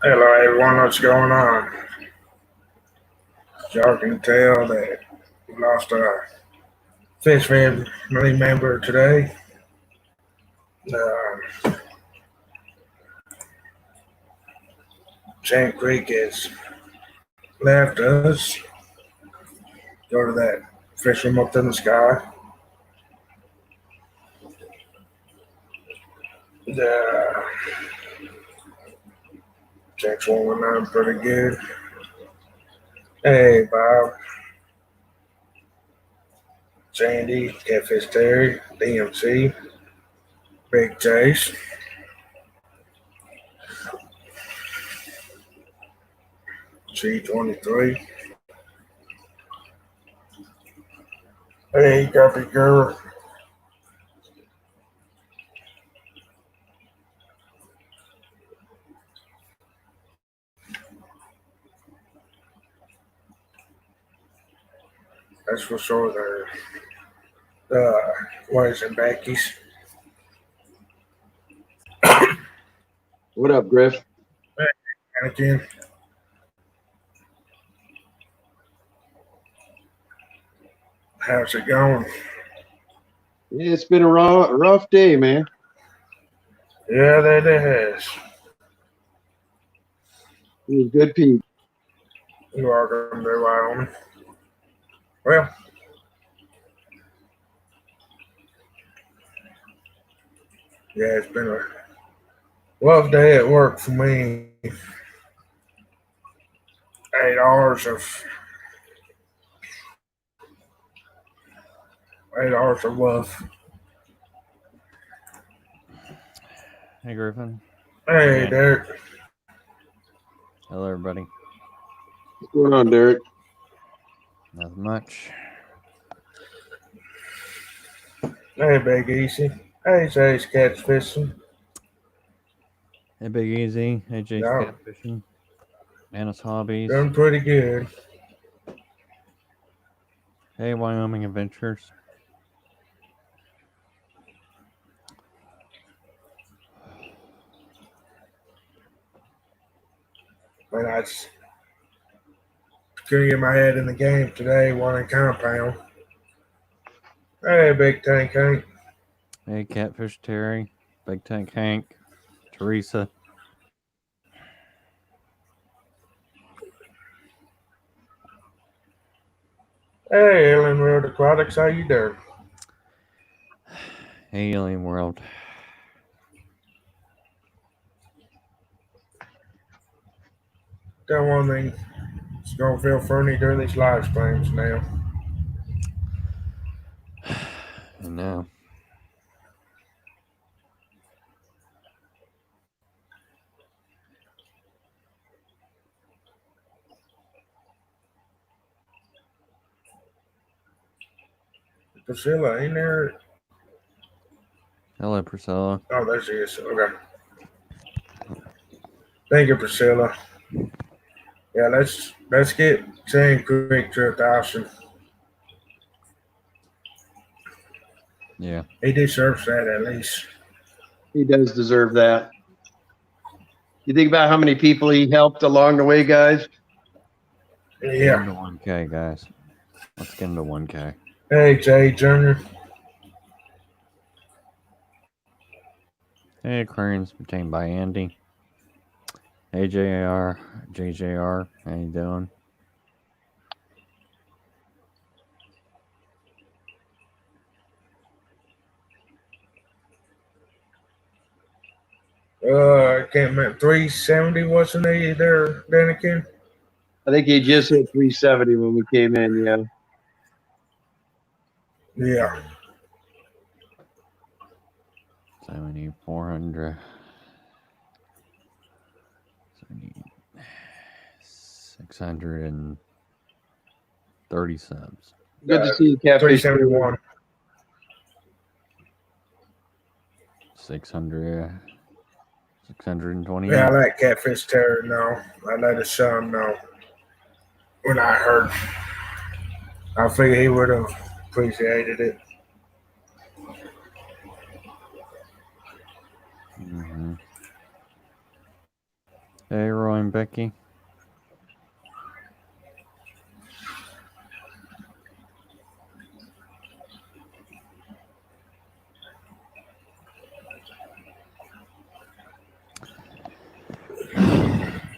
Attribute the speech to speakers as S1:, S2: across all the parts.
S1: Hello, everyone. What's going on? As y'all can tell that we lost our fish family member today. Uh, Jane Creek has left us. Go to that fish room up in the sky. Uh, Jack's warming up pretty good. Hey, Bob, Sandy, Catfish Terry, DMC, Big Chase, C23. Hey, Guppy Girl. That's for sure there. What is it, Becky's?
S2: What up, Griff?
S1: Anakin. How's it going?
S2: Yeah, it's been a rough day, man.
S1: Yeah, that it has.
S2: It was good, Pete.
S1: You're welcome to Wyoming. Well, yeah, it's been a rough day at work for me. 8 hours of 8 hours of rough.
S3: Hey, Griffin.
S1: Hey,
S3: Yeah.
S1: Derek.
S3: Hello, everybody.
S2: What's going on, Derek?
S3: Nothing much.
S1: Hey, Big Easy. Hey, Jay's catch fishing.
S3: Hey, Big Easy. Hey, Jay's
S1: Yeah,
S3: Catfishing. Anna's Hobbies.
S1: doing pretty good.
S3: Hey, Wyoming Adventures.
S1: But I just couldn't get my head in the game today, one in compound. Hey, Big Tank Hank.
S3: Hey, Catfish Terry. Big Tank Hank. Teresa.
S1: Hey, Ellen World Aquatics. How you doing?
S3: Hey, Alien World.
S1: Got one thing. It's gonna feel funny during these live streams now.
S3: And now.
S1: Priscilla, ain't there?
S3: Hello, Priscilla.
S1: Oh, there she is. Okay. Thank you, Priscilla. Yeah, let's get Sand Creek to 1,000.
S3: Yeah.
S1: He deserves that at least.
S2: He does deserve that. You think about how many people he helped along the way, guys?
S3: Get
S1: Yeah.
S3: into 1K, guys. Let's get into 1K.
S1: Hey, Jay Jr.
S3: Hey, Aquariums maintained by Andy. Hey, JJR. How you doing?
S1: I can't remember. 370 wasn't he there, Danikin?
S2: I think he just hit 370 when we came in, yeah.
S1: Yeah.
S3: So we need 400. So we need 630 subs.
S2: Good to see you, Catfish.
S1: 371.
S3: 620.
S1: Yeah, I let Catfish Terry know. I let his son know when I heard. I figured he would have appreciated it.
S3: Mm-hmm. Hey, Roy and Becky.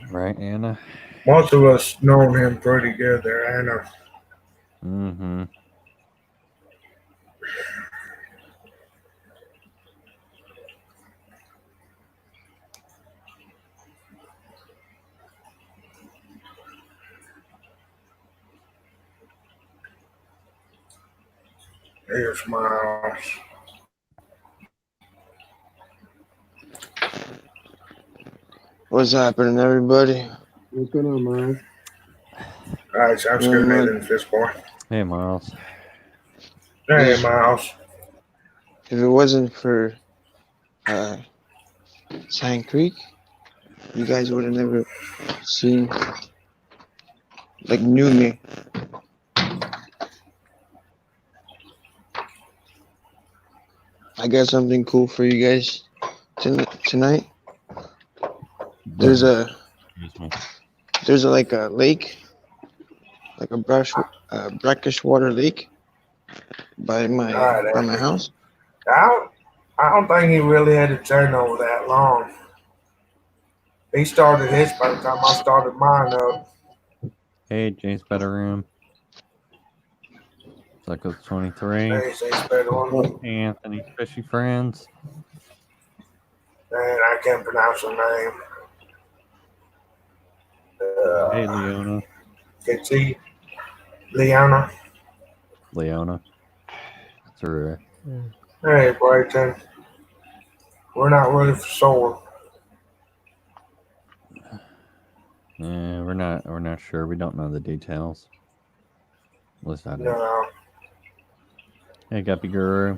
S3: Right, Anna?
S1: Most of us know him pretty good there, Anna.
S3: Mm-hmm.
S1: Here's Miles.
S4: What's happening, everybody?
S2: What's going on, Miles?
S1: All right, sounds good, man, in this point.
S3: Hey, Miles.
S1: Hey,
S4: Yes.
S1: Miles.
S4: If it wasn't for Sand Creek, you guys would have never seen, knew me. I got something cool for you guys tonight. There's a like a lake, like a brackish water lake by my
S1: All right, Andy.
S4: house.
S1: I don't think he really had to turn over that long. He started his by the time I started mine up.
S3: Hey, James Betterroom. Cycle 23.
S1: Hey, say better on me.
S3: Hey, Anthony. Fishy Friends.
S1: Man, I can't pronounce her name.
S3: Hey, Leona.
S1: Can see Leona.
S3: Leona. That's her.
S1: Hey, Brighton. We're not really sure.
S3: Yeah, we're not sure. We don't know the details. At least I don't.
S1: No.
S3: Hey, Guppy Guru.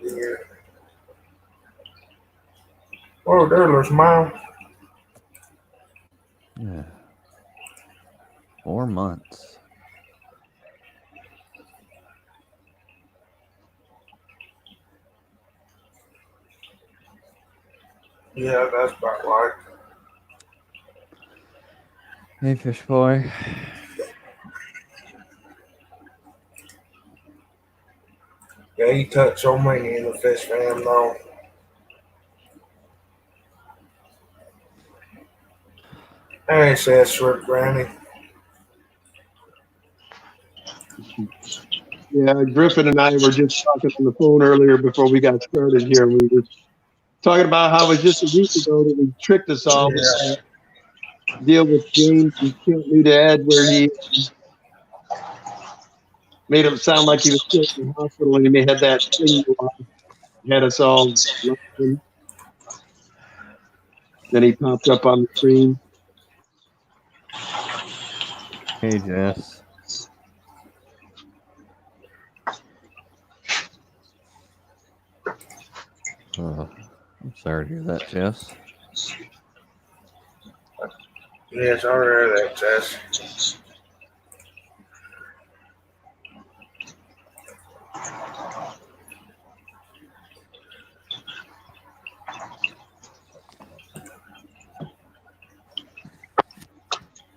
S1: Yeah. Oh, there's Miles.
S3: Yeah. 4 months.
S1: Yeah, that's about right.
S3: Hey, Fish Boy.
S1: Yeah, he touched so many in the fish fam, though. Hey, says Shrimp Granny.
S2: Yeah, Griffin and I were just talking on the phone earlier before we got started here. We were talking about how it was just a week ago that he tricked us all with that deal with James and Kent New Dad, where he made him sound like he was still in the hospital and he had that thing go on, had us all laughing. Then he popped up on the screen.
S3: Hey, Jess. I'm sorry to hear that, Jess.
S1: Yes, I heard that, Jess.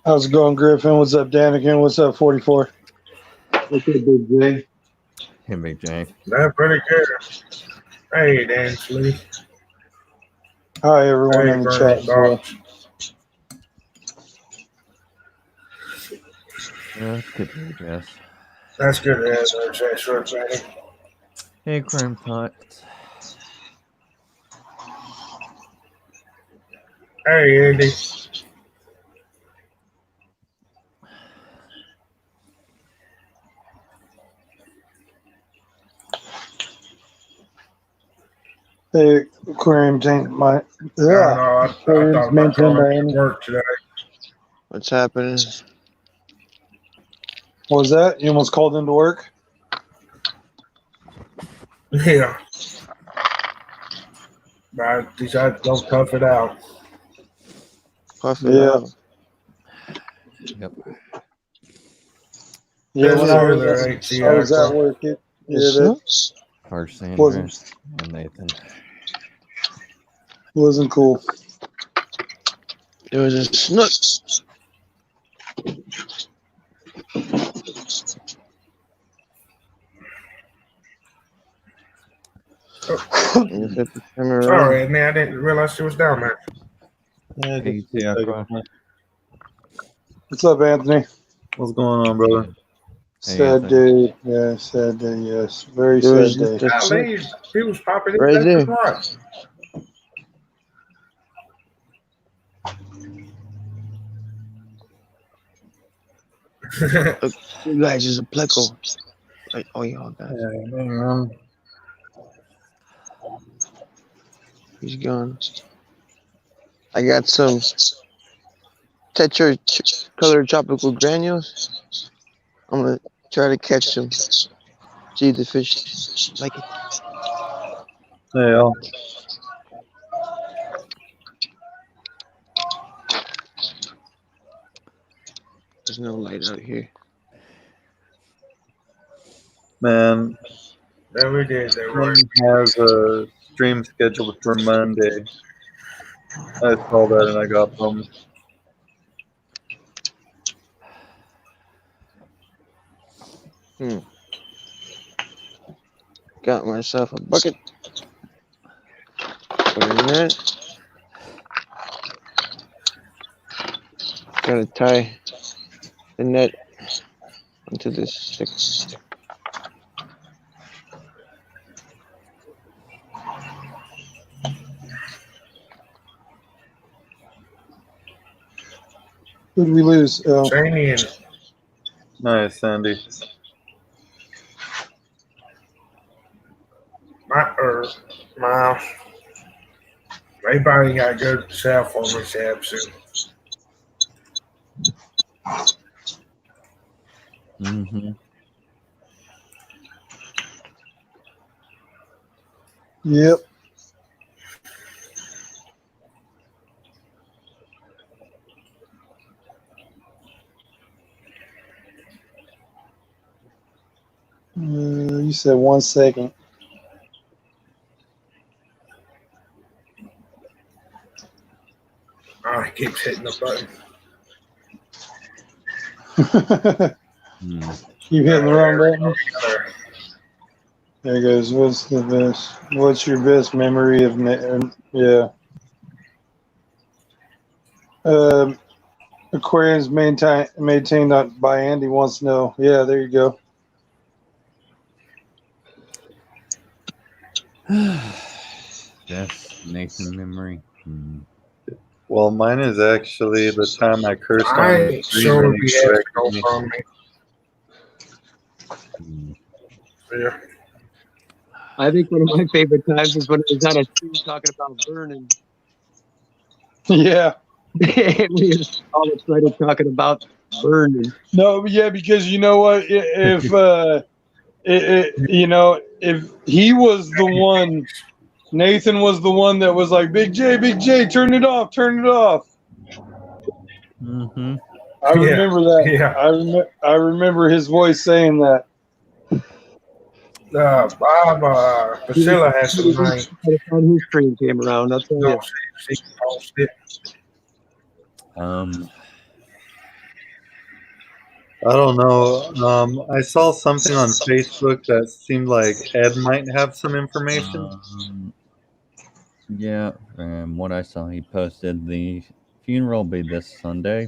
S4: How's it going, Griffin? What's up, Daniken? What's up, 44?
S2: What's up, Big J?
S3: Hey, Big J.
S1: That's pretty good. Hey, Dan Slee.
S4: Hi, everyone
S1: Hey,
S4: in the
S1: Vernon
S4: chat as well.
S1: Fox.
S3: Yeah, that's good to hear, Jess.
S1: That's good to have there, say Shrimp Granny.
S3: Hey, Crime Tots.
S1: Hey, Andy.
S4: Hey, aquarium tank,
S1: I thought about
S4: maintained by
S1: going
S4: Andy.
S1: to work today.
S4: What's happening? What was that? You almost called into work?
S1: Yeah. But I decided to go tough it out.
S4: Puff it out.
S3: Yep.
S4: Yeah, when I
S1: Sure
S4: was,
S1: there,
S4: I
S1: HCI
S4: was at work.
S1: Club.
S4: That
S3: Cassandra
S2: Wasn't
S3: and Nathan.
S2: wasn't cool.
S4: There was a snook. And if it came around,
S1: Sorry, man. I didn't realize she was down there.
S5: Yeah,
S3: Hey,
S5: just
S3: Aqua.
S2: What's up, Anthony?
S5: what's going on, brother?
S3: Hey,
S2: Sad
S3: Anthony.
S2: day. Yeah, sad day. Yes, very
S4: there was
S2: sad day.
S4: just a snook
S1: Golly, he was popping his
S4: right
S1: left
S4: there.
S1: and right.
S4: Look, you guys is a pleco. Like, oh, y'all guys.
S5: Yeah, man.
S4: He's gone. I got some tetra colored tropical granules. I'm gonna try to catch them. See if the fish like it.
S5: Hey, y'all.
S4: There's no light out here.
S5: Man,
S1: Then we did that work.
S5: one has a stream scheduled for Monday. I saw that and I got bummed.
S4: Got myself a bucket. Put in that. Gotta tie the net onto this stick.
S2: Who did we lose? Oh,
S1: Jamie and
S5: Nice, Sandy.
S1: Miles. Everybody got good cell phone reception.
S3: Mm-hmm.
S2: yep. You said 1 second.
S1: Oh, he keeps hitting the button.
S2: You hitting the wrong button. There it goes. What's the best? What's your best memory of? Yeah. Aquariums maintained by Andy wants to know. Yeah, there you go.
S3: That's Nathan memory.
S5: Well, mine is actually the time I cursed on
S1: I
S5: the
S1: ain't
S5: stream
S1: sure
S5: and
S1: if
S5: he
S1: he has to
S5: corrected
S1: go
S5: me.
S1: from me. Yeah.
S2: I think one of my favorite times is when it was on a stream talking about burning. Yeah. We all excited talking about burning. No, yeah, because you know what? If if he was the one, Nathan was the one that was like, Big J, turn it off, turn it off.
S3: Mm-hmm.
S2: I remember that.
S1: Yeah.
S2: I remember his voice saying that.
S1: Bob, Priscilla has some nice.
S2: By the time his stream came around, I'll tell you.
S1: She posts it.
S5: I don't know. I saw something on Facebook that seemed like Ed might have some information.
S3: Yeah, from what I saw, he posted the funeral will be this Sunday.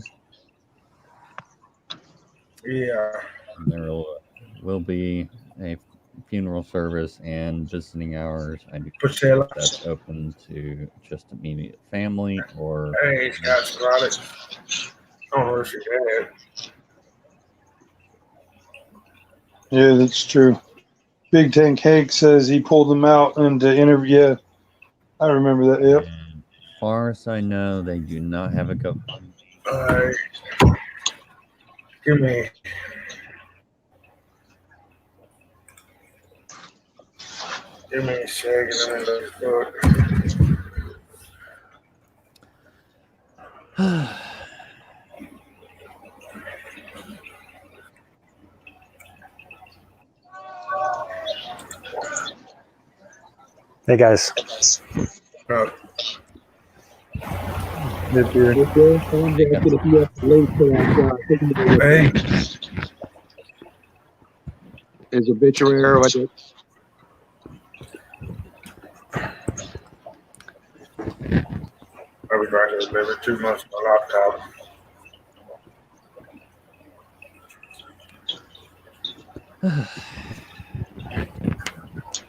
S1: Yeah.
S3: There will be a funeral service and visiting hours. I do
S1: Priscilla.
S3: that's open to just immediate family or.
S1: Hey, he's got sclerotic. I don't know if she had.
S2: Yeah, that's true. Big Tank Hank says he pulled them out into interview. Yeah, I remember that. Yep.
S3: And as far as I know, they do not have a GoFundMe.
S1: Give me. Give me a second.
S6: Hey guys.
S1: Uh,
S2: If you're contacted, if you have a link to that,
S1: hey,
S2: is obituary or what?
S1: I was trying to deliver 2 months on my laptop.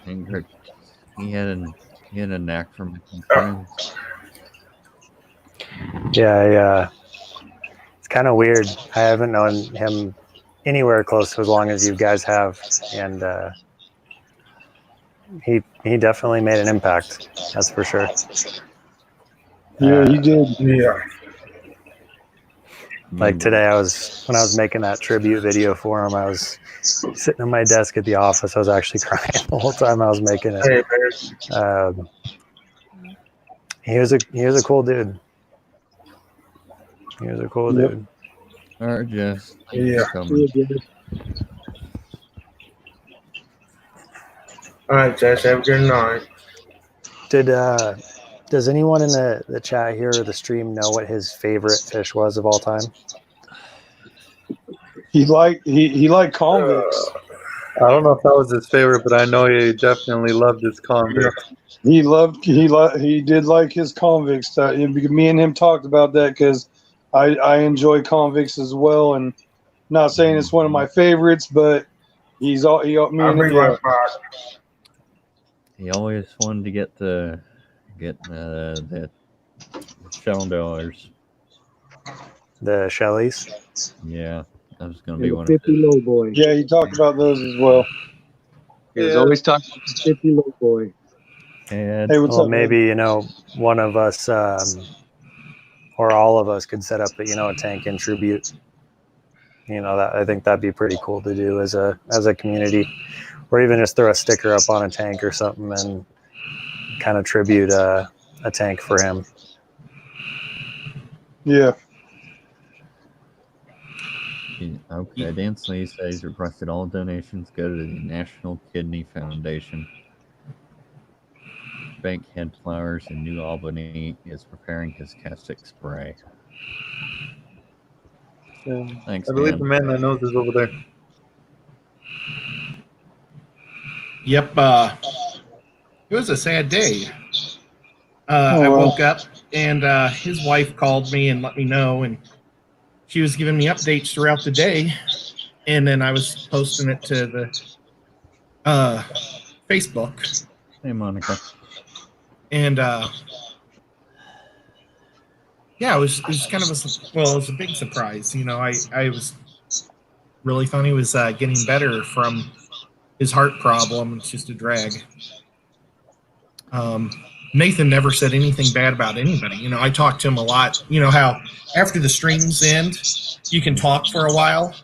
S3: Ingrid, he had a knack for making friends.
S6: Yeah, it's kind of weird. I haven't known him anywhere close to as long as you guys have, and he definitely made an impact. That's for sure.
S2: Yeah, he did.
S1: Yeah.
S6: Like today, when I was making that tribute video for him, I was sitting at my desk at the office. I was actually crying the whole time I was making it.
S1: Hey, man.
S6: He was a cool dude. He was a cool dude.
S3: All right, Jess.
S1: Yeah.
S3: Coming.
S1: All right, Jess, have a good night.
S6: Does anyone in the chat here or the stream know what his favorite fish was of all time?
S2: He liked convicts.
S5: I don't know if that was his favorite, but I know he definitely loved his convict.
S2: He did like his convicts. Me and him talked about that because I enjoy convicts as well, and not saying it's one of my favorites, but me and him. Yeah.
S3: He always wanted to get the $7.
S6: The Shelleys?
S3: Yeah, that was going to be
S2: And
S3: one
S2: the
S3: of
S2: 50
S3: his.
S2: low boy. Yeah, he talked about those as well. He was always talking about the 50 low boy.
S3: And
S2: Hey, what's up,
S6: maybe one of us or all of us could set up a tank and tribute. I think that'd be pretty cool to do as a community, or even just throw a sticker up on a tank or something and kind of tribute a tank for him.
S2: Yeah.
S3: Okay, Dan Lee says requested all donations go to the National Kidney Foundation. Bankhead Flowers in New Albany is preparing his caustic spray. Thanks,
S5: I believe
S3: Dan.
S5: the man that knows is over there.
S7: Yep. It was a sad day. I woke up and his wife called me and let me know, and she was giving me updates throughout the day, and then I was posting it to the Facebook.
S3: Hey, Monica.
S7: And yeah, it was kind of it was a big surprise. I was really thought he was getting better from his heart problem. It's just a drag. Nathan never said anything bad about anybody. I talked to him a lot. You know how after the streams end, you can talk for a while.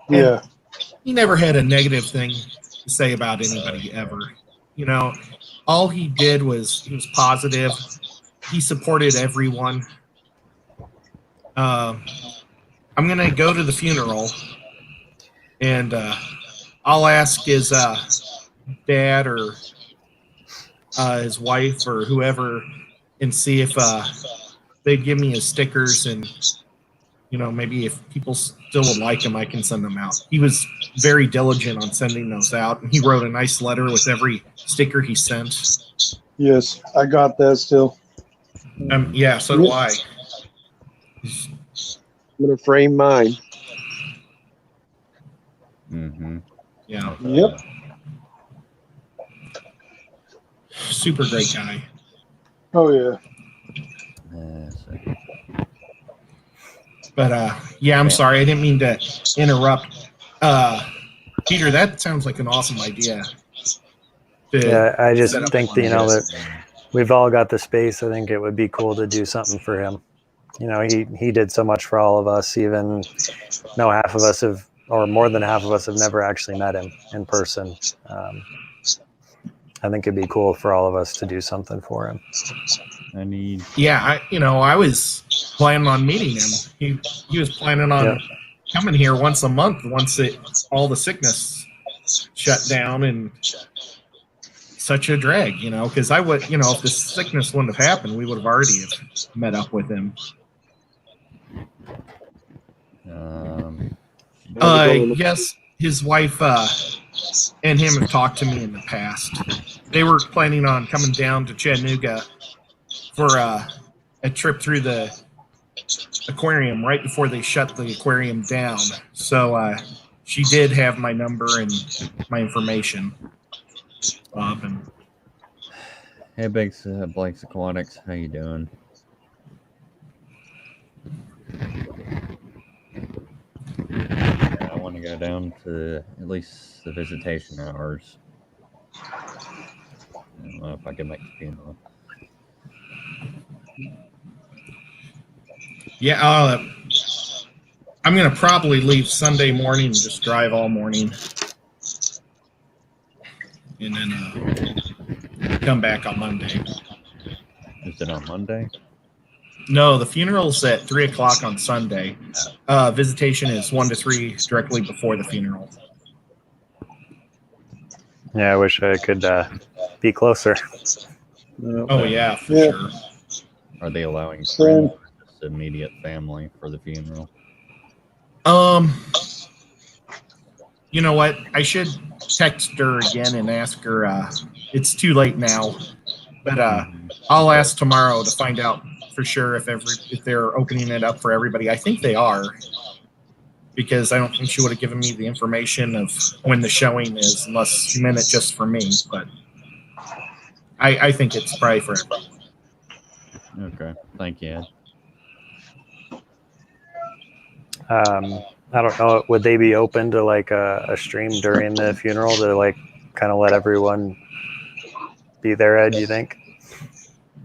S2: Yeah.
S7: He never had a negative thing to say about anybody ever. All he did was he was positive. He supported everyone. I'm gonna go to the funeral, and I'll ask his dad or his wife or whoever, and see if they'd give me his stickers, and maybe if people still would like him, I can send them out. He was very diligent on sending those out, and he wrote a nice letter with every sticker he sent.
S2: Yes, I got that still.
S7: Yeah, so do I.
S4: I'm gonna frame mine.
S3: Mm-hmm.
S7: Yeah.
S2: Yep.
S7: Super great guy.
S2: Oh yeah.
S7: But yeah, I'm sorry, I didn't mean to interrupt. Peter, that sounds like an awesome idea.
S6: Yeah, I just think that we've all got the space. I think it would be cool to do something for him. He did so much for all of us. Even half of us have, or more than half of us, have never actually met him in person. I think it'd be cool for all of us to do something for him.
S7: Yeah, I was planning on meeting him. He was planning on coming here once a month once all the sickness shut down, and such a drag, you know, because I would, you know, if this sickness wouldn't have happened, we would have already have met up with him. Yes, his wife and him have talked to me in the past. They were planning on coming down to Chattanooga for a trip through the aquarium right before they shut the aquarium down. So she did have my number and my information. Bob and
S3: Hey, Blake's Aquatics. How you doing? I want to go down to at least the visitation hours. I don't know if I can make the funeral.
S7: yeah, I'm gonna probably leave Sunday morning and just drive all morning, and then come back on Monday.
S3: Is it on Monday?
S7: No, the funeral's at 3:00 on Sunday. Visitation is 1 to 3 directly before the funeral.
S6: Yeah, I wish I could be closer.
S7: Oh yeah, for sure.
S3: Are they allowing friends or just immediate family for the funeral?
S7: You know what? I should text her again and ask her. It's too late now, but I'll ask tomorrow to find out for sure if they're opening it up for everybody. I think they are, because I don't think she would have given me the information of when the showing is unless she meant it just for me. But I think it's probably for everyone.
S3: Okay, thank you, Ed.
S6: I don't know. Would they be open to like a stream during the funeral to like kind of let everyone be there, Ed? You think?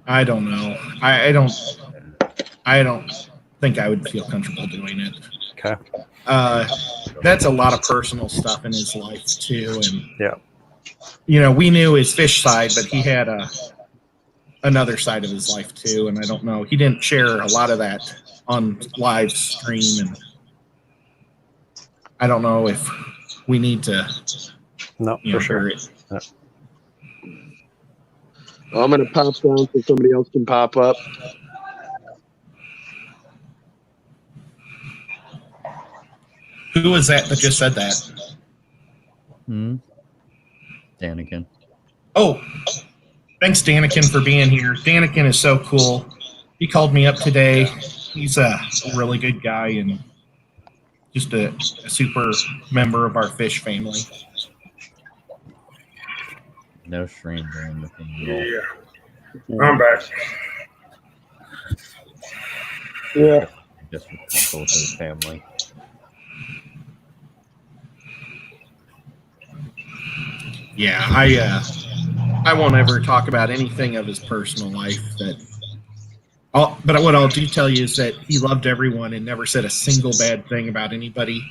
S7: I don't know. I don't think I would feel comfortable doing it.
S6: Okay.
S7: That's a lot of personal stuff in his life too, and
S6: Yeah.
S7: You know, we knew his fish side, but he had another side of his life too, and I don't know. He didn't share a lot of that on live stream, and I don't know if we need to.
S6: No, for sure. Yeah.
S2: I'm going to pop down so somebody else can pop up.
S7: Who was that just said that?
S3: Danikin.
S7: Oh, thanks, Danikin, for being here. Danikin is so cool. He called me up today. He's a really good guy and just a super member of our fish family.
S3: No stream during the funeral.
S1: Yeah. I'm back.
S2: Yeah.
S3: Just with his family.
S7: Yeah, I won't ever talk about anything of his personal life. But what I'll do tell you is that he loved everyone and never said a single bad thing about anybody.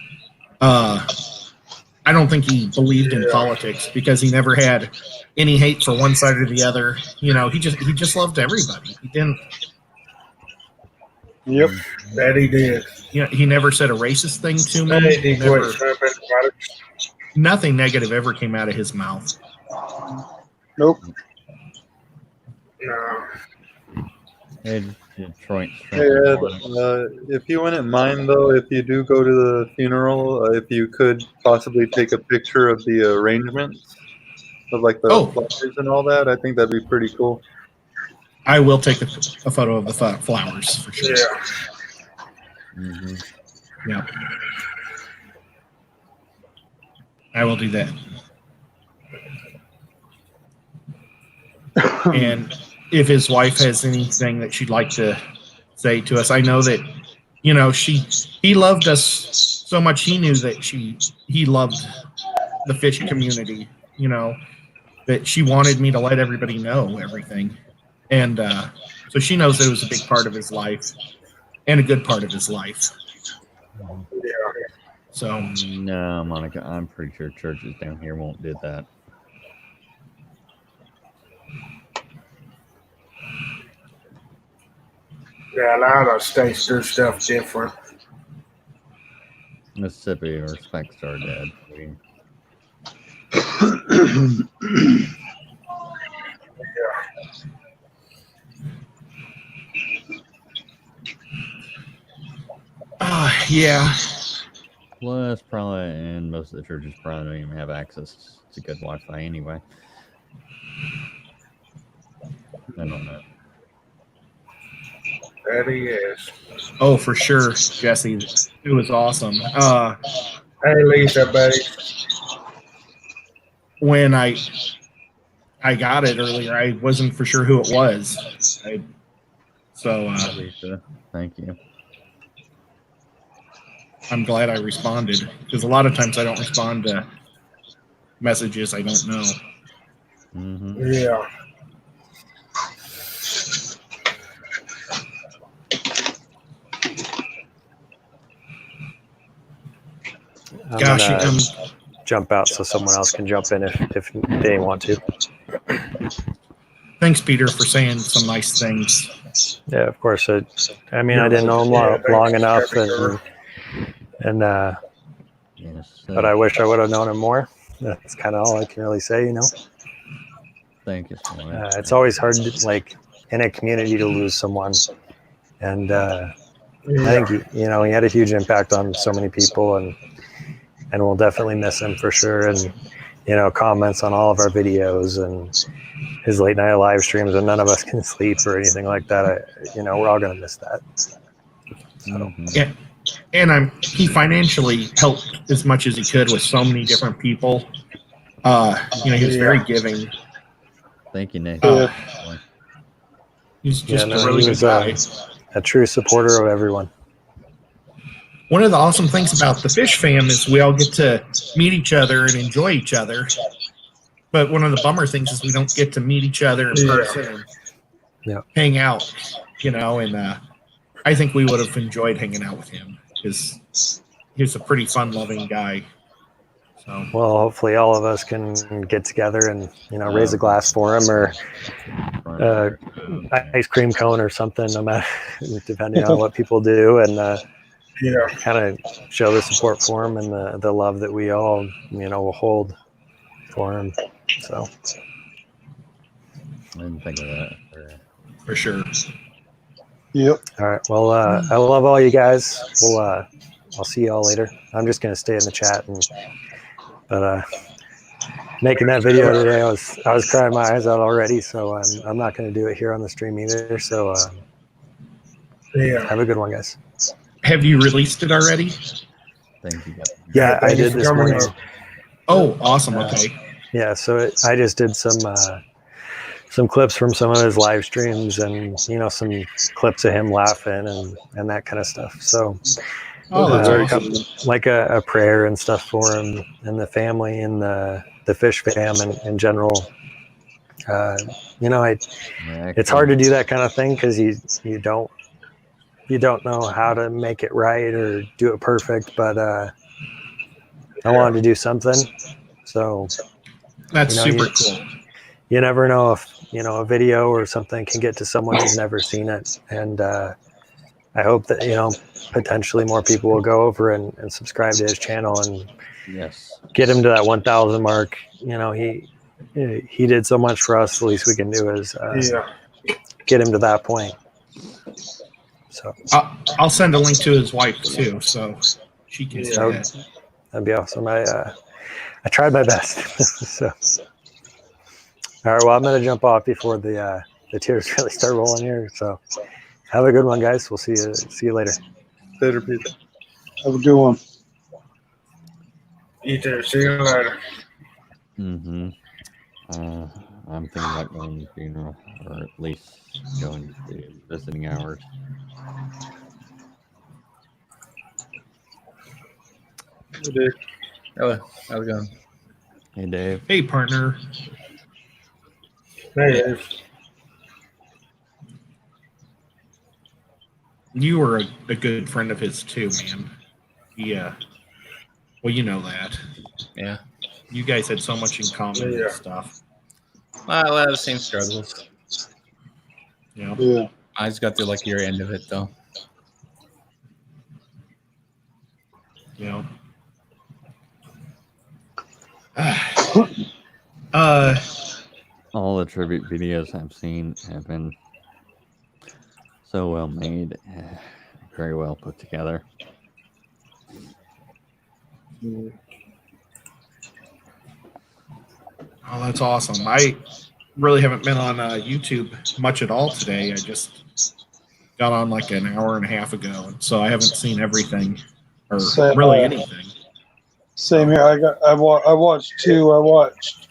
S7: I don't think he believed in politics because he never had any hate for one side or the other. You know, he just loved everybody. He didn't.
S2: Yep.
S1: That he did.
S7: You know, he never said a racist thing to me. Nothing negative ever came out of his mouth.
S2: Nope.
S1: No.
S3: Hey, Detroit.
S5: Hey, Ed, if you wouldn't mind, though, if you do go to the funeral, if you could possibly take a picture of the arrangements of like the flowers and all that, I think that'd be pretty cool.
S7: I will take a photo of the flowers for sure.
S1: Yeah.
S7: Yeah. I will do that. And if his wife has anything that she'd like to say to us, I know that, you know, he loved us so much. He knew that he loved the fish community, you know, that she wanted me to let everybody know everything. And so she knows that it was a big part of his life and a good part of his life.
S1: Yeah.
S7: So
S3: no, Monica, I'm pretty sure churches down here won't do that.
S1: Yeah, a lot of states do stuff different.
S3: Mississippi respects our dead.
S7: Yeah.
S3: Plus, probably, and most of the churches probably don't even have access to good Wi-Fi anyway. I don't know.
S1: That he is.
S7: Oh, for sure, Jesse. It was awesome.
S1: Hey, Lisa, buddy.
S7: When I got it earlier, I wasn't for sure who it was.
S3: Lisa, thank you.
S7: I'm glad I responded, because a lot of times I don't respond to messages I don't know.
S3: Mm-hmm.
S1: Yeah.
S6: I'm
S7: Gosh,
S6: gonna jump out so someone else can jump in if they want to.
S7: thanks, Peter, for saying some nice things.
S6: Yeah, of course. I didn't know him long enough, and
S3: Yes.
S6: but I wish I would have known him more. That's kind of all I can really say, you know.
S3: Thank you so much.
S6: It's always hard, like in a community, to lose someone, and I think he had a huge impact on so many people, and we'll definitely miss him for sure. And comments on all of our videos and his late night live streams when none of us can sleep or anything like that. We're all gonna miss that. So.
S3: Mm-hmm.
S7: Yeah. And he financially helped as much as he could with so many different people. He was very giving.
S3: Thank you, Nick.
S7: He's just a really good guy.
S6: A true supporter of everyone.
S7: One of the awesome things about the Fish Fam is we all get to meet each other and enjoy each other. But one of the bummer things is we don't get to meet each other in person and hang out, and I think we would have enjoyed hanging out with him because he's a pretty fun-loving guy. So.
S6: Well, hopefully all of us can get together and raise a glass for him, or ice cream cone or something, no matter depending on what people do, and kind of show the support for him and the love that we all will hold for him. So
S3: I didn't think of that.
S7: For sure.
S2: Yep.
S6: All right. Well, I love all you guys. I'll see y'all later. I'm just gonna stay in the chat, but making that video today, I was crying my eyes out already. So I'm not gonna do it here on the stream either. So have a good one, guys.
S7: Have you released it already?
S3: Thank you.
S6: Yeah, I did this morning.
S7: Oh, awesome. Okay.
S6: Yeah, so I just did some clips from some of his live streams, and some clips of him laughing and that kind of stuff. So
S7: that's awesome.
S6: like a prayer and stuff for him and the family and the Fish Fam in general. It's hard to do that kind of thing because you don't know how to make it right or do it perfect, but I wanted to do something. So
S7: that's super cool.
S6: You never know if a video or something can get to someone who's never seen it, and I hope that potentially more people will go over and subscribe to his channel and get him to that 1,000 mark. He did so much for us. The least we can do is get him to that point. So
S7: I'll send a link to his wife too, so she can see that.
S6: That'd be awesome. I tried my best. So. All right, well, I'm going to jump off before the tears really start rolling here. So have a good one, guys. We'll see you later.
S5: Later, Peter.
S2: Have a good one.
S1: You too. See you later.
S3: Mm-hmm. I'm thinking about going to the funeral, or at least going to visiting hours.
S5: Hey, Dick. How's it going?
S3: Hey, Dave.
S7: Hey, partner.
S1: Hey,
S7: You were a good friend of his too, man. Yeah. Well, you know that.
S8: Yeah.
S7: You guys had so much in common and stuff.
S8: Well, a lot of the same struggles.
S7: Yeah.
S8: I just got the luckier end of it, though.
S7: Yeah.
S3: All the tribute videos I've seen have been so well made, very well put together.
S7: Oh, that's awesome. I really haven't been on YouTube much at all today. I just got on like an hour and a half ago, and so I haven't seen everything or really anything.
S9: Same here. I watched two. I watched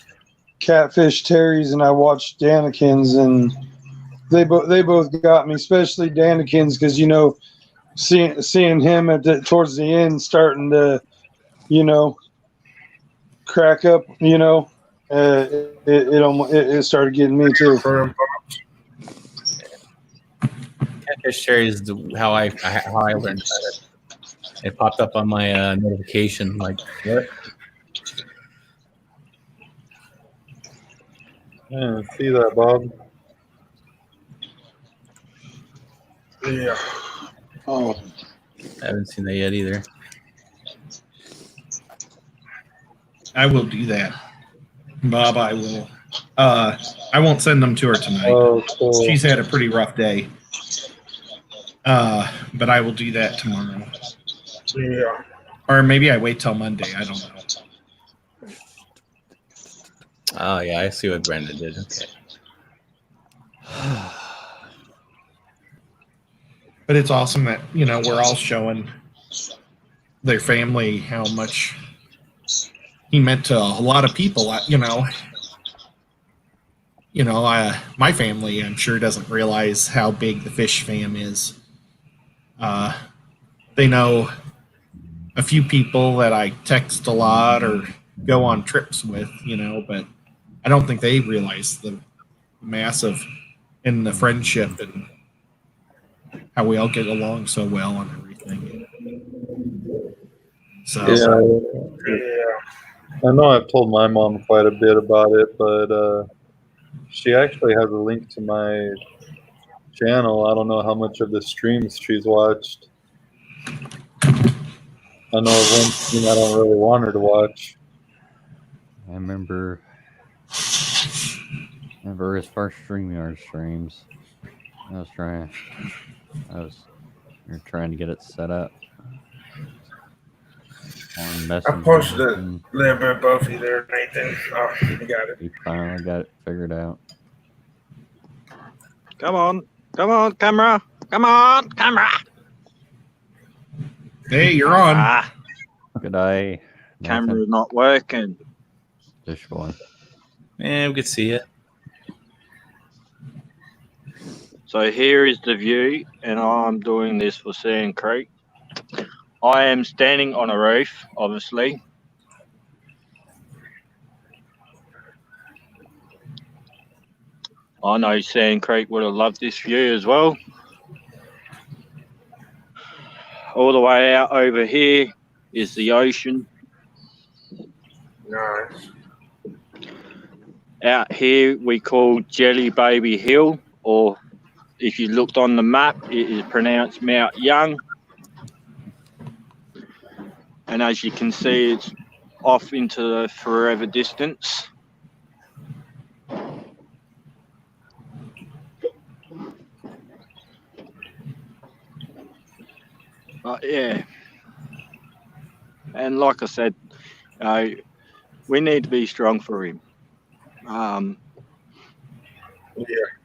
S9: Catfish Terry's and I watched Danikins, and they both got me, especially Danikins, because seeing him towards the end starting to crack up, it started getting me too.
S8: Catfish Cherry is how I learned about it. It popped up on my notification, like what?
S5: Yeah, see that, Bob?
S1: Yeah.
S9: Oh,
S8: I haven't seen that yet either.
S7: I will do that, Bob. I will. I won't send them to her tonight.
S5: Oh, cool.
S7: She's had a pretty rough day. But I will do that tomorrow.
S1: Yeah.
S7: Or maybe I wait till Monday. I don't know.
S8: Oh yeah, I see what Brenda did. Okay.
S7: But it's awesome that, we're all showing their family how much he meant to a lot of people. My family, I'm sure, doesn't realize how big the fish fam is. They know a few people that I text a lot or go on trips with, but I don't think they realize the massive and the friendship and how we all get along so well and everything. So
S5: Yeah. I know I've told my mom quite a bit about it, but she actually has a link to my channel. I don't know how much of the streams she's watched. I know of one stream I don't really want her to watch.
S3: I remember his first StreamYard streams. We were trying to get it set up. On
S1: I
S3: Messenger,
S1: posted a
S3: and
S1: little bit of Buffy there, Nathan. Oh, you got it.
S3: he finally got it figured out.
S10: Come on, camera. Come on, camera.
S7: Hey, you're on.
S3: Good day.
S10: Camera's not working.
S3: Just one.
S8: Yeah, we could see it.
S10: So here is the view, and I'm doing this for Sand Creek. I am standing on a reef, obviously. I know Sand Creek would have loved this view as well. All the way out over here is the ocean.
S1: Nice.
S10: Out here we call Jelly Baby Hill, or if you looked on the map, it is pronounced Mount Young. And as you can see, it's off into the forever distance. Yeah. And like I said, we need to be strong for him.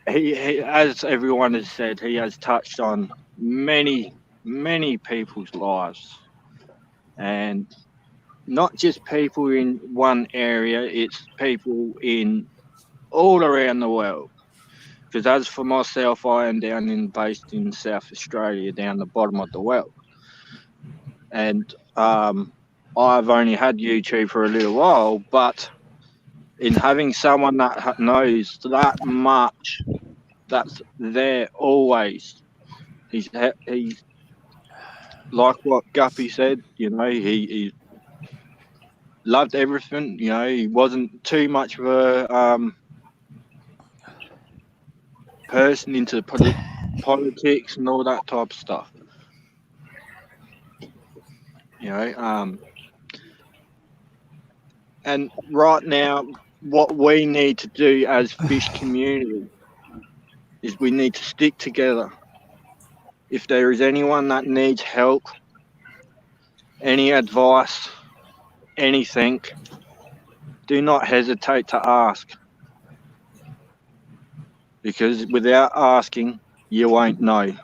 S10: He, as everyone has said, he has touched on many people's lives, and not just people in one area. It's people in all around the world. Because as for myself, I am based in South Australia, down the bottom of the world, and I've only had YouTube for a little while, but in having someone that knows that much, that's there always. He's like what Guppy said, he loved everything. He wasn't too much of a person into politics and all that type of stuff. And right now, what we need to do as fish community is we need to stick together. If there is anyone that needs help, any advice, anything, do not hesitate to ask. Because without asking, you won't know.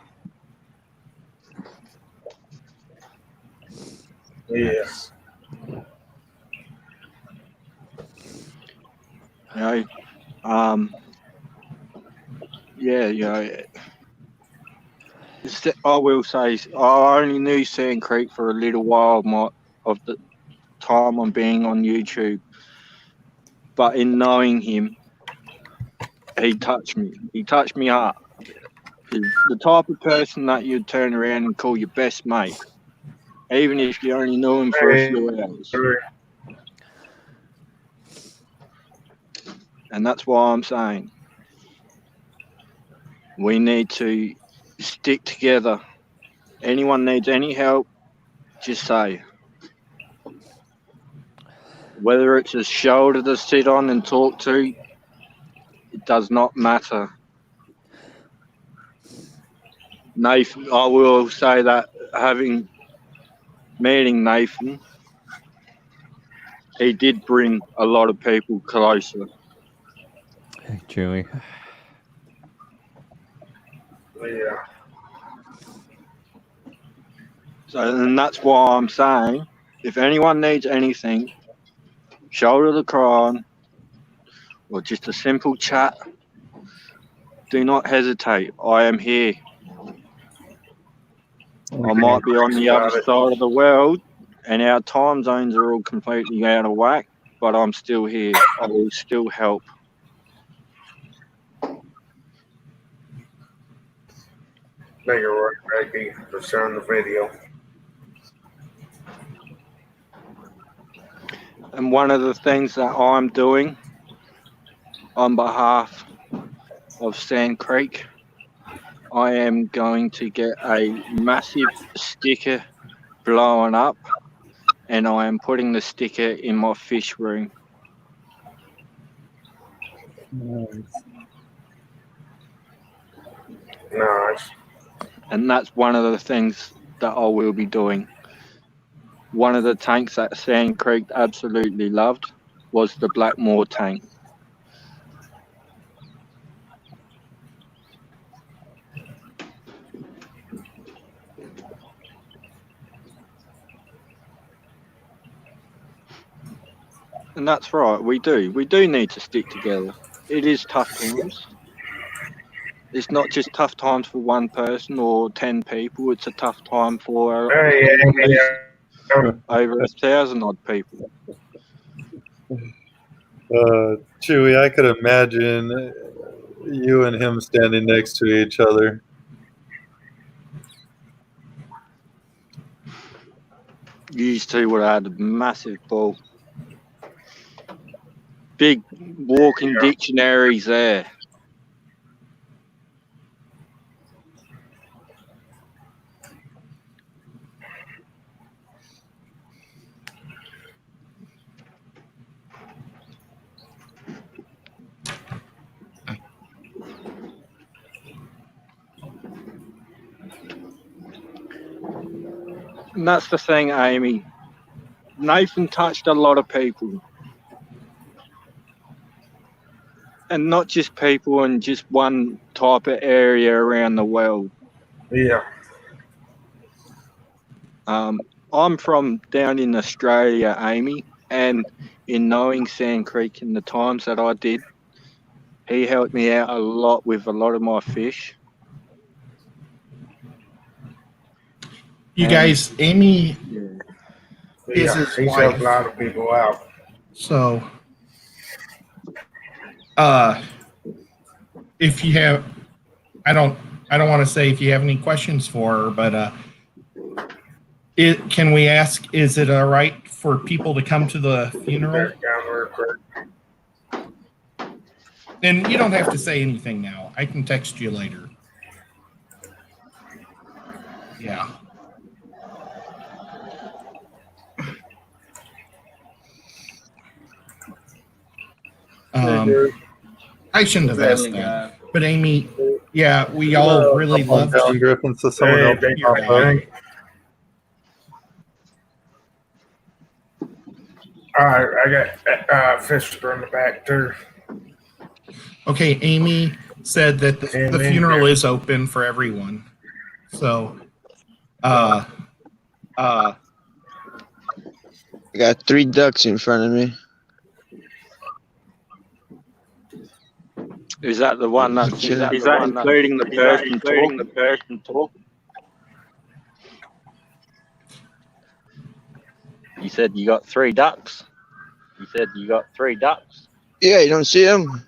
S1: Yes.
S10: You know, yeah, you know, I will say I only knew Sand Creek for a little while of the time I'm being on YouTube, but in knowing him, he touched me. He touched me hard. He's the type of person that you'd turn around and call your best mate, even if you only knew him for a few hours. And that's why I'm saying we need to stick together. Anyone needs any help, just say. Whether it's a shoulder to sit on and talk to, it does not matter. Nathan, I will say that meeting Nathan, he did bring a lot of people closer.
S3: Hey, Chewy.
S1: Yeah.
S10: So, and that's why I'm saying, if anyone needs anything, shoulder to cry on, or just a simple chat, do not hesitate. I am here. I might be on the other side of the world, and our time zones are all completely out of whack, but I'm still here. I will still help.
S1: Thank you, Roy, Becky, for sharing the video.
S10: And one of the things that I'm doing on behalf of Sand Creek, I am going to get a massive sticker blown up, and I am putting the sticker in my fish room.
S1: Nice.
S10: And that's one of the things that I will be doing. One of the tanks that Sand Creek absolutely loved was the Blackmore tank. And that's right, we do. We do need to stick together. It is tough times. It's not just tough times for one person or 10 people. It's a tough time for over 1,000 odd people.
S5: Chewy, I could imagine you and him standing next to each other.
S10: These two would have had a massive ball. Big walking dictionaries there. And that's the thing, Amy. Nathan touched a lot of people. And not just people in just one type of area around the world.
S1: Yeah.
S10: I'm from down in Australia, Amy, and in knowing Sand Creek in the times that I did, he helped me out a lot with a lot of my fish.
S7: You guys, Amy is
S1: Yeah,
S7: his
S1: he's
S7: wife.
S1: helped a lot of people out.
S7: So, if you have, I don't want to say if you have any questions for her, but can we ask? Is it all right for people to come to the funeral? And you don't have to say anything now. I can text you later. Yeah. I shouldn't have asked that. But Amy, yeah, we all really love
S5: John Griffin, so someone else can pop up.
S1: All right, I got fish in the back too.
S7: Okay, Amy said that the funeral is open for everyone. So,
S4: I got 3 ducks in front of me.
S10: Is that the one that's
S4: Is that
S10: including the person talking? You said you got 3 ducks.
S4: Yeah, you don't see them?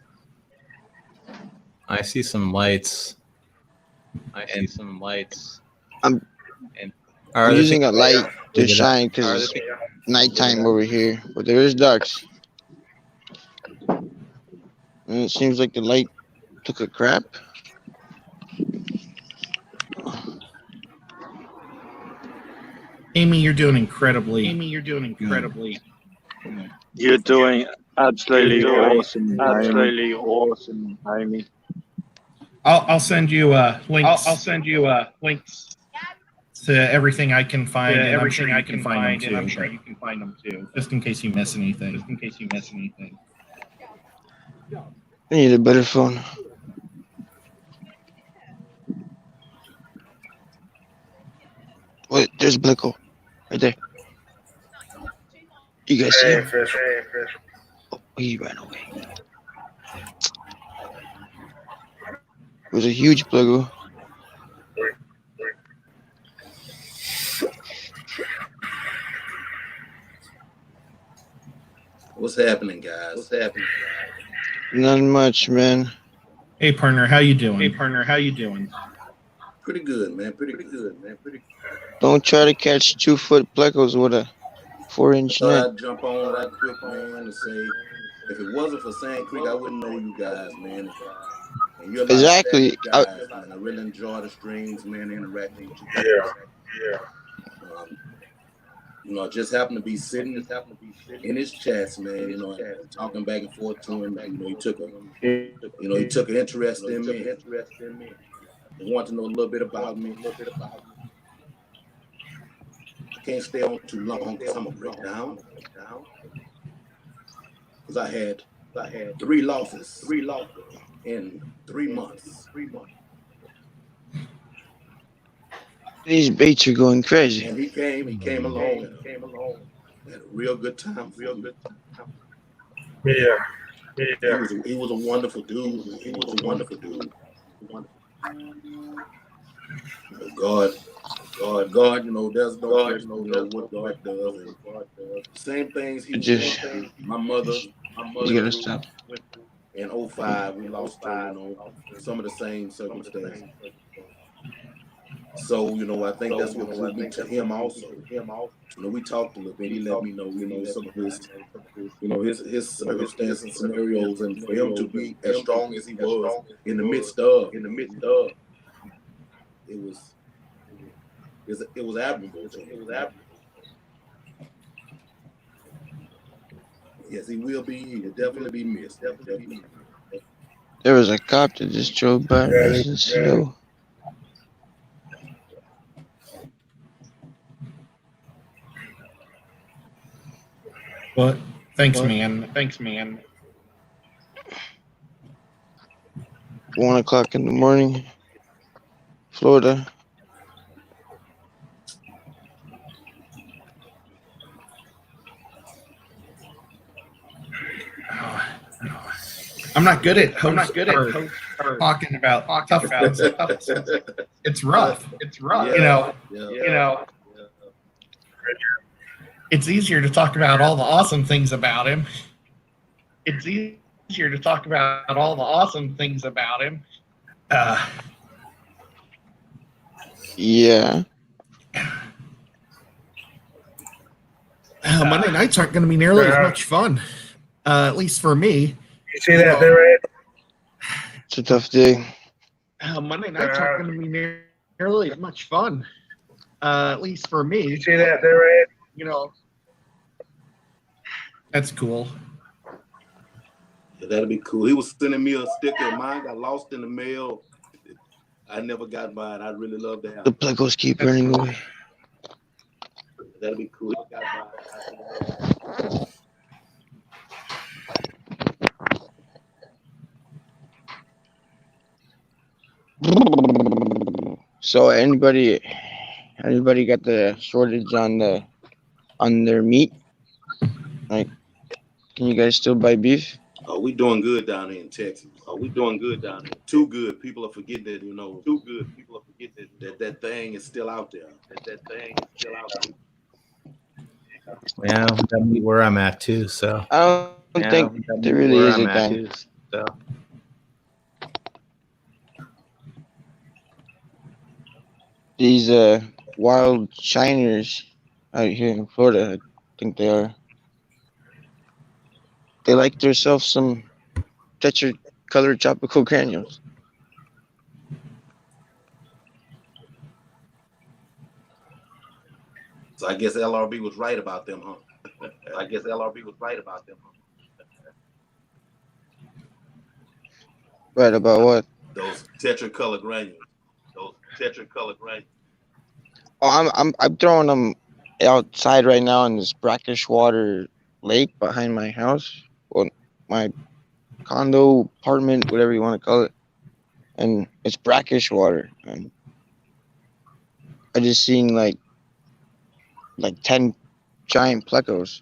S8: I see some lights.
S4: I'm
S8: Are there
S4: using a
S8: people
S4: light to
S8: lit up?
S4: shine because it's nighttime over here. But there is ducks. And it seems like the light took a crap.
S7: Amy, you're doing incredibly.
S10: You're doing absolutely awesome, Amy.
S7: I'll send you links to everything I can find. And I'm sure you can find them too. Just in case you miss anything.
S4: I need a better phone. Wait, there's Blicko. Right there. You guys see him?
S1: Fish.
S4: Oh, he ran away. It was a huge Blicko.
S11: What's happening, guys?
S4: Not much, man.
S7: Hey, partner, how you doing?
S11: Pretty good, man.
S4: Don't try to catch 2-foot Blickos with a 4-inch
S11: Thought
S4: net.
S11: I'd jump on right quick, man, and say, if it wasn't for Sand Creek, I wouldn't know you guys, man. And you're
S4: Exactly.
S11: guys, man. I really enjoy the streams, man, interacting with you guys.
S1: Yeah.
S11: You know, I just happened to be sitting in his chats, man. You know, talking back and forth to him. You know, he took an interest in me. He wanted to know a little bit about me. I can't stay on too long because I'm gonna break down. Because I had 3 losses in 3 months.
S4: These baits are going crazy.
S11: And he came along. Had a real good time.
S1: Yeah.
S11: He was a wonderful dude. God, you know, there's no question, you know, what God does. And same things he
S4: Just-
S11: did. My mother
S4: You gotta stop.
S11: in 05, we lost her, you know, some of the same circumstances. So, you know, I think that's what drew me to him also. You know, we talked a little bit. He let me know, you know, some of his, you know, his circumstances and scenarios, and for him to be as strong as he was in the midst of, it was admirable. Yes, he'll definitely be missed.
S4: There was a cop that just drove by nice and slow.
S7: What? Thanks, man.
S4: 1 o'clock in the morning, Florida.
S7: I'm not good at talking about tough stuff. It's rough.
S11: Yeah.
S7: You know. It's easier to talk about all the awesome things about him.
S4: Yeah.
S7: Monday nights aren't going to be nearly as much fun, at least for me.
S1: You see that there, Ed?
S4: It's a tough day.
S7: Monday nights aren't going to be nearly as much fun, at least for me.
S1: You see that there, Ed?
S7: You know, that's cool.
S11: Yeah, that'll be cool. He was sending me a sticker. Mine got lost in the mail. I never got mine. I really love that.
S4: The Blickos keep running away.
S11: That'll be cool.
S4: So anybody got the shortage on their meat? Like, can you guys still buy beef?
S11: Oh, we doing good down here in Texas. Too good. People are forgetting that, that thing is still out there.
S8: Yeah, we got meat where I'm at too. So
S4: I don't think there really is a thing. These wild shiners out here in Florida, I think they are. They like themselves some tetra-colored tropical granules.
S11: So I guess LRB was right about them, huh?
S4: Right about what?
S11: Those tetracolor granules.
S4: Oh, I'm throwing them outside right now in this brackish water lake behind my house. Well, my condo, apartment, whatever you want to call it. And it's brackish water. And I just seen like 10 giant plecos.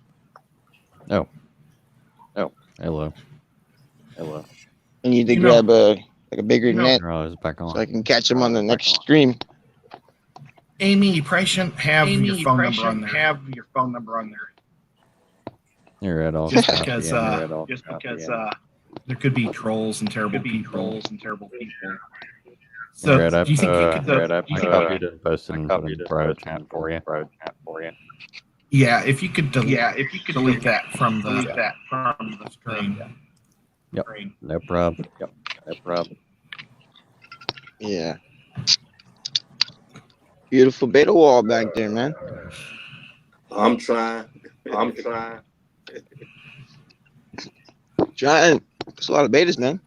S3: Oh, hello.
S4: I need to
S7: You
S4: grab a bigger net
S3: Oh, it's back on.
S4: so I can catch them on the next stream.
S7: Amy, you probably shouldn't have your phone number on there.
S3: You're at all.
S7: Just because there could be trolls and terrible people. So
S3: Right up,
S7: do you think you could?
S3: I copied and posted in the private chat for you.
S7: Yeah, if you could delete that from the stream.
S3: Yep. No problem.
S4: Yeah. Beautiful beta wall back there, man.
S11: I'm trying.
S4: Giant. There's a lot of betas, man.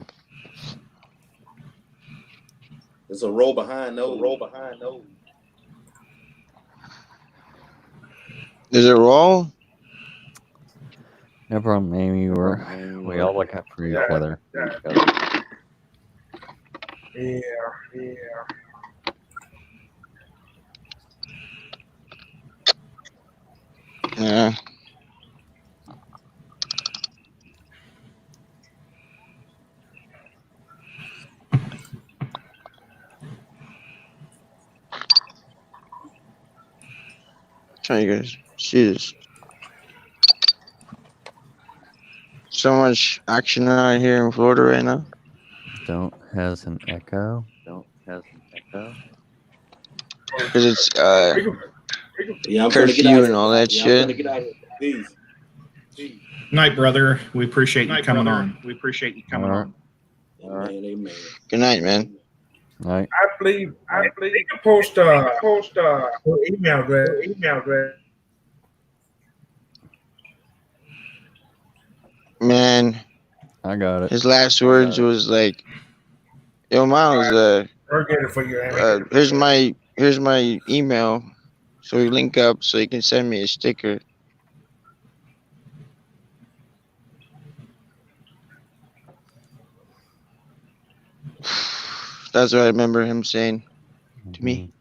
S11: There's a row behind those.
S4: Is it roll?
S3: No problem, Amy. We all look out for each other.
S1: Yeah.
S4: Yeah. Trying to guys see this. So much action out here in Florida right now.
S3: Don't has an echo.
S4: Because it's
S11: Yeah, I'm
S4: curfew and all that shit.
S11: Peace.
S7: Night, brother. We appreciate you coming on.
S3: All right.
S11: Amen.
S4: Good night, man.
S3: All right.
S1: I believe you can post your email address.
S4: Man,
S3: I got it.
S4: his last words was like, "Yo, Miles,
S1: I'll get it for you.
S4: here's my email, so we link up, so you can send me a sticker." That's what I remember him saying to me.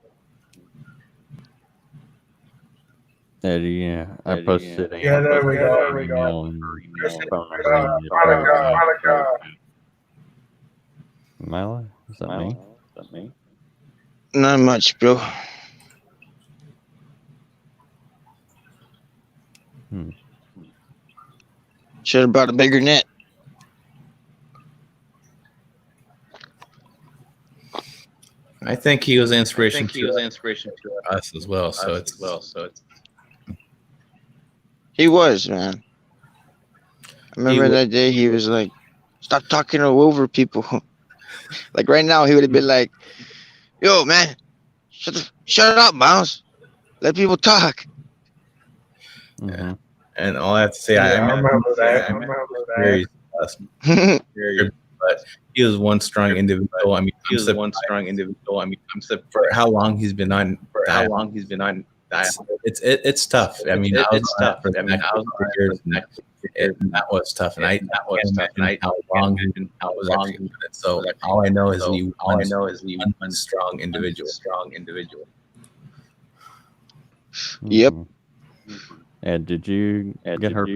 S3: Eddie, yeah, I posted.
S1: Yeah, there we go.
S3: Email and phone
S1: Monica.
S3: Mila? Is that me?
S4: Not much, bro. Should have brought a bigger net.
S8: I think he was an inspiration to us as well. So it's
S4: He was, man. I remember that day he was like, "Stop talking over people." Like right now, he would have been like, "Yo, man, shut up, Miles. Let people talk."
S3: Mm-hmm.
S8: And all I have to say, I remember that. But he was one strong individual. I mean, for how long he's been on It's tough. I mean, it's tough. I mean, I was for years, and that was tough. And I can't imagine how long he was actually doing it. So all I know is he one strong individual.
S4: Yep.
S3: Ed, did you get her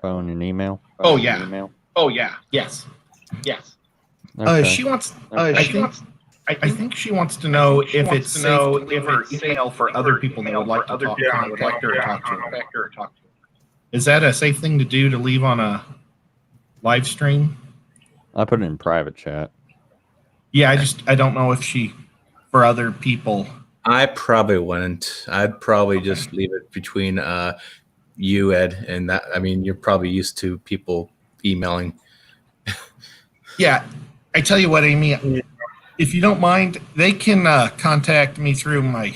S3: phone and email?
S7: Oh yeah. Yes.
S3: Okay.
S7: She wants. I think she wants to know if it's safe to leave her email for other people that would like to contact her or talk to her. Is that a safe thing to do to leave on a live stream?
S3: I put it in private chat.
S7: Yeah, I don't know if she for other people.
S8: I probably wouldn't. I'd probably just leave it between you, Ed, and that. I mean, you're probably used to people emailing.
S7: Yeah, I tell you what, Amy, if you don't mind, they can contact me through my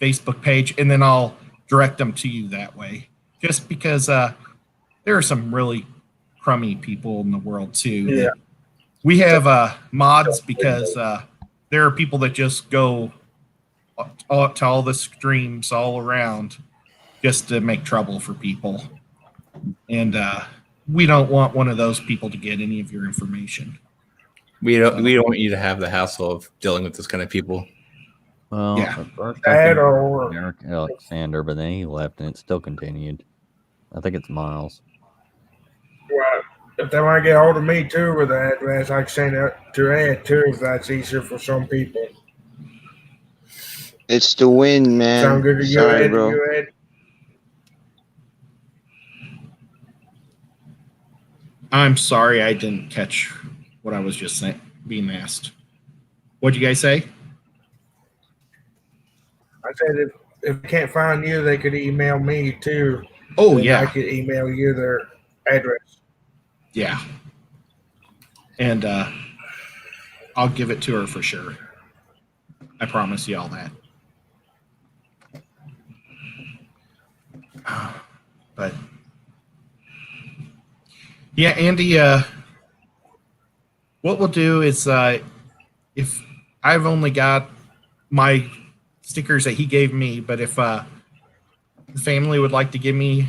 S7: Facebook page, and then I'll direct them to you that way. Just because there are some really crummy people in the world too.
S1: Yeah.
S7: We have mods because there are people that just go to all the streams all around just to make trouble for people, and we don't want one of those people to get any of your information.
S8: We don't want you to have the hassle of dealing with this kind of people.
S3: Well,
S7: Yeah.
S3: at first I think Eric Alexander, but then he left and it still continued. I think it's Miles.
S1: Well, if they want to get hold of me too with the address, I can send it to Ed too if that's easier for some people.
S4: It's the win, man.
S1: Sound good to you,
S4: Sorry,
S1: Ed?
S4: bro.
S1: You, Ed?
S7: I'm sorry I didn't catch what I was just being asked. What'd you guys say?
S1: I said if they can't find you, they could email me too.
S7: Oh,
S1: and
S7: yeah.
S1: I could email you their address.
S7: Yeah. And I'll give it to her for sure. I promise you all that. But yeah, Andy, what we'll do is if I've only got my stickers that he gave me, but if the family would like to give me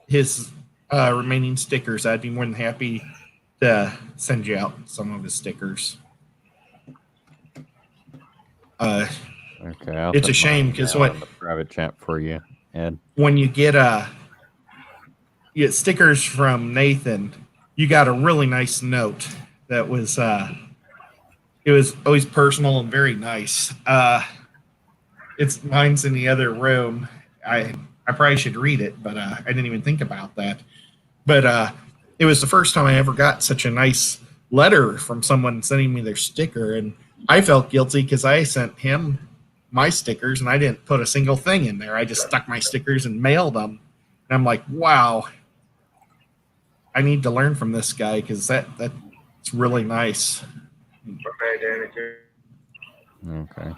S7: his remaining stickers, I'd be more than happy to send you out some of his stickers.
S3: Okay,
S7: it's a shame because
S3: what private chat for you, Ed.
S7: When you get stickers from Nathan, you got a really nice note that was it was always personal and very nice. Mine's in the other room. I probably should read it, but I didn't even think about that. But it was the first time I ever got such a nice letter from someone sending me their sticker, and I felt guilty because I sent him my stickers and I didn't put a single thing in there. I just stuck my stickers and mailed them. And I'm like, wow, I need to learn from this guy because that's really nice.
S3: Okay.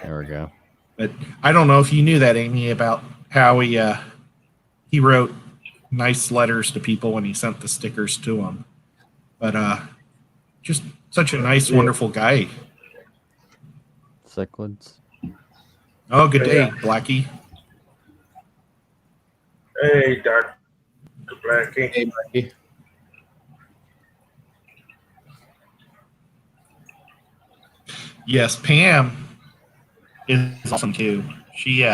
S3: There we go.
S7: But I don't know if you knew that, Amy, about how he wrote nice letters to people when he sent the stickers to them. But just such a nice, wonderful guy.
S3: Cichlids.
S7: Oh, good day, Blackie.
S1: Hey, Dr. Blackie.
S8: Hey, Blackie.
S7: Yes, Pam is awesome too. She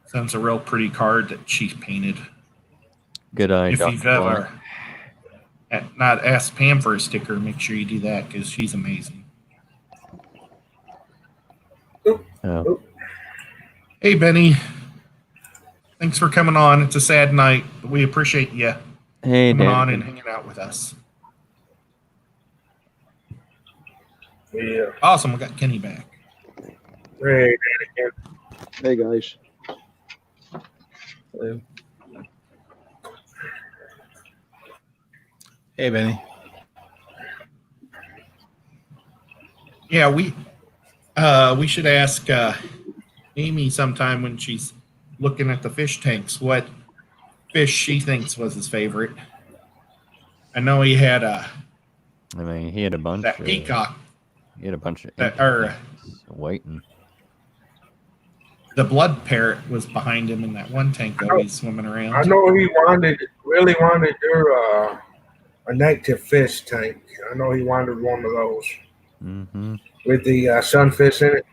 S7: sends a real pretty card that she painted.
S3: Good eye.
S7: If you've ever not asked Pam for a sticker, make sure you do that because she's amazing.
S3: Oh.
S7: Hey, Benny. Thanks for coming on. It's a sad night, but we appreciate you coming on and hanging out with us.
S1: Yeah.
S7: Awesome. We got Kenny back.
S1: Hey,
S2: Hey, guys.
S8: Hello. Hey, Benny.
S7: Yeah, we should ask Amy sometime when she's looking at the fish tanks what fish she thinks was his favorite. I know he had
S3: he had a bunch.
S7: That peacock.
S3: He had a bunch of
S7: that are
S3: waiting.
S7: The blood parrot was behind him in that one tank that he's swimming around.
S1: I know he really wanted to do an active fish tank. I know he wanted one of those with the sunfish in it.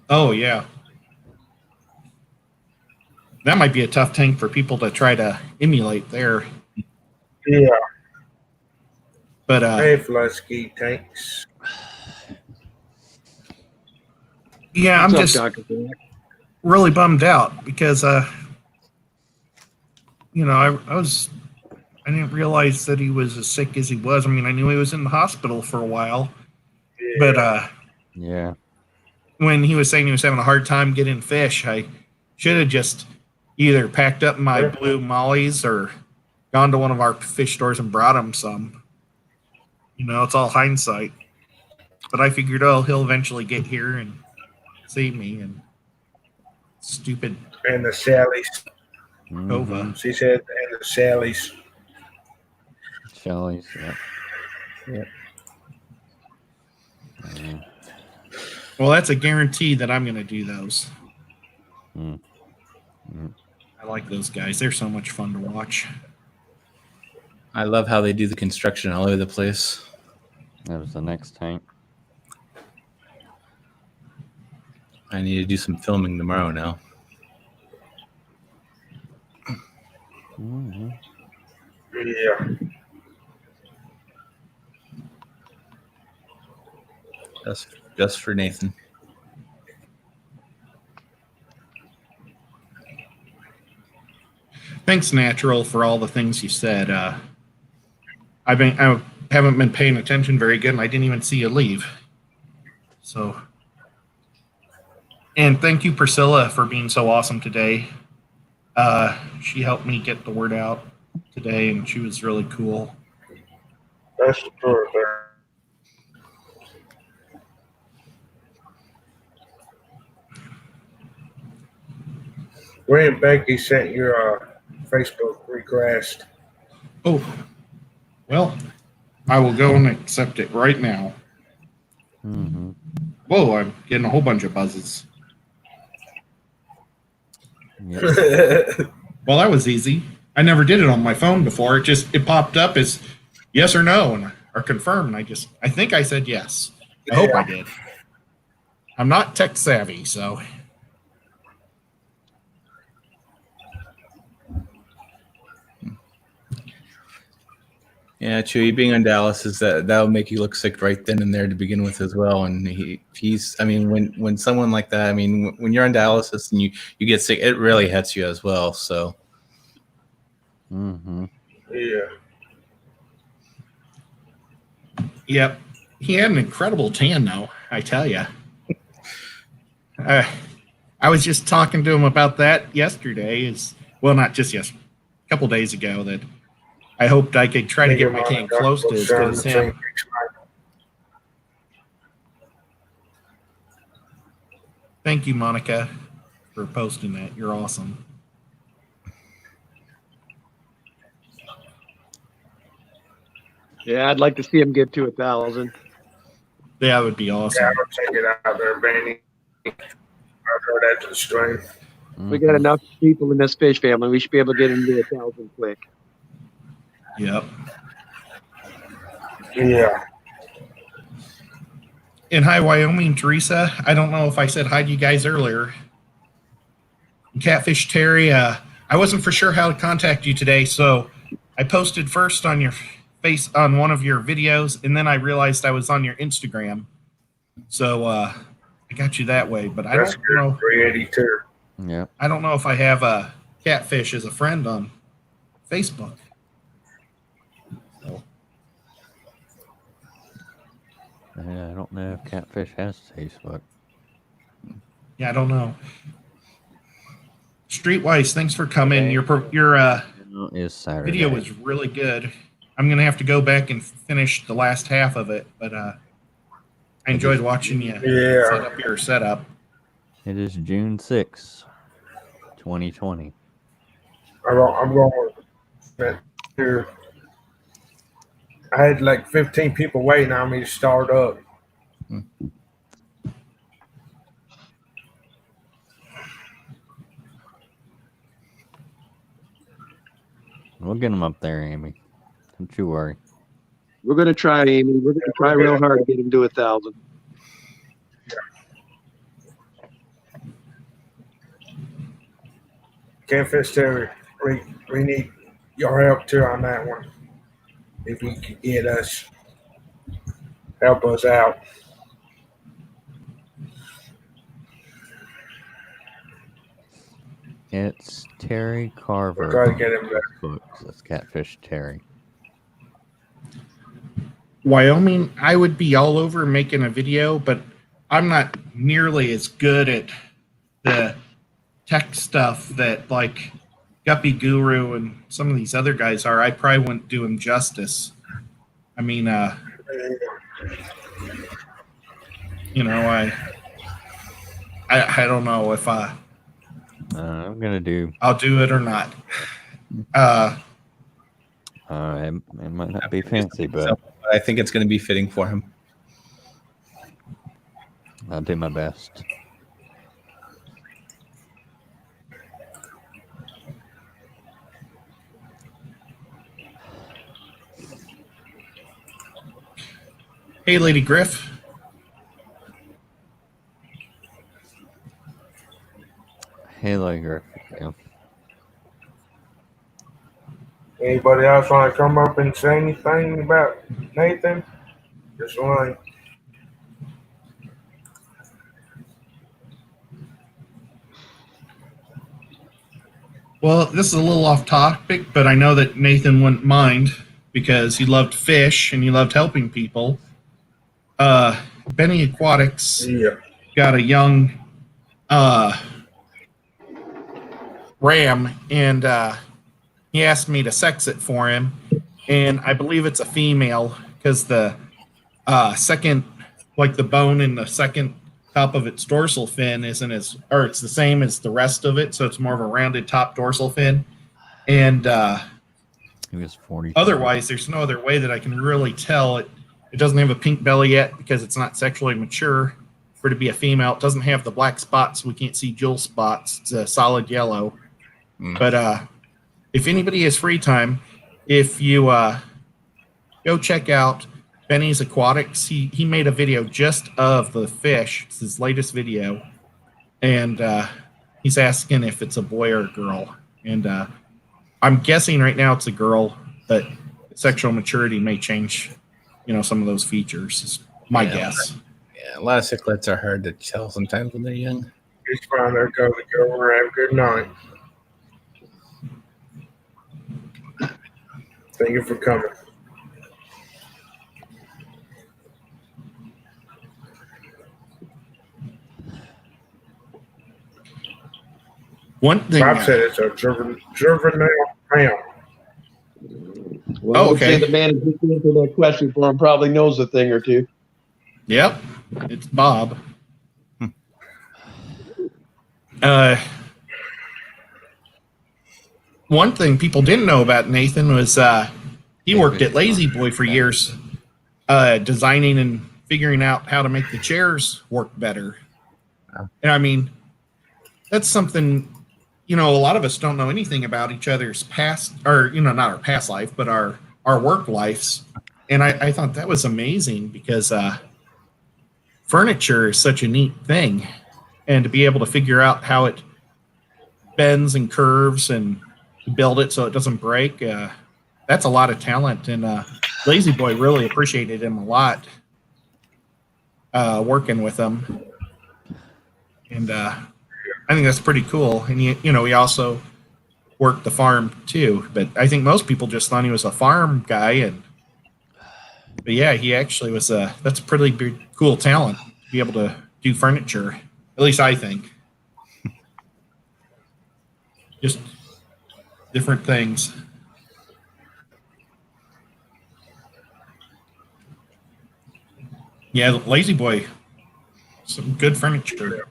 S7: Oh, yeah. That might be a tough tank for people to try to emulate there.
S1: Yeah.
S7: But
S1: hey, flood ski tanks.
S7: Yeah, I'm just really bummed out because you know, I didn't realize that he was as sick as he was. I mean, I knew he was in the hospital for a while, but
S3: yeah,
S7: when he was saying he was having a hard time getting fish, I should have just either packed up my blue mollies or gone to one of our fish stores and brought him some. You know, it's all hindsight. But I figured, oh, he'll eventually get here and see me. And stupid.
S1: And the Sallys.
S7: Nova.
S1: She said, and the Sallys.
S3: Shelley's, yeah.
S7: Well, that's a guarantee that I'm going to do those. I like those guys. They're so much fun to watch.
S8: I love how they do the construction all over the place.
S3: That was the next tank.
S8: I need to do some filming tomorrow now.
S1: Yeah.
S8: Just for Nathan.
S7: Thanks, Natural, for all the things you said. I haven't been paying attention very good, and I didn't even see you leave. So, and thank you, Priscilla, for being so awesome today. She helped me get the word out today, and she was really cool.
S1: That's the truth there. Ray and Becky sent your Facebook request.
S7: Oh, well, I will go and accept it right now. Whoa, I'm getting a whole bunch of buzzes.
S3: Yep.
S7: Well, that was easy. I never did it on my phone before. It popped up as yes or no or confirm, and I think I said yes. I hope I did. I'm not tech savvy, so.
S8: Yeah, Chewy, being on Dallas is that'll make you look sick right then and there to begin with as well. And he's I mean, when someone like that, I mean, when you're on dialysis and you get sick, it really hits you as well. So.
S1: Yeah.
S7: Yep. He had an incredible tan, though, I tell you. I was just talking to him about that yesterday. Well, not just yesterday. A couple days ago that I hoped I could try to get my tan close to as good as him. Thank you, Monica, for posting that. You're awesome.
S2: Yeah, I'd like to see him get to 1,000.
S7: Yeah, that would be awesome.
S1: Yeah, I'll check it out there, Benny. I'll throw that to the stream.
S2: We got enough people in this fish family. We should be able to get him to 1,000 quick.
S7: Yep.
S1: Yeah.
S7: In hi, Wyoming, Teresa. I don't know if I said hi to you guys earlier. Catfish Terry, I wasn't for sure how to contact you today, so I posted first on your face on one of your videos, and then I realized I was on your Instagram. So I got you that way, but I don't know.
S1: 382.
S3: Yeah.
S7: I don't know if I have a Catfish as a friend on Facebook. So.
S3: Yeah, I don't know if Catfish has Facebook.
S7: Yeah, I don't know. Streetwise, thanks for coming. Your
S3: is Saturday.
S7: Video was really good. I'm gonna have to go back and finish the last half of it, but I enjoyed watching you set up your setup.
S3: It is June 6th, 2020.
S1: I'm going to. I had like 15 people waiting on me to start up.
S3: We'll get him up there, Amy. Don't you worry.
S2: We're gonna try, Amy. We're gonna try real hard to get him to 1,000.
S1: Catfish Terry, we need your help too on that one. If you could help us out.
S3: It's Terry Carver.
S1: We're trying to get him there.
S3: Books. That's Catfish Terry.
S7: Wyoming, I would be all over making a video, but I'm not nearly as good at the tech stuff that like Guppy Guru and some of these other guys are. I probably wouldn't do him justice. I mean, you know, I don't know if
S3: I'm gonna do.
S7: I'll do it or not.
S3: It might not be fancy, but
S8: I think it's going to be fitting for him.
S3: I'll do my best.
S7: Hey, Lady Griff.
S3: Hey, Lady Griff. Yeah.
S1: Anybody else want to come up and say anything about Nathan? Just one.
S7: Well, this is a little off topic, but I know that Nathan wouldn't mind because he loved fish and he loved helping people. Benny Aquatics got a young ram, and he asked me to sex it for him, and I believe it's a female because the second, like the bone in the second top of its dorsal fin isn't as, or it's the same as the rest of it, so it's more of a rounded top dorsal fin. And
S3: he was 40.
S7: Otherwise, there's no other way that I can really tell. It doesn't have a pink belly yet because it's not sexually mature for it to be a female. It doesn't have the black spots, so we can't see jewel spots. It's a solid yellow. But if anybody has free time, if you go check out Benny's Aquatics, he made a video just of the fish. It's his latest video. And he's asking if it's a boy or a girl. And I'm guessing right now it's a girl, but sexual maturity may change, some of those features, is my guess.
S8: Yeah, a lot of cichlids are hard to tell sometimes when they're young.
S1: It's fine. They're going to go over. Have a good night. Thank you for coming.
S7: One thing.
S1: Bob said it's a juvenile ram.
S2: Well, I would say the man who just answered that question for him probably knows a thing or two.
S7: Yep, it's Bob. One thing people didn't know about Nathan was he worked at Lazy Boy for years, designing and figuring out how to make the chairs work better. And I mean, that's something, a lot of us don't know anything about each other's past, or, not our past life, but our work lives. And I thought that was amazing because furniture is such a neat thing. And to be able to figure out how it bends and curves and build it so it doesn't break, that's a lot of talent. And Lazy Boy really appreciated him a lot working with him. And I think that's pretty cool. And he also worked the farm too. But I think most people just thought he was a farm guy. But yeah, he actually was that's a pretty big, cool talent to be able to do furniture. At least I think. Just different things. Yeah, Lazy Boy, some good furniture.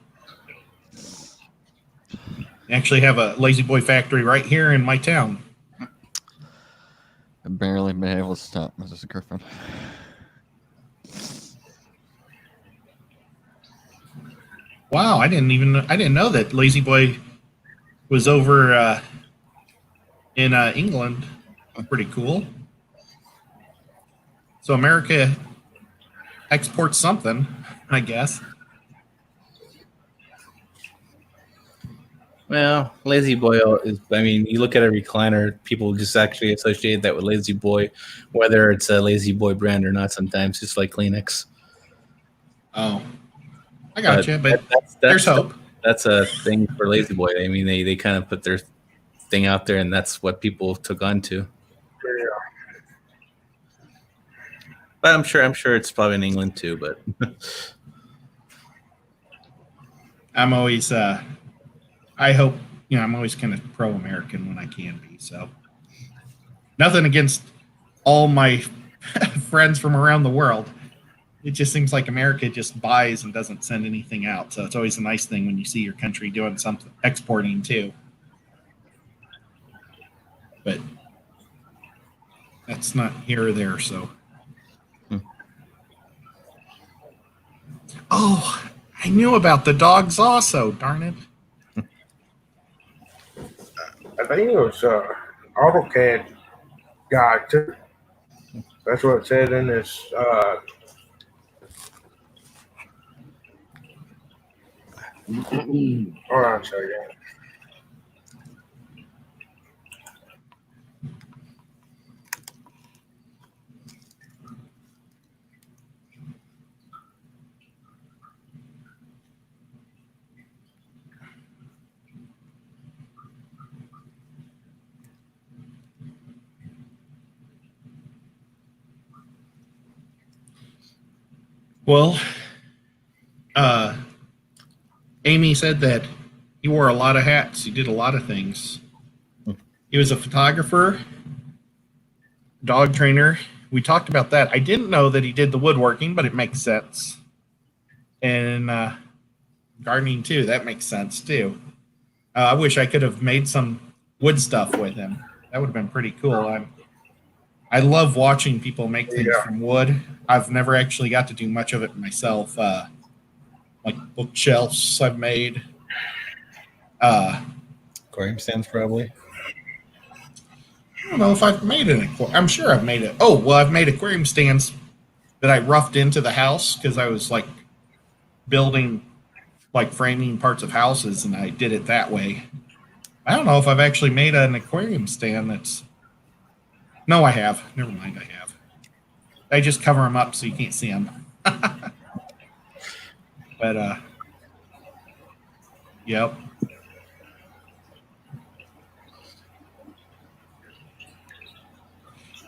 S7: They actually have a Lazy Boy factory right here in my town.
S3: I've barely been able to stop Mrs. Griffin.
S7: Wow, I didn't know that Lazy Boy was over in England. Pretty cool. So America exports something, I guess.
S8: Well, Lazy Boy is, I mean, you look at a recliner, people just actually associate that with Lazy Boy, whether it's a Lazy Boy brand or not sometimes, just like Kleenex.
S7: Oh, I got you, but
S8: that's
S7: there's hope.
S8: That's a thing for Lazy Boy. I mean, they kind of put their thing out there, and that's what people took on to.
S1: Yeah.
S8: But I'm sure it's probably in England too, but
S7: I'm always I hope, I'm always kind of pro-American when I can be. So nothing against all my friends from around the world. It just seems like America just buys and doesn't send anything out. So it's always a nice thing when you see your country doing something, exporting too. But that's not here or there. So. Oh, I knew about the dogs also. Darn it.
S1: I think it was AutoCAD guy too. That's what it said in this. Hold on a second.
S7: Well, Amy said that he wore a lot of hats. He did a lot of things. He was a photographer, dog trainer. We talked about that. I didn't know that he did the woodworking, but it makes sense. And gardening too. That makes sense too. I wish I could have made some wood stuff with him. That would have been pretty cool. I love watching people make things from wood. I've never actually got to do much of it myself. Like bookshelves I've made.
S8: aquarium stands probably.
S7: I don't know if I've made an aquarium. I'm sure I've made it. Oh, well, I've made aquarium stands that I roughed into the house because I was like building, like framing parts of houses, and I did it that way. I don't know if I've actually made an aquarium stand that's. No, I have. Never mind, I have. I just cover them up so you can't see them. But, yep.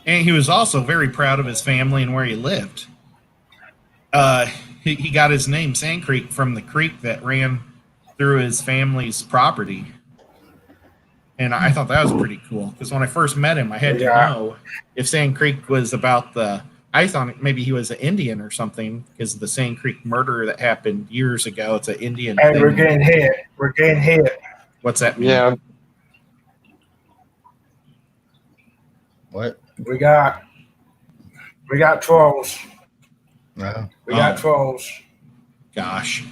S7: And he was also very proud of his family and where he lived. He got his name, Sand Creek, from the creek that ran through his family's property. And I thought that was pretty cool because when I first met him, I had to know if Sand Creek was about the. I thought maybe he was an Indian or something because of the Sand Creek murder that happened years ago. It's an Indian
S1: Hey,
S7: thing.
S1: we're getting hit. We're getting hit.
S7: What's that mean?
S2: Yeah.
S8: What?
S1: We got trolls.
S8: No.
S1: We got trolls.
S7: Gosh.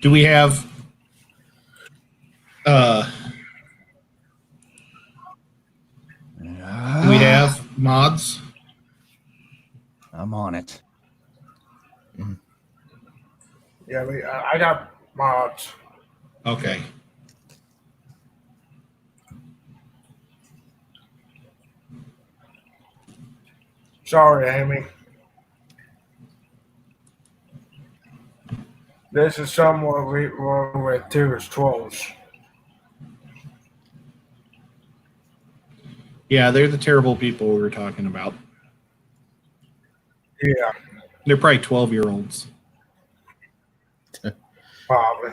S7: Do we have do we have mods?
S6: I'm on it.
S1: Yeah, I got mods.
S7: Okay.
S1: Sorry, Amy. This is someone we were with too as trolls.
S7: Yeah, they're the terrible people we were talking about.
S1: Yeah,
S7: They're probably 12-year-olds.
S1: probably.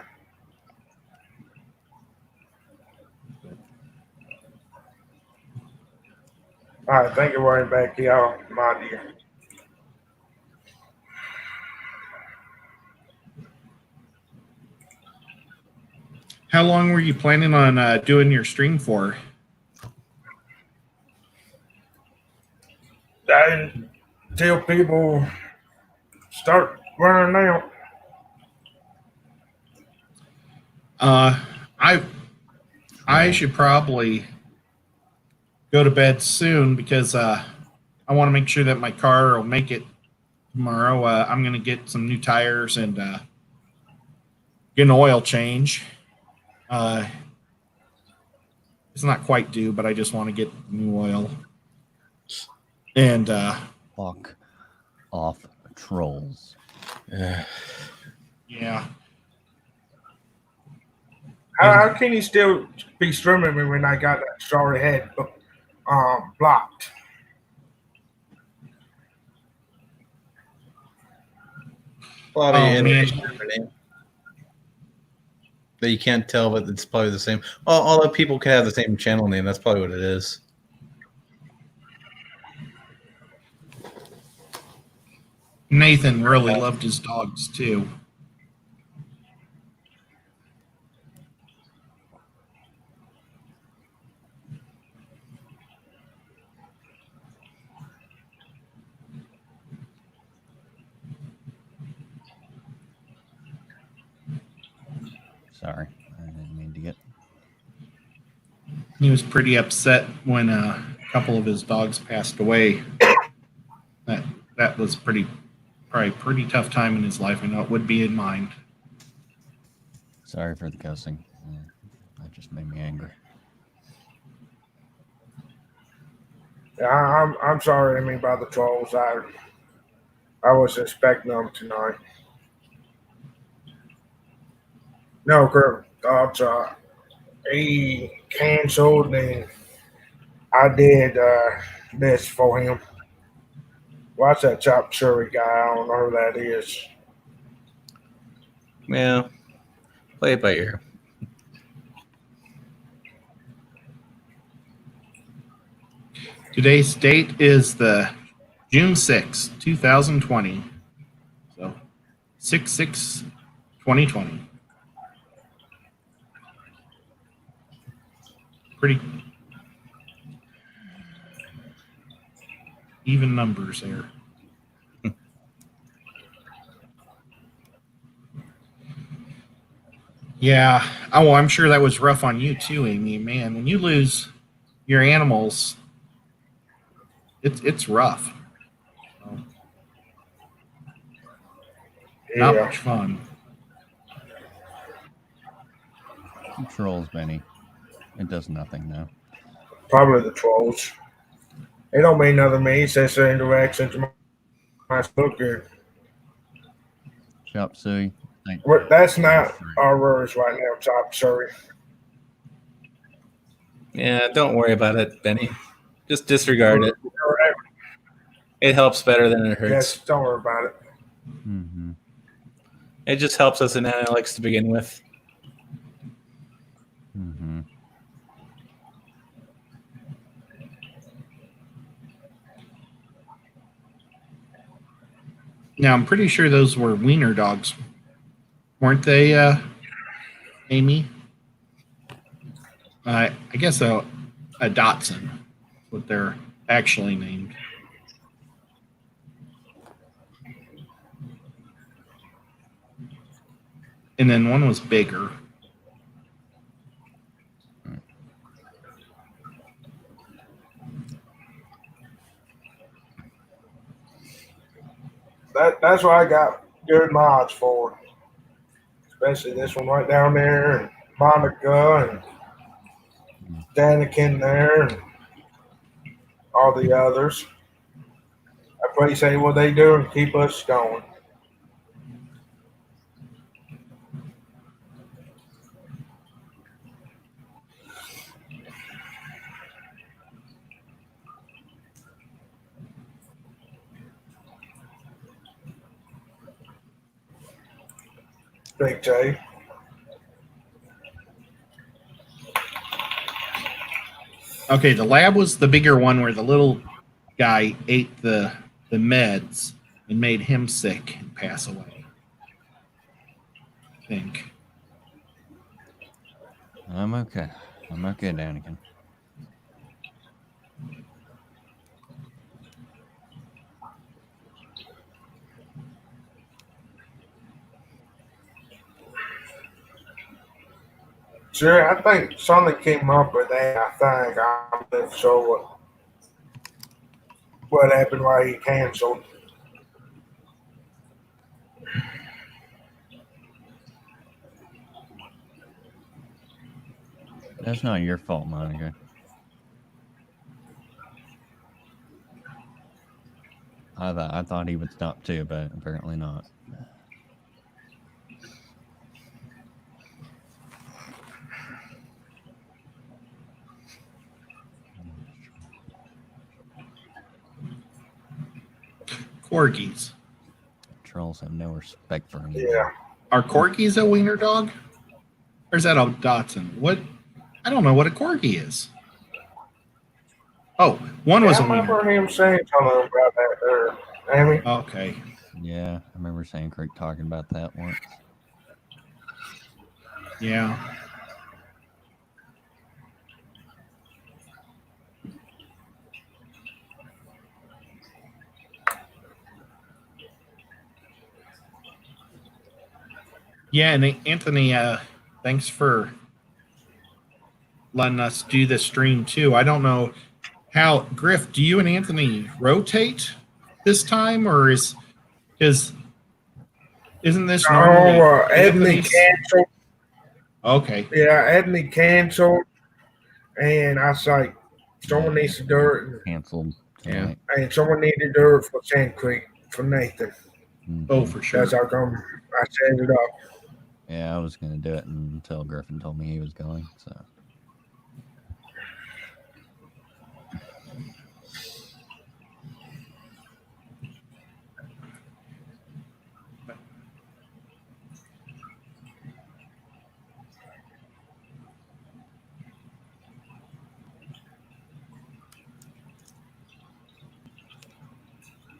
S1: All right, thank you, Wayne back here, my dear.
S7: How long were you planning on doing your stream for?
S1: Until people start running out.
S7: I should probably go to bed soon because I want to make sure that my car will make it tomorrow. I'm going to get some new tires and get an oil change. It's not quite due, but I just want to get new oil. And
S3: Fuck off, trolls.
S7: Yeah.
S1: How can you still be streaming me when I got that sorry head blocked?
S8: Probably
S7: Oh, man.
S8: name that you can't tell, but it's probably the same. All the people can have the same channel name. That's probably what it is.
S7: Nathan really loved his dogs too.
S3: Sorry, I didn't mean to get.
S7: He was pretty upset when a couple of his dogs passed away. That was probably pretty tough time in his life. I know it would be in mine.
S3: Sorry for the cussing. That just made me angry.
S1: Yeah, I'm sorry. I mean, by the trolls, I was expecting them tonight. No, Kurt, he canceled, and I did this for him. Watch that Chop Suey guy. I don't know who that is.
S8: Yeah, play it by ear.
S7: Today's date is the June 6th, 2020. So 6/6/2020. Pretty even numbers there. Yeah. Oh, I'm sure that was rough on you too, Amy. Man, when you lose your animals, it's rough. So, not
S1: Yeah.
S7: much fun.
S3: Trolls, Benny. It does nothing now.
S1: Probably the trolls. It don't mean nothing to me. It says the interaction to my booker.
S3: Chop Suey.
S1: That's not our words right now, Chop Suey.
S8: Yeah, don't worry about it, Benny. Just disregard it. It helps better than it hurts.
S1: Yes, don't worry about it.
S3: Mm-hmm.
S8: It just helps us in analytics to begin with.
S3: Mm-hmm.
S7: Now, I'm pretty sure those were wiener dogs, weren't they, Amy? I guess a Dotson, what they're actually named. And then one was bigger.
S1: That's what I got good mods for. Especially this one right down there, and Monica and Danikin there, and all the others. I appreciate what they do and keep us going. Big J.
S7: Okay, the lab was the bigger one where the little guy ate the meds and made him sick and pass away. I think.
S3: I'm okay. I'm okay, Danikin.
S1: Sure, I think something came up with that. I think I'm not sure what happened, why he canceled.
S3: That's not your fault, Monica. I thought he would stop too, but apparently not.
S7: Corgis.
S3: Trolls have no respect for him.
S1: Yeah.
S7: Are corgis a wiener dog? Or is that a Dachshund? What? I don't know what a corgi is. Oh, one was
S1: I
S7: a wiener.
S1: remember him saying something about that there, Amy.
S7: Okay.
S3: Yeah, I remember Sand Creek talking about that once.
S7: Yeah. Yeah, and Anthony, thanks for letting us do the stream too. I don't know how, Griff, do you and Anthony rotate this time, or isn't this normally
S1: Anthony
S7: Anthony's?
S1: canceled.
S7: Okay.
S1: Yeah, Anthony canceled, and I was like, someone needs to do it.
S3: Canceled.
S8: Yeah.
S1: And someone needed to do it for Sand Creek, for Nathan.
S7: Oh, for sure.
S1: That's how come I set it up.
S3: Yeah, I was going to do it until Griffin told me he was going, so.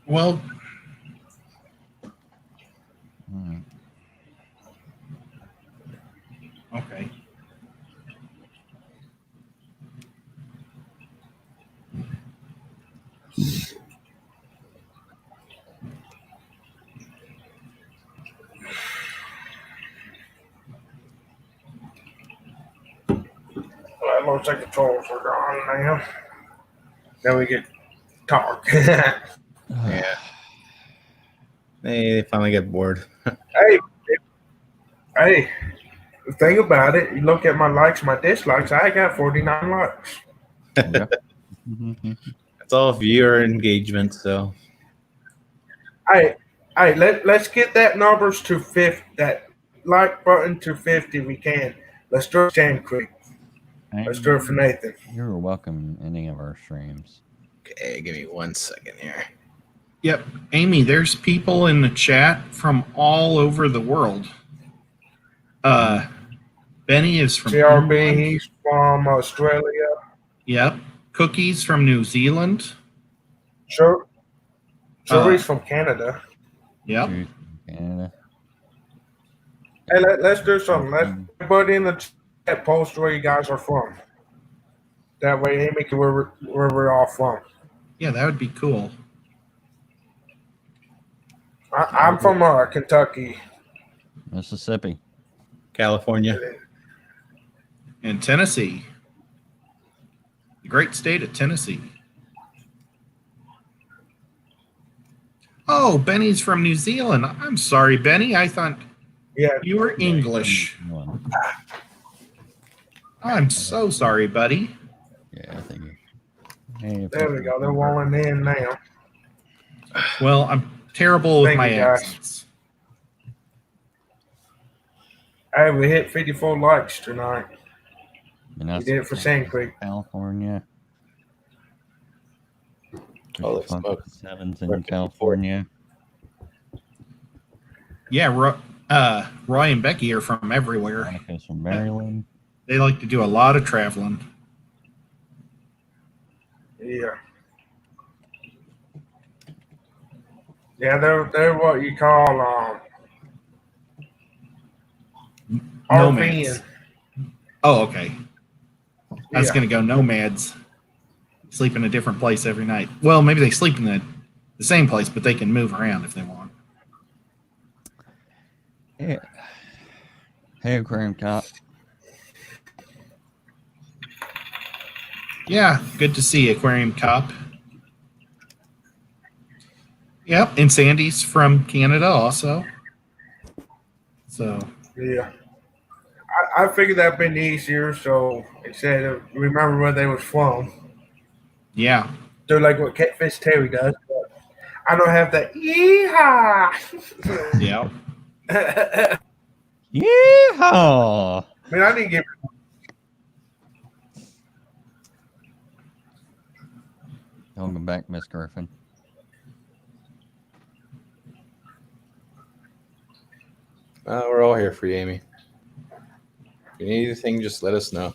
S7: Well, okay.
S1: Well, it looks like the trolls are gone now. Now we get talk.
S8: Yeah. They finally get bored.
S1: Hey, the thing about it, you look at my likes, my dislikes, I got 49 likes.
S8: It's all viewer engagement, so.
S1: Hey, let's get that numbers to 50, that like button to 50 we can. Let's do it Sand Creek. Let's do it for Nathan.
S3: You're welcome in any of our streams.
S8: Okay, give me 1 second here.
S7: Yep. Amy, there's people in the chat from all over the world. Benny is from
S1: CRB,
S7: England.
S1: he's from Australia.
S7: Yep. Cookies from New Zealand.
S1: Sure. He's from Canada.
S7: Yep.
S3: Canada.
S1: Hey, let's do something. Let's put in the chat post where you guys are from. That way Amy can where we're all from.
S7: Yeah, that would be cool.
S1: I'm from Kentucky.
S3: Mississippi.
S8: California.
S7: And Tennessee. The great state of Tennessee. Oh, Benny's from New Zealand. I'm sorry, Benny. I thought you were English. I'm so sorry, buddy.
S3: Yeah, thank you. Hey,
S1: there we go. They're rolling in now.
S7: Well, I'm terrible with my accents.
S1: Hey, we hit 54 likes tonight.
S3: And that's
S1: we did it for Sand Creek.
S3: California.
S8: Holy smokes.
S3: Sevens in California.
S7: Yeah, Roy and Becky are from everywhere.
S3: Monica's from Maryland.
S7: They like to do a lot of traveling.
S1: Yeah. Yeah, they're what you call
S7: nomads. Oh, okay. I was going to go nomads. Sleep in a different place every night. Well, maybe they sleep in the same place, but they can move around if they want.
S3: Yeah. Hey, Aquarium Cop.
S7: Yeah, good to see you, Aquarium Cop. Yep, and Sandy's from Canada also. So
S1: Yeah. I figured that'd been easier, so instead of remember where they was from.
S7: yeah.
S1: They're like what Catfish Terry does. But I don't have that yeehaw.
S7: Yeah.
S3: Yeehaw!
S1: Man, I didn't get.
S3: Welcome back, Miss Griffin.
S8: We're all here for you, Amy. If you need anything, just let us know.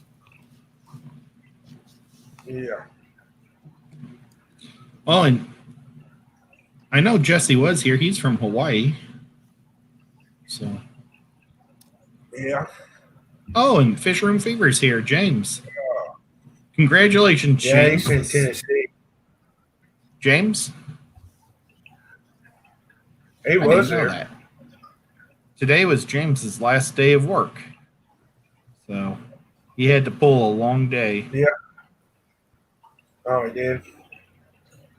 S1: Yeah.
S7: Oh, and I know Jesse was here. He's from Hawaii. So.
S1: Yeah.
S7: Oh, and Fish Room Fever's here, James. Congratulations,
S1: Yeah,
S7: James.
S1: he's in Tennessee.
S7: James?
S1: He
S7: I
S1: was
S7: didn't know
S1: there.
S7: that. Today was James's last day of work. So he had to pull a long day.
S1: Yeah. Oh, he did.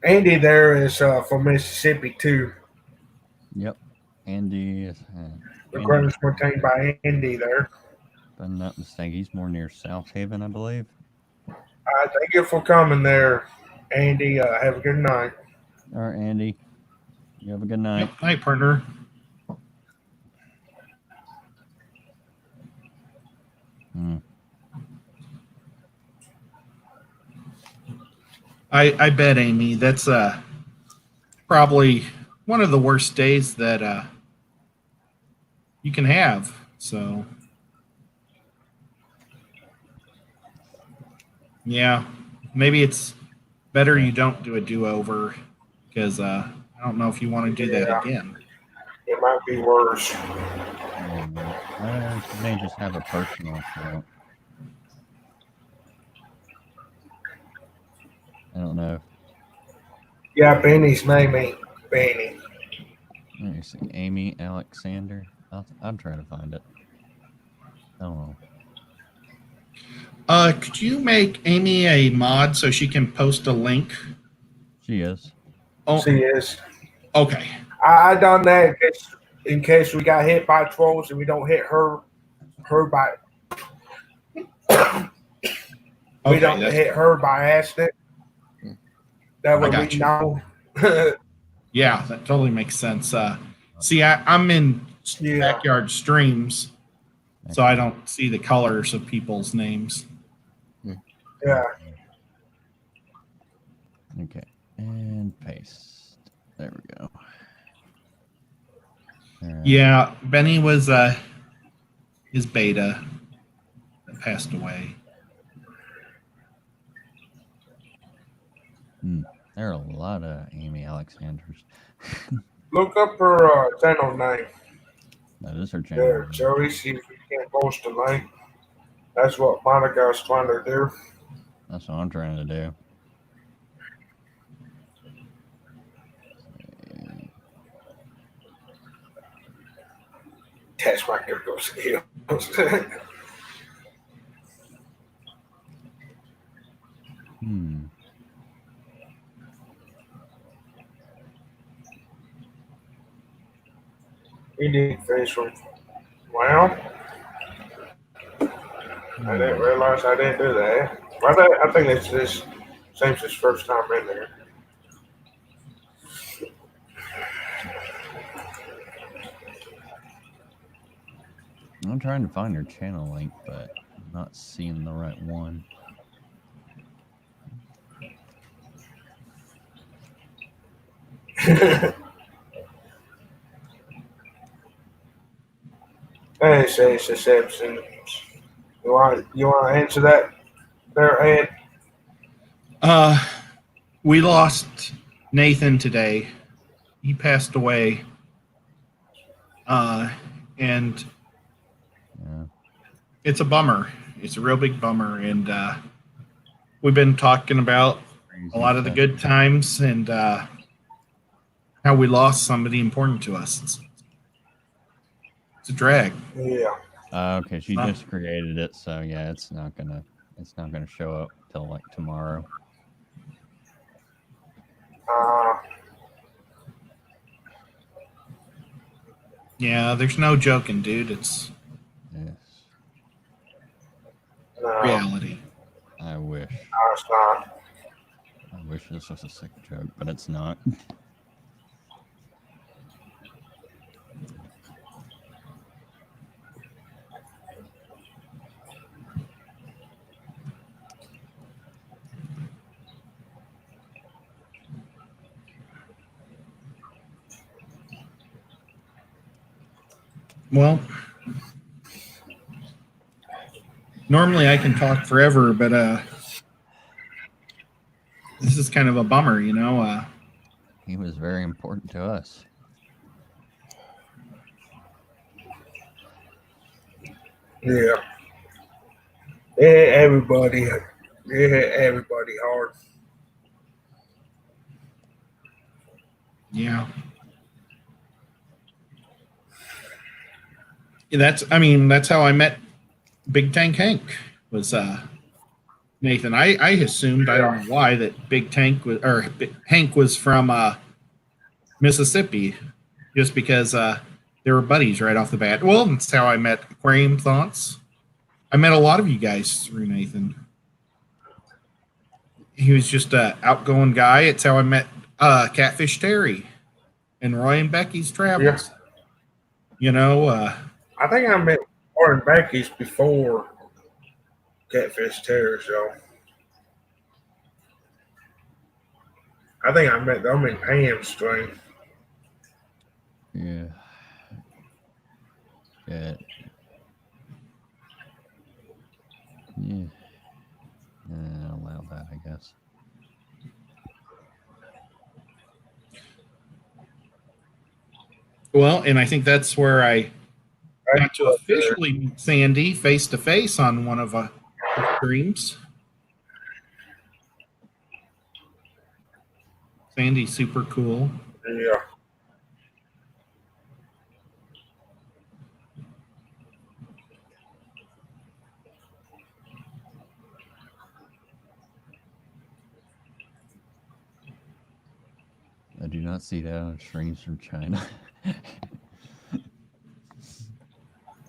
S1: Andy there is from Mississippi too.
S3: Yep. Andy is.
S1: The credits were taken by Andy there.
S3: If I'm not mistaken, he's more near South Haven, I believe.
S1: Thank you for coming there, Andy. Have a good night.
S3: All right, Andy. You have a good night.
S7: Yep. Night, partner. I bet, Amy, that's probably one of the worst days that you can have. So, yeah, maybe it's better you don't do a do-over because I don't know if you want to do that again.
S1: It might be worse.
S3: She may just have a personal account. I don't know.
S1: Yeah, Benny's name ain't Benny.
S3: Let me see. Amy Alexander. I'll try to find it. I don't know.
S7: Could you make Amy a mod so she can post a link?
S3: She is.
S7: Oh,
S1: She is.
S7: Okay.
S1: I done that in case we got hit by trolls and we don't hit her by. We don't hit her by accident. That way we know.
S7: Yeah, that totally makes sense. See, I'm in backyard streams, so I don't see the colors of people's names.
S1: Yeah.
S3: Okay. And paste. There we go.
S7: Yeah, Benny was his beta that passed away.
S3: There are a lot of Amy Alexanders.
S1: Look up her channel name.
S3: That is her channel.
S1: There, Joey, see if we can post a link. That's what Monica's trying to do.
S3: That's what I'm trying to do.
S1: That's my go skills. We need fish from. Well, I didn't realize I didn't do that. I think it's this seems his first time in there.
S3: I'm trying to find her channel link, but I'm not seeing the right one.
S1: Hey, Stacey Simpson. You want to answer that there, Ed?
S7: We lost Nathan today. He passed away. And it's a bummer. It's a real big bummer. And we've been talking about a lot of the good times and how we lost somebody important to us. It's a drag.
S1: Yeah.
S3: Okay, she just created it, so yeah, it's not gonna show up till like tomorrow.
S7: Yeah, there's no joking, dude. It's
S3: Yes.
S7: reality.
S3: I wish.
S1: No, it's not.
S3: I wish this was a sick joke, but it's not.
S7: Well, normally I can talk forever, but this is kind of a bummer, you know.
S3: He was very important to us.
S1: Yeah. Everybody hard.
S7: Yeah. That's how I met Big Tank Hank was Nathan. I assumed, I don't know why, that Big Tank was, or Hank was from Mississippi, just because they were buddies right off the bat. Well, that's how I met Aquarium Thoughts. I met a lot of you guys through Nathan. He was just an outgoing guy. It's how I met Catfish Terry and Roy and Becky's Travels.
S1: Yeah.
S7: You know,
S1: I think I met Warren Becky's before Catfish Terror Show. I think I met them in Pam's stream.
S3: Yeah. Yeah. Yeah. I'll allow that, I guess.
S7: well, and I think that's where I got to officially meet Sandy face to face on one of her streams. Sandy's super cool.
S1: Yeah.
S3: I do not see that on streams from China.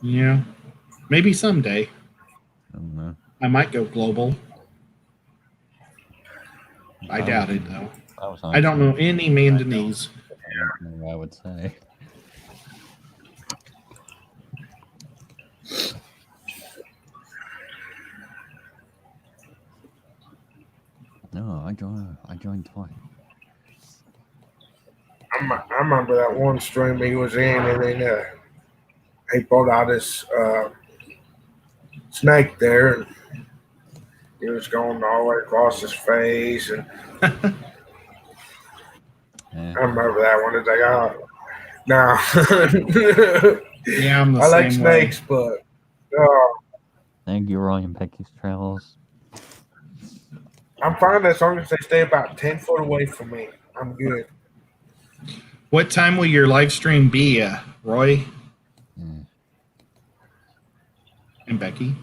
S7: Yeah. Maybe someday.
S3: I don't know.
S7: I might go global. I doubt it, though. I don't know any Mandanese.
S3: I don't know what I would say. No, I joined twice.
S1: I remember that one stream he was in, and then he pulled out his snake there, and he was going all the way across his face. And
S3: Yeah.
S1: I remember that one. It's like, oh, no.
S7: Yeah, I'm the
S1: I like
S7: same way.
S1: snakes, but
S3: Thank you, Roy and Becky's Travels.
S1: I'm fine as long as they stay about 10 foot away from me. I'm good.
S7: What time will your live stream be, Roy and Becky?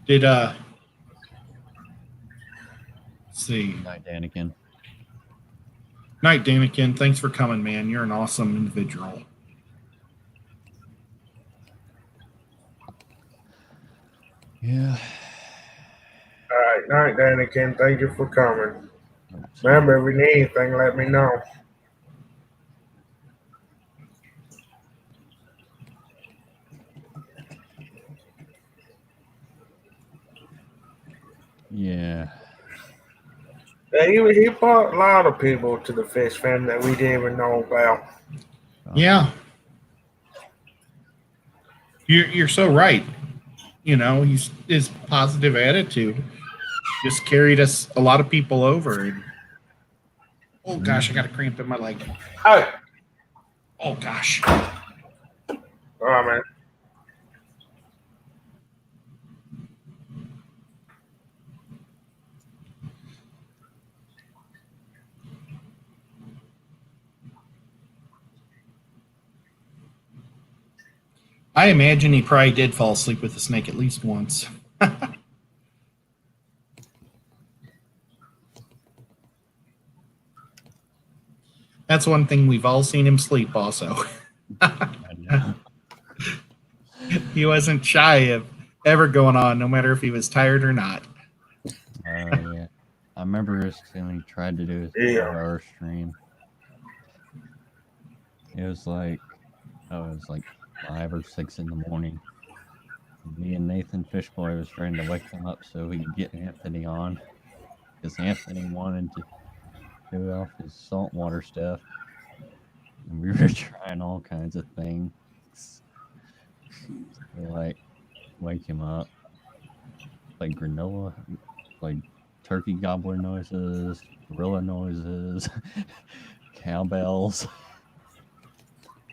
S7: Did let's see.
S3: Night, Danikin.
S7: Night, Danikin. Thanks for coming, man. You're an awesome individual.
S3: Yeah.
S1: All right, night, Danikin. Thank you for coming. Remember, if we need anything, let me know.
S3: Yeah.
S1: Yeah, he brought a lot of people to the fish family that we didn't even know about.
S7: Yeah. You're so right. You know, his positive attitude just carried us a lot of people over. Oh gosh, I got a cramp in my leg.
S1: Hey.
S7: Oh gosh.
S1: All right, man.
S7: I imagine he probably did fall asleep with the snake at least once. That's one thing we've all seen him sleep also. He wasn't shy of ever going on, no matter if he was tired or not.
S3: Yeah. I remember this when he tried to do his 4-hour stream. It was like 5 or 6 in the morning. Me and Nathan Fishboy was trying to wake him up so we could get Anthony on. Because Anthony wanted to do off his saltwater stuff. And we were trying all kinds of things. Like, wake him up. Like granola, like turkey gobbler noises, gorilla noises, cowbells.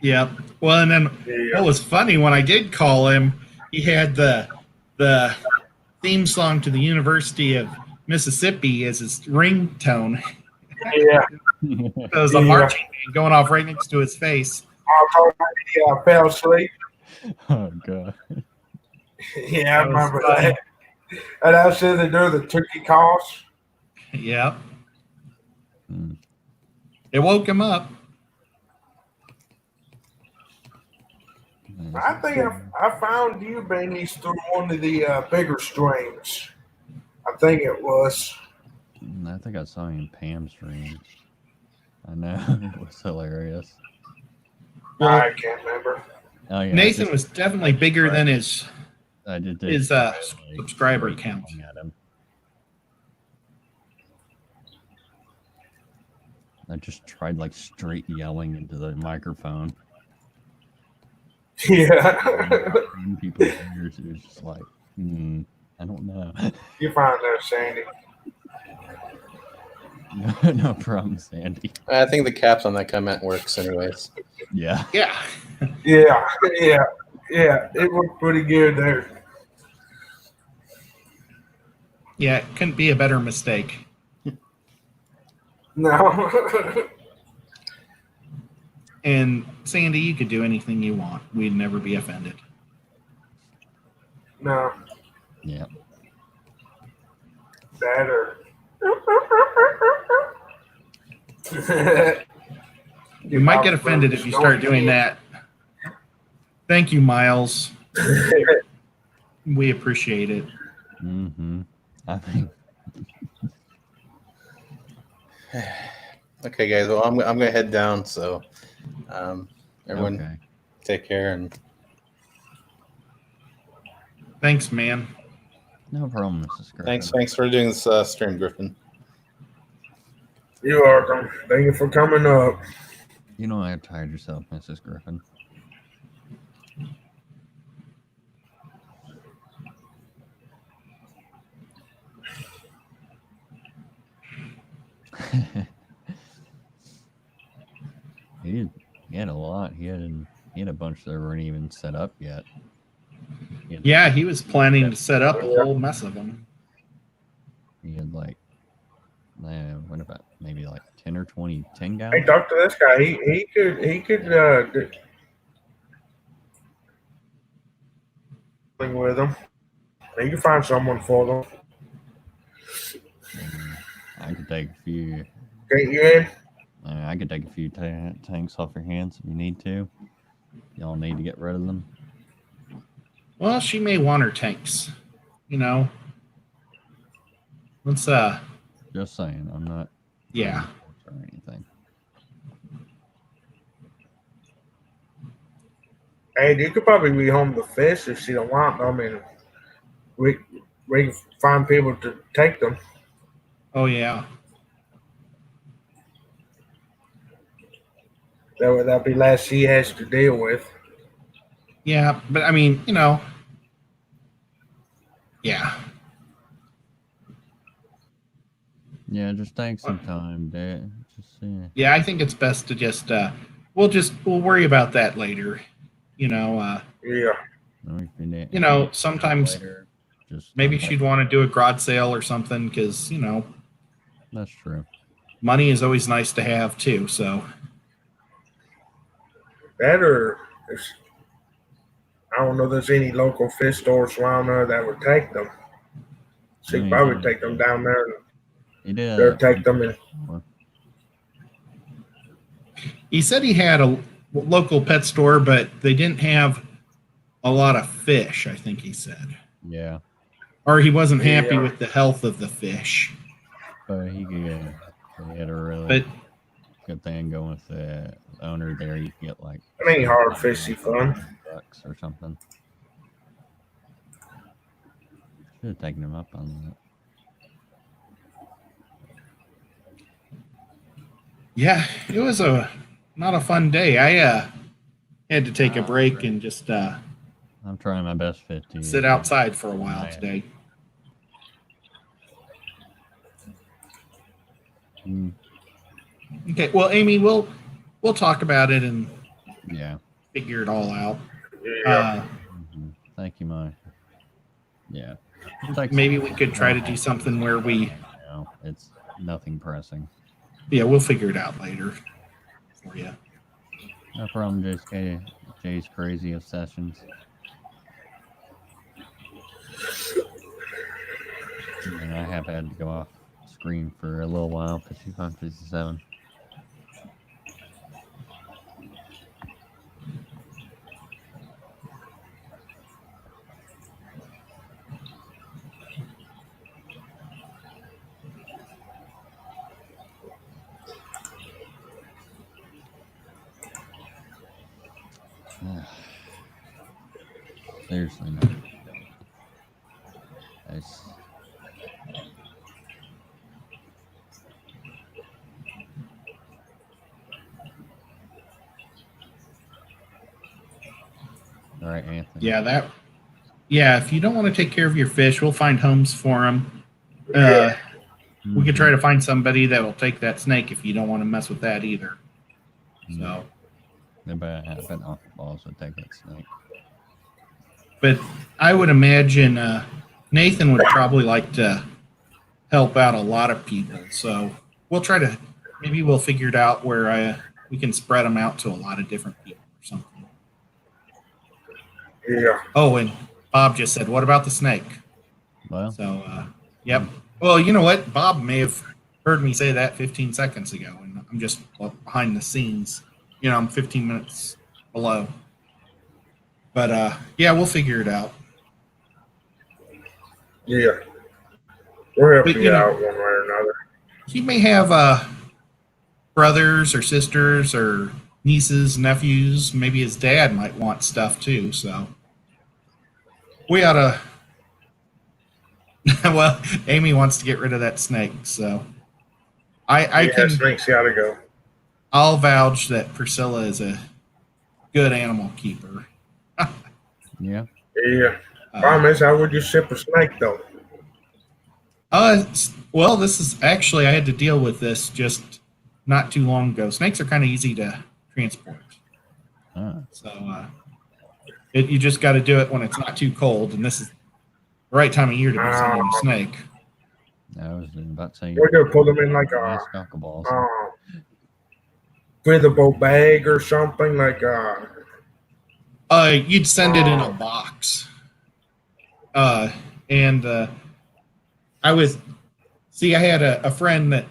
S7: Yep. Well, and then what was funny when I did call him, he had the theme song to the University of Mississippi as his ringtone.
S1: Yeah.
S7: It was a marching band going off right next to his face.
S1: He fell asleep.
S3: Oh, God.
S1: Yeah, I remember that. And I was sitting there doing the turkey calls.
S7: Yep. It woke him up.
S1: I think I found you, Benny's, through one of the bigger streams. I think it was.
S3: I think I saw him in Pam's stream. I know. It was hilarious.
S7: Well,
S1: I can't remember.
S3: Oh, yeah,
S7: Nathan was definitely bigger than his
S3: subscriber
S7: count.
S3: At him. I just tried like straight yelling into the microphone.
S1: Yeah.
S3: In people's ears, it was just like, I don't know.
S1: You find that, Sandy.
S3: No problem, Sandy.
S8: I think the caps on that comment works anyways.
S3: Yeah.
S7: Yeah.
S1: Yeah. It worked pretty good there.
S7: Yeah, it couldn't be a better mistake.
S1: No.
S7: And Sandy, you could do anything you want. We'd never be offended.
S1: No.
S3: Yeah.
S1: That or.
S7: You might get offended if you start doing that. Thank you, Miles. We appreciate it.
S3: Mm-hmm. I think.
S8: Okay, guys. Well, I'm gonna head down. So, everyone, take care and.
S7: Thanks, man.
S3: No problem, Mrs. Griffin.
S8: Thanks for doing this stream, Griffin.
S1: You're welcome. Thank you for coming up.
S3: You know I have tired yourself, Mrs. Griffin. He had a lot. He had a bunch that weren't even set up yet.
S7: Yeah, he was planning to set up a whole mess of them.
S3: He had what about maybe like 10 or 20 10 guys?
S1: Hey, talk to this guy. He could with them. You can find someone for them.
S3: I could take a few.
S1: Get you in?
S3: I could take a few tanks off your hands if you need to. Y'all need to get rid of them.
S7: Well, she may want her tanks. Let's
S3: Just saying, I'm not.
S7: Yeah.
S3: Or anything.
S1: Hey, you could probably be home to fish if she don't want them. I mean, we can find people to take them.
S7: Oh yeah.
S1: That'll be less she has to deal with.
S7: Yeah, but I mean, yeah.
S3: Yeah, just take some time, Dad.
S7: Yeah, I think it's best to just we'll worry about that later.
S1: Yeah.
S7: Sometimes maybe she'd want to do a garage sale or something because
S3: that's true.
S7: Money is always nice to have too. So
S1: that or I don't know if there's any local fish stores around there that would take them. She could probably take them down there.
S3: He did.
S1: They'll take them in.
S7: He said he had a local pet store, but they didn't have a lot of fish, I think he said.
S3: Yeah.
S7: Or he wasn't happy with the health of the fish.
S3: But he had a really good thing going with the owner there. You can get like
S1: I mean, hard fishy fun.
S3: bucks or something. Should have taken him up on that.
S7: Yeah, it was not a fun day. I had to take a break and just
S3: I'm trying my best fit to
S7: sit outside for a while today. Okay, well, Amy, we'll talk about it and figure it all out.
S3: Thank you, Mike. Yeah.
S7: Maybe we could try to do something where we.
S3: It's nothing pressing.
S7: Yeah, we'll figure it out later for you.
S3: No problem, Jay's crazy obsessions. And I have had to go off screen for a little while because she's on 57. Seriously, no. All right, Anthony.
S7: Yeah, if you don't want to take care of your fish, we'll find homes for them. We could try to find somebody that will take that snake if you don't want to mess with that either. So.
S3: But I have an off the balls to take that snake.
S7: But I would imagine Nathan would probably like to help out a lot of people. So we'll try to, maybe we'll figure it out where we can spread them out to a lot of different people or something.
S1: Yeah.
S7: Oh, and Bob just said, what about the snake?
S3: Well.
S7: So, yep. Well, you know what? Bob may have heard me say that 15 seconds ago, and I'm just behind the scenes. You know, I'm 15 minutes below. But, yeah, we'll figure it out.
S1: Yeah. We'll help you out one way or another.
S7: He may have brothers or sisters or nieces, nephews. Maybe his dad might want stuff too. So we ought to. Well, Amy wants to get rid of that snake. So I can.
S1: Snake's got to go.
S7: I'll vouch that Priscilla is a good animal keeper.
S3: Yeah.
S1: Yeah. Problem is, how would you ship a snake though?
S7: Well, this is actually, I had to deal with this just not too long ago. Snakes are kind of easy to transport. So you just got to do it when it's not too cold, and this is the right time of year to be sending a snake.
S3: I was about to say.
S1: We're going to put them in like a breathable bag or something like
S7: you'd send it in a box. And I had a friend that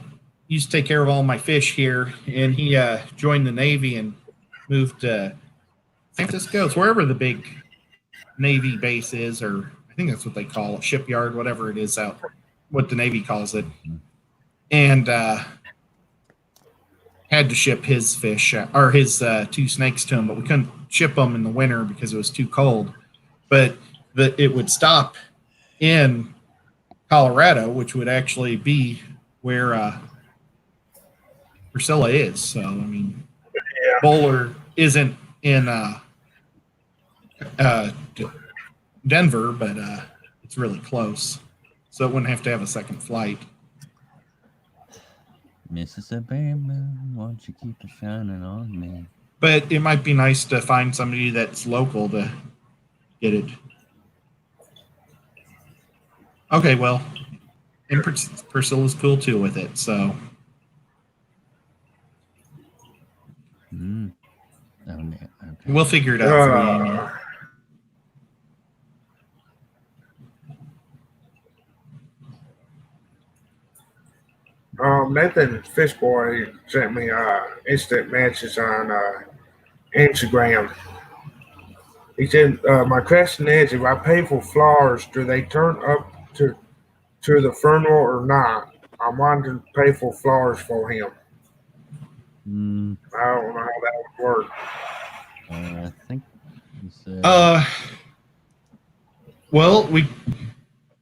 S7: used to take care of all my fish here, and he joined the Navy and moved to San Francisco. It's wherever the big Navy base is, or I think that's what they call it, shipyard, whatever it is out, what the Navy calls it. And had to ship his fish, or his 2 snakes to him, but we couldn't ship them in the winter because it was too cold. But it would stop in Colorado, which would actually be where Priscilla is. So, I mean, Bowler isn't in Denver, but it's really close. So it wouldn't have to have a second flight.
S3: Mississippi, won't you keep it shining on me?
S7: But it might be nice to find somebody that's local to get it. Okay, well, and Priscilla's cool too with it, so.
S3: Okay.
S7: We'll figure it out for you, Amy.
S1: Nathan Fishboy sent me instant matches on Instagram. He said, "My question is, if I pay for flowers, do they turn up to the funeral or not? I wanted to pay for flowers for him. I don't know how that would work."
S3: I think he said.
S7: Well,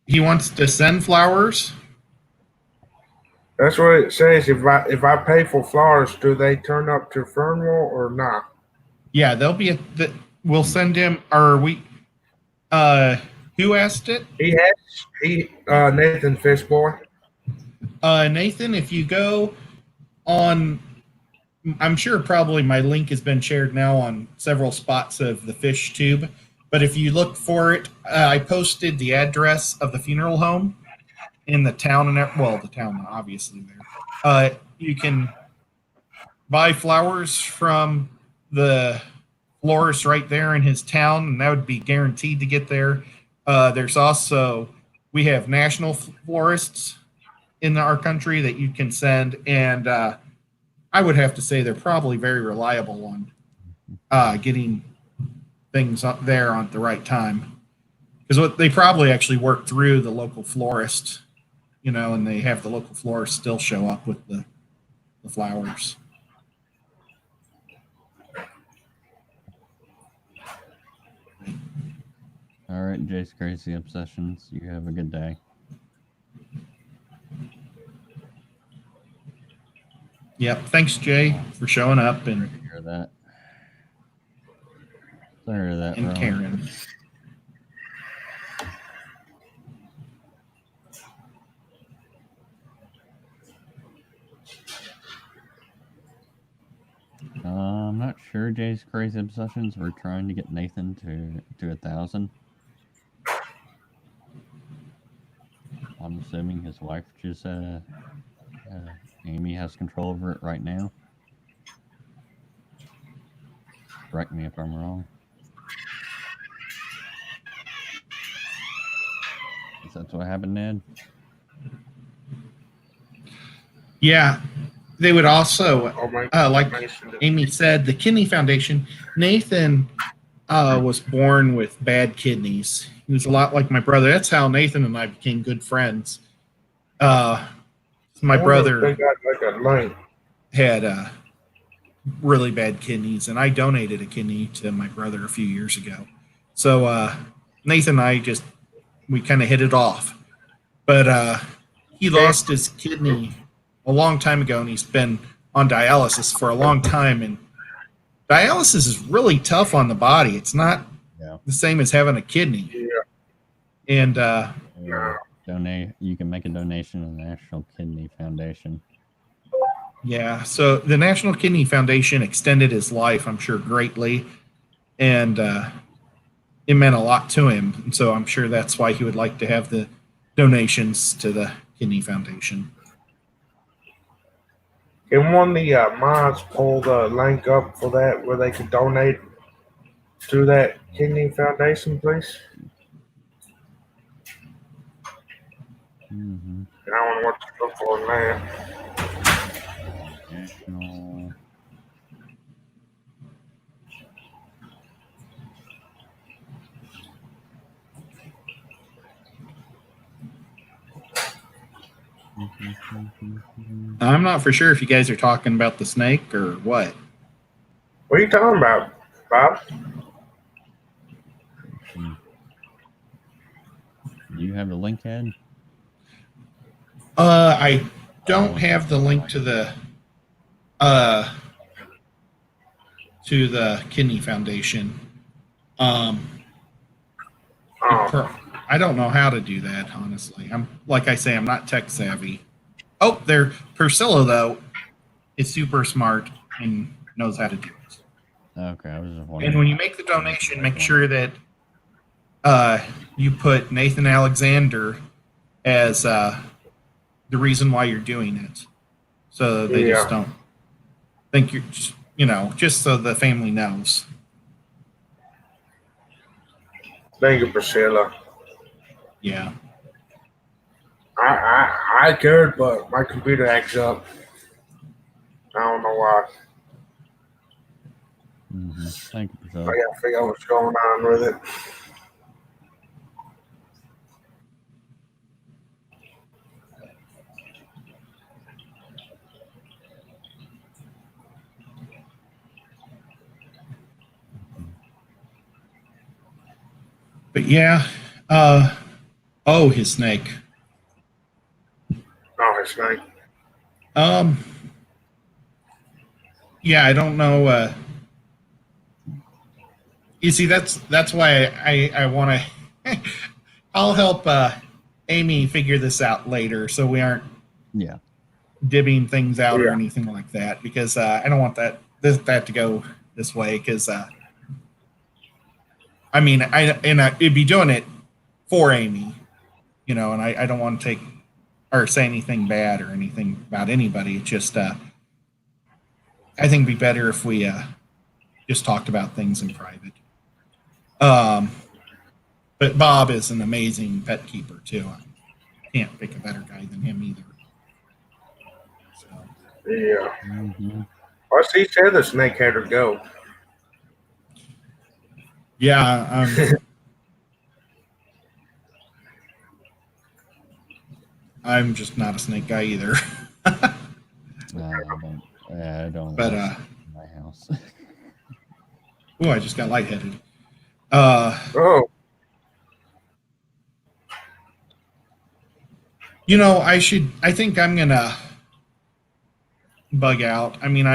S7: he wants to send flowers.
S1: That's what it says. If I pay for flowers, do they turn up to funeral or not?
S7: Yeah, they'll be we'll send him. Or we? Who asked it?
S1: Nathan Fishboy.
S7: Nathan, if you go on, I'm sure probably my link has been shared now on several spots of the fish tube. But if you look for it, I posted the address of the funeral home in the town, and the town obviously there. You can buy flowers from the florist right there in his town, and that would be guaranteed to get there. There's also, we have national florists in our country that you can send, and I would have to say they're probably very reliable on getting things up there at the right time, because they probably actually work through the local florist, and they have the local florist still show up with the flowers.
S3: All right, Jay's Crazy Obsessions. You have a good day.
S7: Yep. Thanks, Jay, for showing up. And
S3: hear that. Sorry to that.
S7: And
S3: Ron.
S7: Karen.
S3: I'm not sure Jay's Crazy Obsessions. We're trying to get Nathan to 1,000. I'm assuming his wife just Amy has control over it right now. Correct me if I'm wrong. Is that what happened, Ned?
S7: Yeah. They would also, like Amy said, the Kidney Foundation. Nathan was born with bad kidneys. He was a lot like my brother. That's how Nathan and I became good friends. My brother had really bad kidneys, and I donated a kidney to my brother a few years ago. So Nathan and I we kind of hit it off. But he lost his kidney a long time ago, and he's been on dialysis for a long time. And dialysis is really tough on the body. It's not the same as having a kidney. And
S3: you can make a donation to the National Kidney Foundation.
S7: Yeah, so the National Kidney Foundation extended his life, I'm sure, greatly, and it meant a lot to him. And so I'm sure that's why he would like to have the donations to the Kidney Foundation.
S1: Can one of the mods pull the link up for that where they could donate to that Kidney Foundation, please?
S3: Mm-hmm.
S1: I don't know what to look for now.
S3: National.
S7: I'm not for sure if you guys are talking about the snake or what.
S1: What are you talking about, Bob?
S3: Do you have the link, Ed?
S7: I don't have the link to the Kidney Foundation. I don't know how to do that, honestly. I'm not tech savvy. Oh, Priscilla though is super smart and knows how to do it.
S3: Okay, I was just wondering.
S7: And when you make the donation, make sure that you put Nathan Alexander as the reason why you're doing it, so they just don't think you're just so the family knows.
S1: Thank you, Priscilla.
S7: Yeah.
S1: I could, but my computer acts up. I don't know why.
S3: Mm-hmm. Thank you,
S1: I
S3: Priscilla.
S1: gotta figure out what's going on with it.
S7: But yeah, his snake.
S1: Oh, it's nice.
S7: Um, yeah, I don't know. You see, that's why I want to. I'll help Amy figure this out later, so we aren't
S3: Yeah.
S7: dibbing things out or
S1: Yeah.
S7: anything like that, because I don't want that to go this way. Because I mean, it'd be doing it for Amy, and I don't want to take or say anything bad or anything about anybody. It's just I think it'd be better if we just talked about things in private. But Bob is an amazing pet keeper too. I can't pick a better guy than him either. So
S1: Yeah.
S3: Mm-hmm.
S1: Well, she said the snake had her go.
S7: yeah, I'm just not a snake guy either.
S3: I don't
S7: But
S3: allow snakes in my house.
S7: oh, I just got lightheaded.
S1: Oh,
S7: I think I'm gonna bug out. I mean,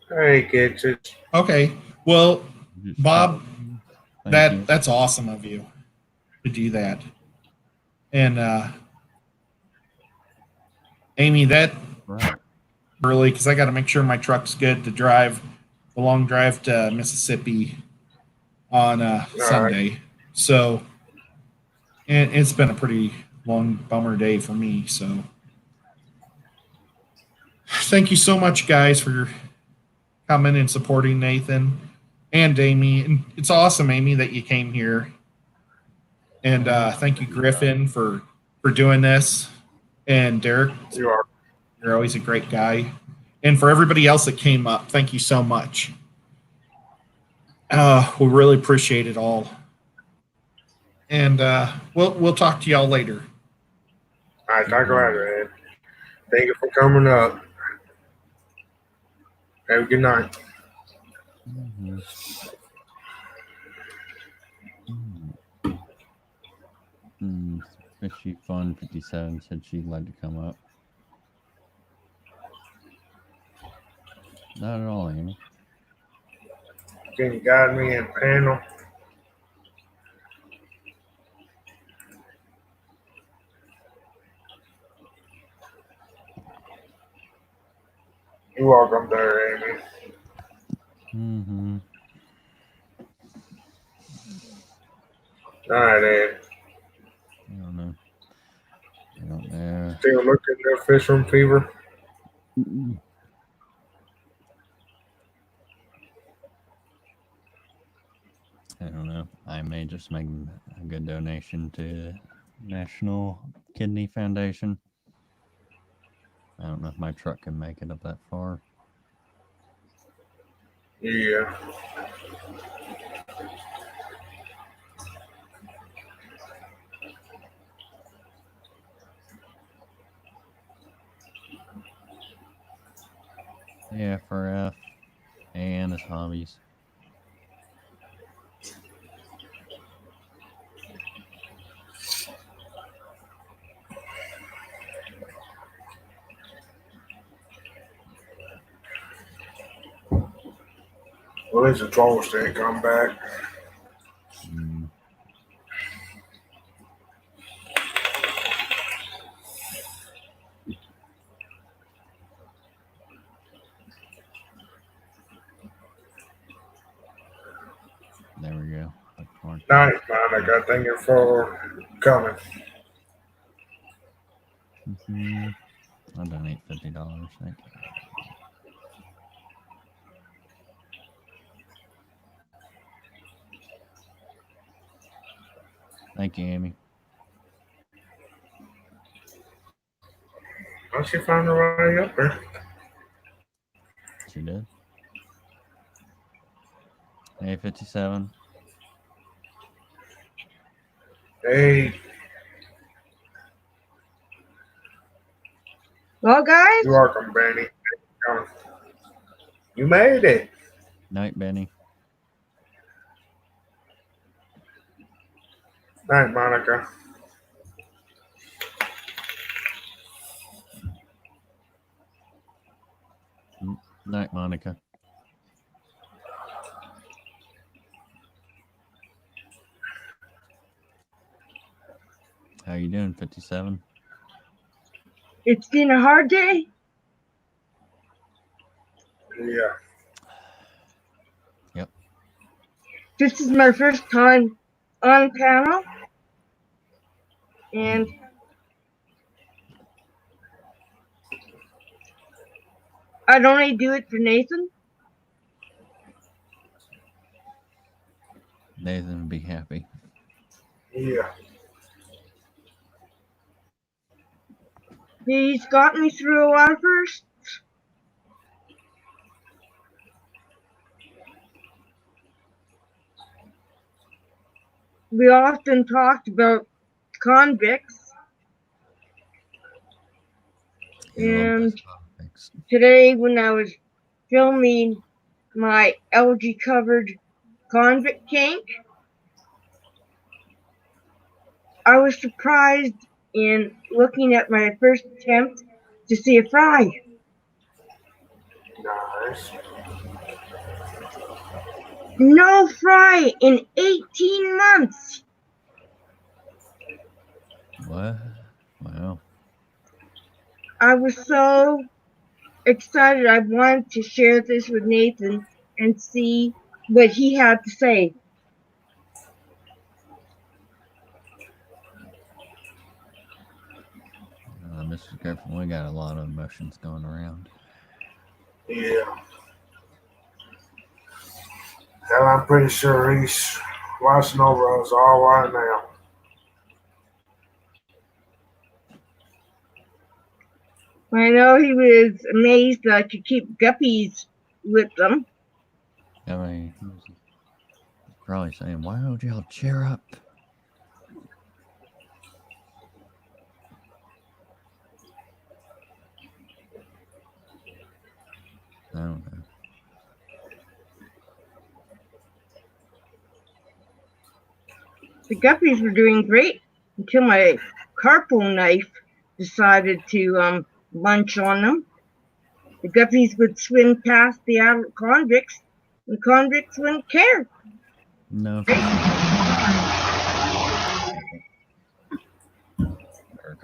S1: hey kids, it's
S7: okay. Well,
S3: Just
S7: Bob,
S3: thank you.
S7: that's awesome of you to do that. And Amy, that
S3: Right.
S7: early because I got to make sure my truck's good to drive the long drive to Mississippi on Sunday. So, and it's been a pretty long bummer day for me. So, thank you so much, guys, for coming and supporting Nathan and Amy. And it's awesome, Amy, that you came here. And thank you, Griffin, for doing this. And Derek,
S1: you are.
S7: you're always a great guy. And for everybody else that came up, thank you so much. We really appreciate it all. And we'll talk to y'all later.
S1: All right, talk about it, man. Thank you for coming up. Have a good night.
S3: Mm-hmm. Fishy Fun 57 said she'd like to come up. Not at all, Amy.
S1: Can you guide me in panel? You're welcome there, Amy.
S3: Mm-hmm.
S1: All right, Ed.
S3: I don't know.
S1: Still looking at fish from fever.
S3: Mm-mm. I don't know. I may just make a good donation to National Kidney Foundation. I don't know if my truck can make it up that far.
S1: Yeah.
S3: AFRF and his hobbies.
S1: Well, there's a troll stick come back.
S3: Mm. There we go.
S1: Nice, man. I got thank you for coming.
S3: Mm-hmm. I'll donate $50. Thank you. Thank you, Amy.
S1: Well, she found her way up there.
S3: She did. Hey, 57.
S1: Hey,
S12: Well, guys,
S1: you're welcome, Benny. You made it.
S3: Night, Benny.
S1: Night, Monica.
S3: Night, Monica. How you doing, 57?
S12: it's been a hard day.
S1: Yeah.
S3: Yep.
S12: This is my first time on panel, and I'd only do it for Nathan.
S3: Nathan would be happy.
S1: Yeah.
S12: He's got me through a lot of firsts. We often talked about convicts, and today when I was filming my algae-covered convict tank, I was surprised in looking at my first attempt to see a fry.
S1: Nice.
S12: No fry in 18 months.
S3: What? Wow.
S12: I was so excited. I wanted to share this with Nathan and see what he had to say.
S3: Mr. Griffin, we got a lot of emotions going around.
S1: Yeah. Hell, I'm pretty sure he's watching over us all right now.
S12: I know he was amazed that I could keep guppies with them.
S3: I mean, he was probably saying, why don't y'all cheer up? I don't know.
S12: The guppies were doing great until my carpo knife decided to lunch on them. The guppies would swim past the adult convicts, and convicts wouldn't care.
S3: No.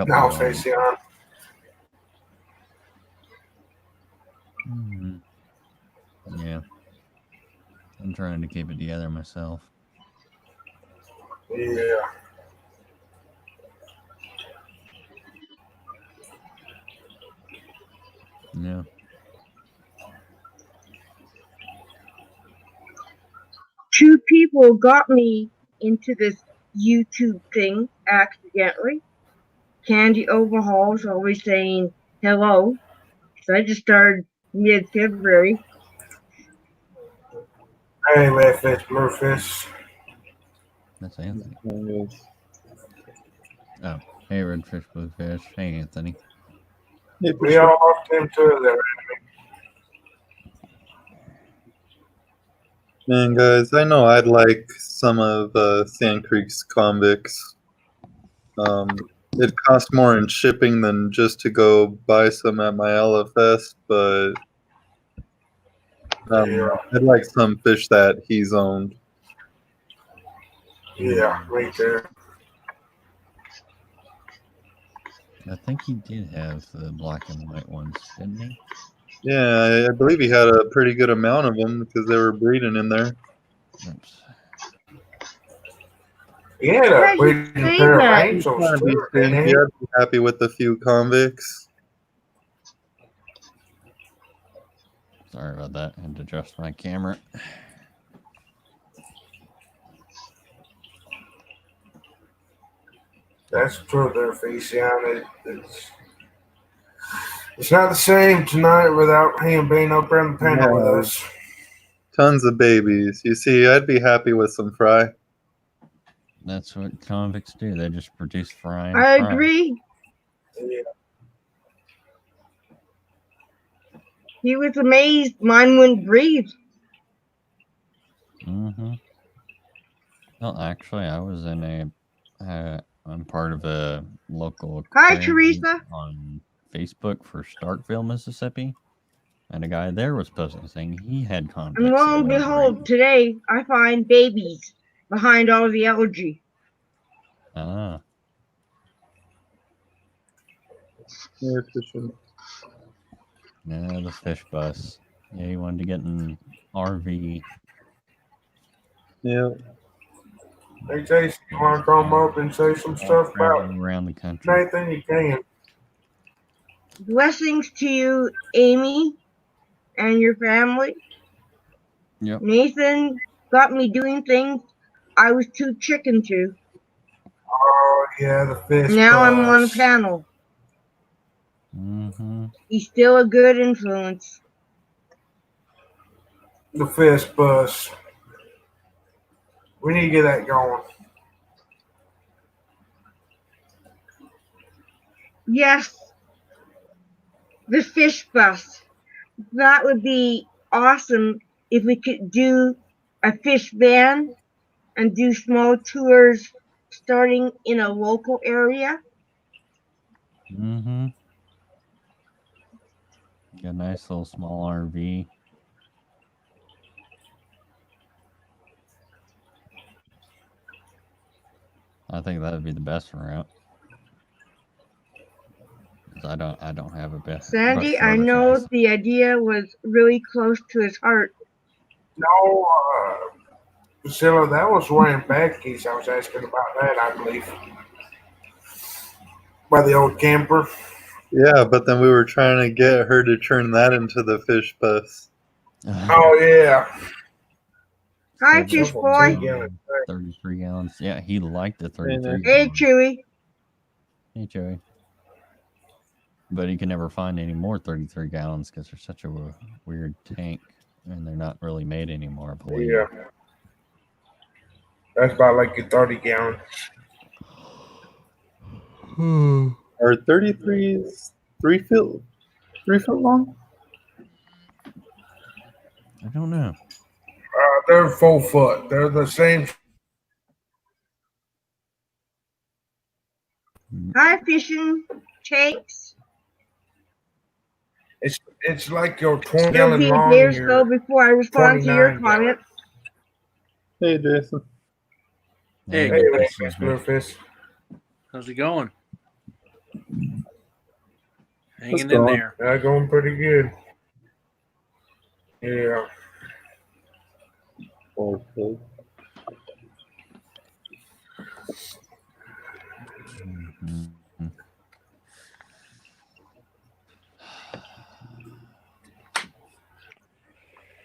S1: No, face on.
S3: Yeah. I'm trying to keep it together myself.
S1: Yeah.
S3: Yeah.
S12: Two people got me into this YouTube thing accidentally. Candy Overhaul's always saying hello. So I just started mid-February.
S1: Hey, Redfish, Bluefish.
S3: That's Anthony. Oh, hey, Redfish, Bluefish. Hey, Anthony.
S1: We all lost him too there.
S5: Man, guys, I know I'd like some of Sand Creek's convicts. It costs more in shipping than just to go buy some at my LFS, but I'd like some fish that he's owned.
S1: Yeah, right there.
S3: I think he did have the black and white ones, didn't he?
S5: Yeah, I believe he had a pretty good amount of them because they were breeding in there.
S3: Oops.
S1: He had a breeding pair of angels
S5: I'd be
S1: too, didn't he?
S5: happy with a few convicts.
S3: Sorry about that. I had to adjust my camera.
S1: That's true there, Feliciano. It's not the same tonight without him being up there in the panel with
S5: Yeah.
S1: us.
S5: Tons of babies. You see, I'd be happy with some fry.
S3: That's what convicts do. They just produce fry.
S12: I agree.
S1: Yeah.
S12: He was amazed mine wouldn't breathe.
S3: Mm-hmm. Well, actually, I was in I'm part of a local
S12: Hi,
S3: aquarium
S12: Teresa.
S3: on Facebook for Starkville, Mississippi. And a guy there was posting saying he had convicts.
S12: And lo and
S3: that wouldn't
S12: behold,
S3: breathe.
S12: today I find babies behind all the algae.
S3: Ah.
S5: Yeah, fishing.
S3: Yeah, the fish bus. Yeah, he wanted to get an RV.
S5: Yeah.
S1: Hey, Jason, you want to come up and say some stuff about
S3: Traveling around the country.
S1: Nathan? You can.
S12: Blessings to you, Amy, and your family.
S3: Yep.
S12: Nathan got me doing things I was too chicken to.
S1: Oh, yeah, the fish
S12: Now
S1: bus.
S12: I'm on a panel.
S3: Mm-hmm.
S12: He's still a good influence.
S1: The fish bus. We need to get that going.
S12: Yes, the fish bus. That would be awesome if we could do a fish van and do small tours starting in a local area.
S3: Mm-hmm. Got a nice little small RV. I think that would be the best route. I don't have a best
S12: Sandy,
S3: bus
S12: I
S3: service
S12: know
S3: license.
S12: the idea was really close to his heart.
S1: No, Priscilla, that was wearing bad keys. I was asking about that, I believe. By the old camper.
S5: Yeah, but then we were trying to get her to turn that into the fish bus.
S1: Oh, yeah.
S12: Hi, fish boy.
S3: 33 gallons. Yeah, he liked the 33
S12: Hey,
S3: gallons.
S12: Chewy.
S3: Hey, Joey. But he can never find any more 33 gallons because they're such a weird tank, and they're not really made anymore, I believe.
S1: Yeah. That's about like a 30 gallon.
S5: Are 33s 3 foot long?
S3: I don't know.
S1: They're 4 foot. They're the same.
S12: Hi, fishing tanks.
S1: It's like your 20
S12: It'll
S1: gallon
S12: be a
S1: long
S12: day or
S1: and
S12: so
S1: your
S12: before I respond to your
S1: 29 gallon.
S12: comment.
S5: Hey, Jason.
S13: Hey,
S1: Hey, Miss Bluefish.
S13: how's it going?
S5: It's
S13: Hanging in
S5: going.
S13: there.
S1: Going pretty good. Yeah.
S5: Okay.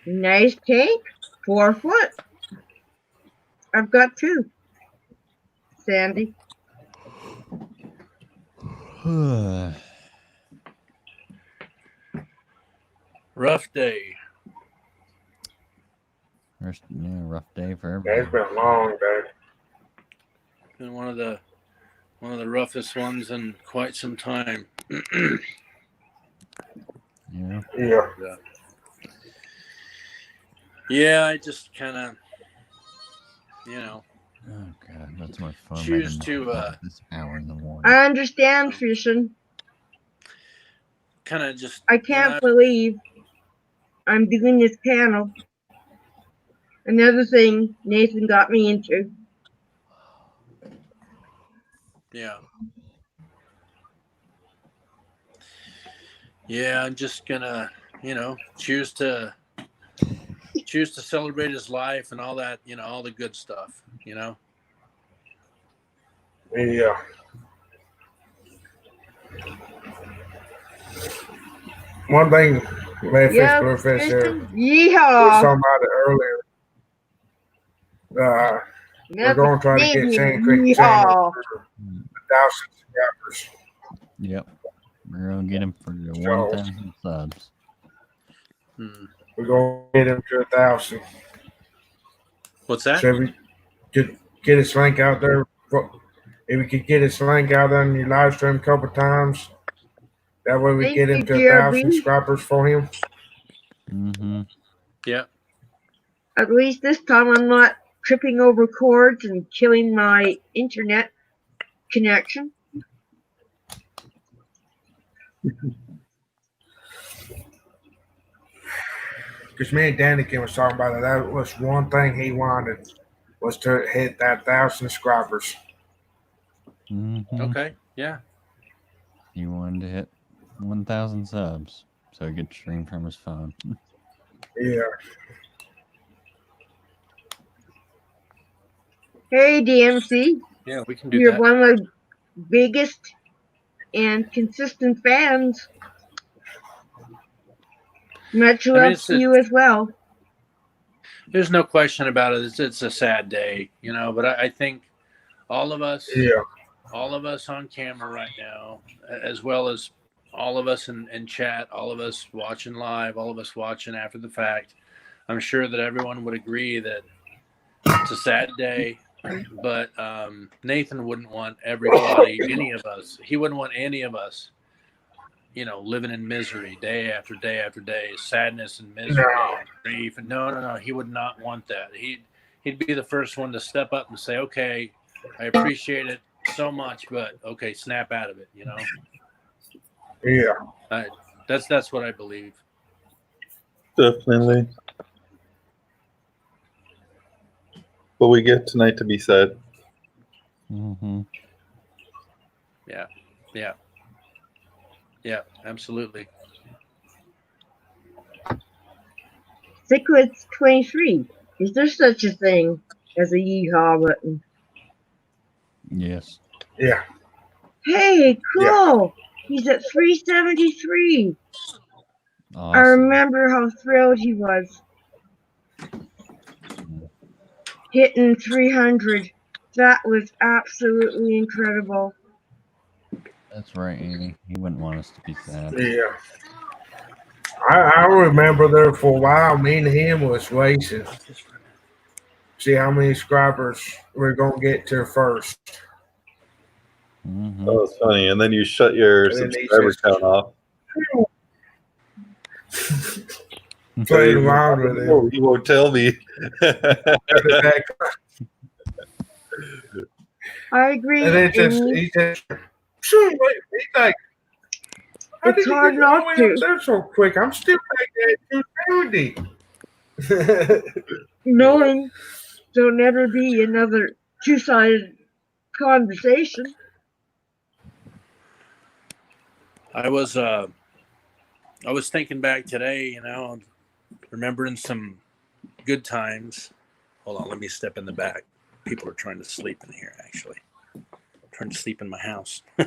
S12: Nice tank. 4 foot. I've got 2. Sandy.
S13: Rough day.
S3: Rough day for
S1: Yeah,
S3: everybody.
S1: it's been a long day.
S13: Been one of the roughest ones in quite some time.
S3: Yeah.
S1: Yeah.
S13: Yeah, I just kind of, you know.
S3: Oh God, that's my phone.
S13: Choose to
S3: this hour in the morning.
S12: I understand, fishing.
S13: Kind of just.
S12: I can't believe I'm doing this panel. Another thing Nathan got me into.
S13: Yeah. Yeah, I'm just gonna, choose to celebrate his life and all that, all the good stuff,
S1: Yeah. One thing, man,
S12: Yeah,
S1: Bluefish here.
S12: fishing.
S1: We were
S12: Yeehaw.
S1: talking about it earlier. We're going to try to get Sand Creek channel
S12: Yeehaw.
S1: for 1,000 subscribers.
S3: Yep. We're gonna get him for the 1,000 subs.
S1: We're gonna get him to 1,000.
S13: What's that?
S1: So if we could get his link out there, if we could get his link out there on your live stream a couple times, that way we
S12: Thank
S1: get him
S12: you,
S1: to 1,000
S12: DRB.
S1: subscribers for him.
S3: Mm-hmm.
S13: Yeah.
S12: At least this time I'm not tripping over cords and killing my internet connection.
S1: Because me and Danikin was talking about it. That was one thing he wanted was to hit that 1,000 subscribers.
S3: Mm-hmm.
S13: Okay. Yeah.
S3: He wanted to hit 1,000 subs so he could stream from his phone.
S1: Yeah.
S12: Hey, DMC.
S13: Yeah, we can do
S12: You're
S13: that.
S12: one of the biggest and consistent fans. Much love to you as well.
S13: There's no question about it. It's a sad day, you know, but I think all of us, all of us on camera right now, as well as all of us in chat, all of us watching live, all of us watching after the fact, I'm sure that everyone would agree that it's a sad day. But Nathan wouldn't want everybody, any of us, he wouldn't want any of us, you know, living in misery day after day after day, sadness and misery and grief. And no, he would not want that. He'd be the first one to step up and say, okay, I appreciate it so much, but okay, snap out of it, you know?
S1: Yeah.
S13: That's what I believe.
S5: Definitely. But we get tonight to be sad.
S3: Mm-hmm.
S13: Yeah, absolutely.
S12: Secret's 23. Is there such a thing as a yeehaw button?
S3: Yes.
S1: Yeah.
S12: Hey, cool. He's at 373.
S3: Awesome.
S12: I remember how thrilled he was. Hitting 300. That was absolutely incredible.
S3: That's right, Andy. He wouldn't want us to be sad.
S1: Yeah. I remember there for a while, me and him was racing. See how many subscribers we're going to get to first.
S3: Mm-hmm.
S5: That was funny. And then you shut your subscriber count off.
S1: Playing around with him.
S5: You won't tell me.
S12: I agree.
S1: And then he just, he's like, how
S12: it's
S1: did you
S12: hard
S1: get all the
S12: not
S1: way
S12: to.
S1: up there so quick? I'm still making it 270.
S12: Knowing there'll never be another two-sided conversation.
S13: I was thinking back today, you know, remembering some good times. Hold on, let me step in the back. People are trying to sleep in here, actually. Trying to sleep in my house.
S12: He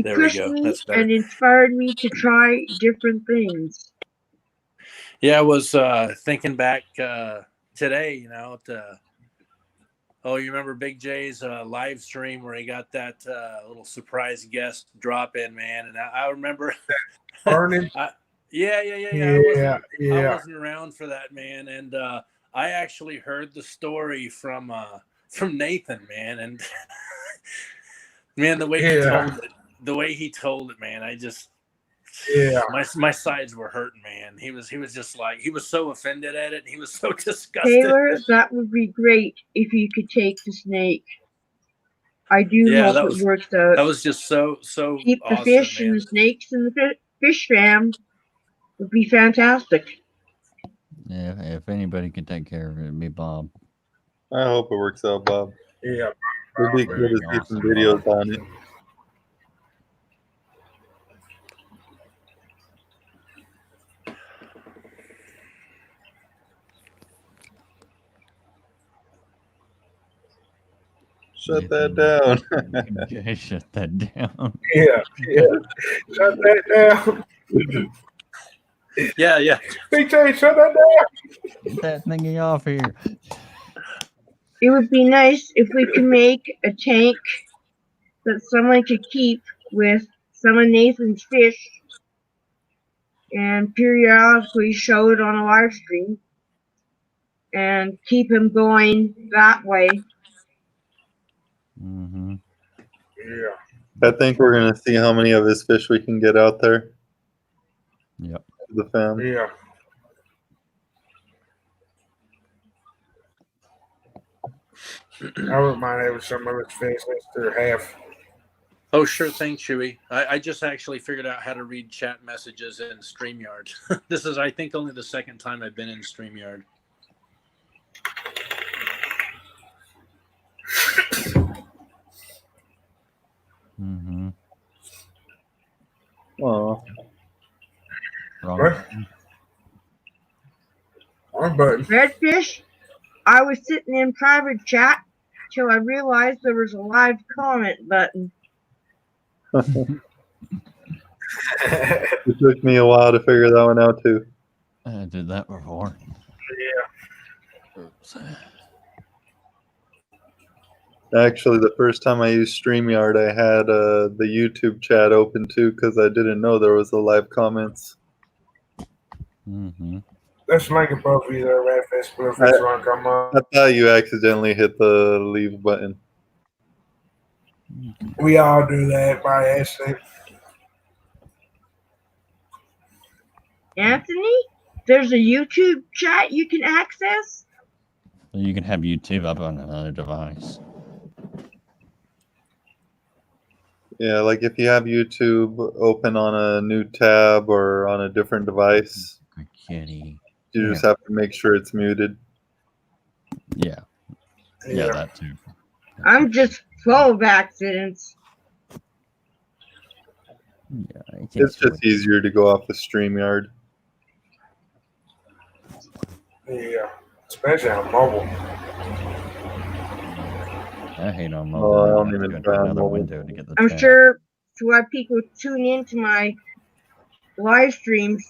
S13: There we
S12: pushed
S13: go.
S12: me
S13: That's better.
S12: and inspired me to try different things.
S13: Yeah, I was thinking back today, you know, you remember Big J's live stream where he got that little surprise guest drop in, man. And I remember
S1: Burning.
S13: I wasn't around for that, man. And I actually heard the story from Nathan, man. And man, the way he told it, man, I just my sides were hurting, man. He was just like, he was so offended at it. And he was so disgusted.
S12: Taylor, that would be great if you could take the snake. I do hope it works out.
S13: That was just so
S12: keep the
S13: awesome,
S12: fish
S13: man.
S12: and the snakes in the fish fam would be fantastic.
S3: Yeah, if anybody can take care of it, it'd be Bob.
S5: I hope it works out, Bob.
S1: Yeah.
S5: It'd be good to see some videos on it. Shut that down.
S3: Okay, shut that down.
S1: Yeah. Shut that down.
S13: Yeah.
S1: BJ, shut that down.
S3: Get that thingy off here.
S12: It would be nice if we could make a tank that someone could keep with some of Nathan's fish and periodically show it on a live stream and keep him going that way.
S3: Mm-hmm.
S1: Yeah.
S5: I think we're gonna see how many of his fish we can get out there.
S3: Yep.
S5: To the fam.
S1: Yeah. I wouldn't mind having some of his fish or half.
S13: Oh, sure thing, Chewy. I just actually figured out how to read chat messages in StreamYard. This is, I think, only the second time I've been in StreamYard.
S3: Mm-hmm.
S5: Oh.
S1: What? One button.
S12: Redfish, I was sitting in private chat till I realized there was a live comment button.
S5: It took me a while to figure that one out too.
S3: I did that before.
S1: Yeah.
S3: Oops.
S5: Actually, the first time I used StreamYard, I had the YouTube chat open too because I didn't know there was a live comments.
S3: Mm-hmm.
S1: Let's make it both of you there, Redfish, Bluefish, want to come up.
S5: I thought you accidentally hit the leave button.
S1: We all do that by accident.
S12: Anthony, there's a YouTube chat you can access?
S3: You can have YouTube up on another device.
S5: Yeah, like if you have YouTube open on a new tab or on a different device,
S3: Good kitty.
S5: you just have to make sure it's muted.
S3: Yeah. Yeah, that too.
S12: I'm just full of accidents.
S3: Yeah,
S5: It's just easier to go off the StreamYard.
S1: Yeah. Especially on mobile.
S3: I hate on
S5: Oh,
S3: mobile.
S5: I
S3: You
S5: don't
S3: have to
S5: even
S3: go to
S5: try
S3: another
S5: mobile.
S3: window to get the
S12: I'm
S3: chat.
S12: sure that's why people tune into my live streams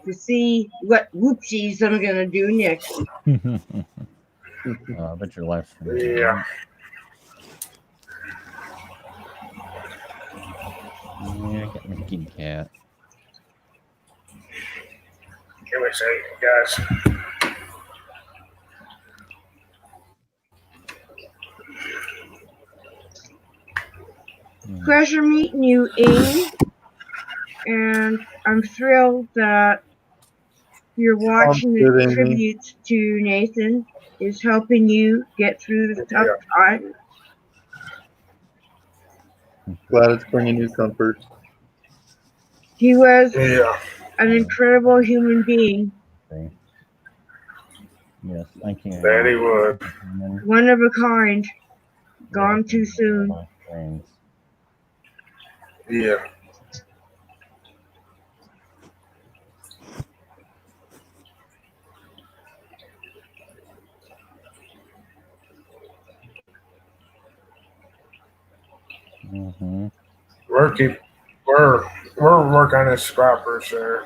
S12: to see what whoopsies I'm going to do next.
S3: I bet your life.
S1: Yeah.
S3: Yeah, get my kitty cat.
S1: Give me a second, guys.
S12: Pleasure meeting you, Amy. And I'm thrilled that you're watching
S5: good,
S12: the
S5: Amy.
S12: tributes to Nathan is helping you get through the tough time.
S5: Glad it's bringing you comfort.
S12: He was an incredible human being.
S3: Yes, thank you.
S1: That he was.
S12: One of a kind. Gone too soon.
S1: Yeah.
S3: Mm-hmm.
S1: We're working on this scrapper, sir.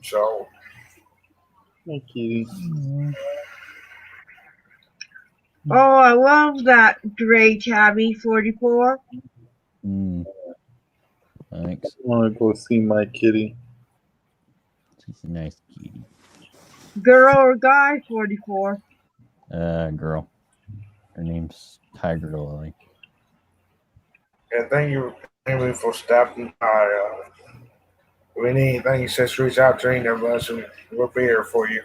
S1: So.
S5: Thank you.
S12: Oh, I love that gray tabby 44.
S3: Thanks.
S5: I want to go see my kitty.
S3: She's a nice kitty.
S12: Girl or guy 44?
S3: Girl. Her name's Tiger Lily.
S1: Yeah, thank you, Amy, for stopping by. If we need anything, just reach out to any of us, and we'll be here for you.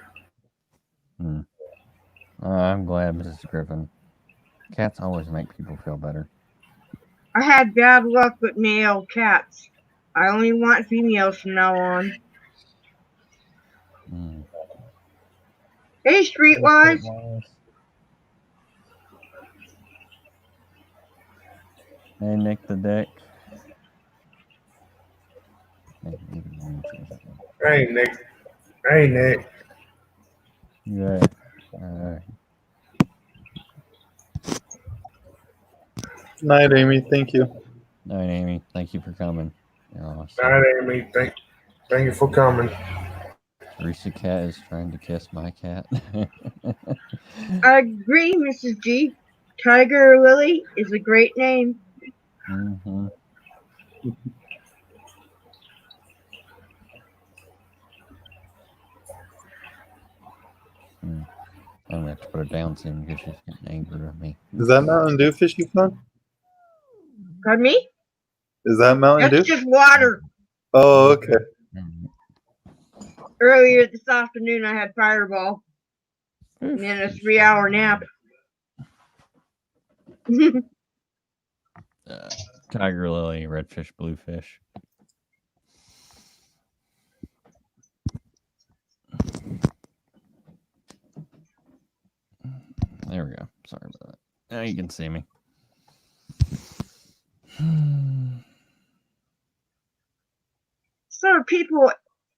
S3: I'm glad, Mrs. Griffin. Cats always make people feel better.
S12: I had bad luck with male cats. I only want females from now on. Hey, Streetwise.
S3: Hey, Nick the Dick.
S1: Hey, Nick. Hey, Nick.
S3: Yeah.
S5: Night, Amy. Thank you.
S3: Night, Amy. Thank you for coming. You're awesome.
S1: Night, Amy. Thank you for coming.
S3: Teresa Cat is trying to kiss my cat.
S12: I agree, Mrs. G. Tiger Lily is a great name.
S3: Mm-hmm. I'm gonna have to put her down soon because she's getting angry at me.
S5: Is that Mountain Dew Fishy Fun?
S12: Pardon me?
S5: Is that Mountain
S12: That's
S5: Dew?
S12: just water.
S5: Oh, okay.
S12: Earlier this afternoon, I had Fireball. And then a 3-hour nap.
S3: Tiger lily, redfish, bluefish. There we go. Sorry about that. Now you can see me.
S12: So are people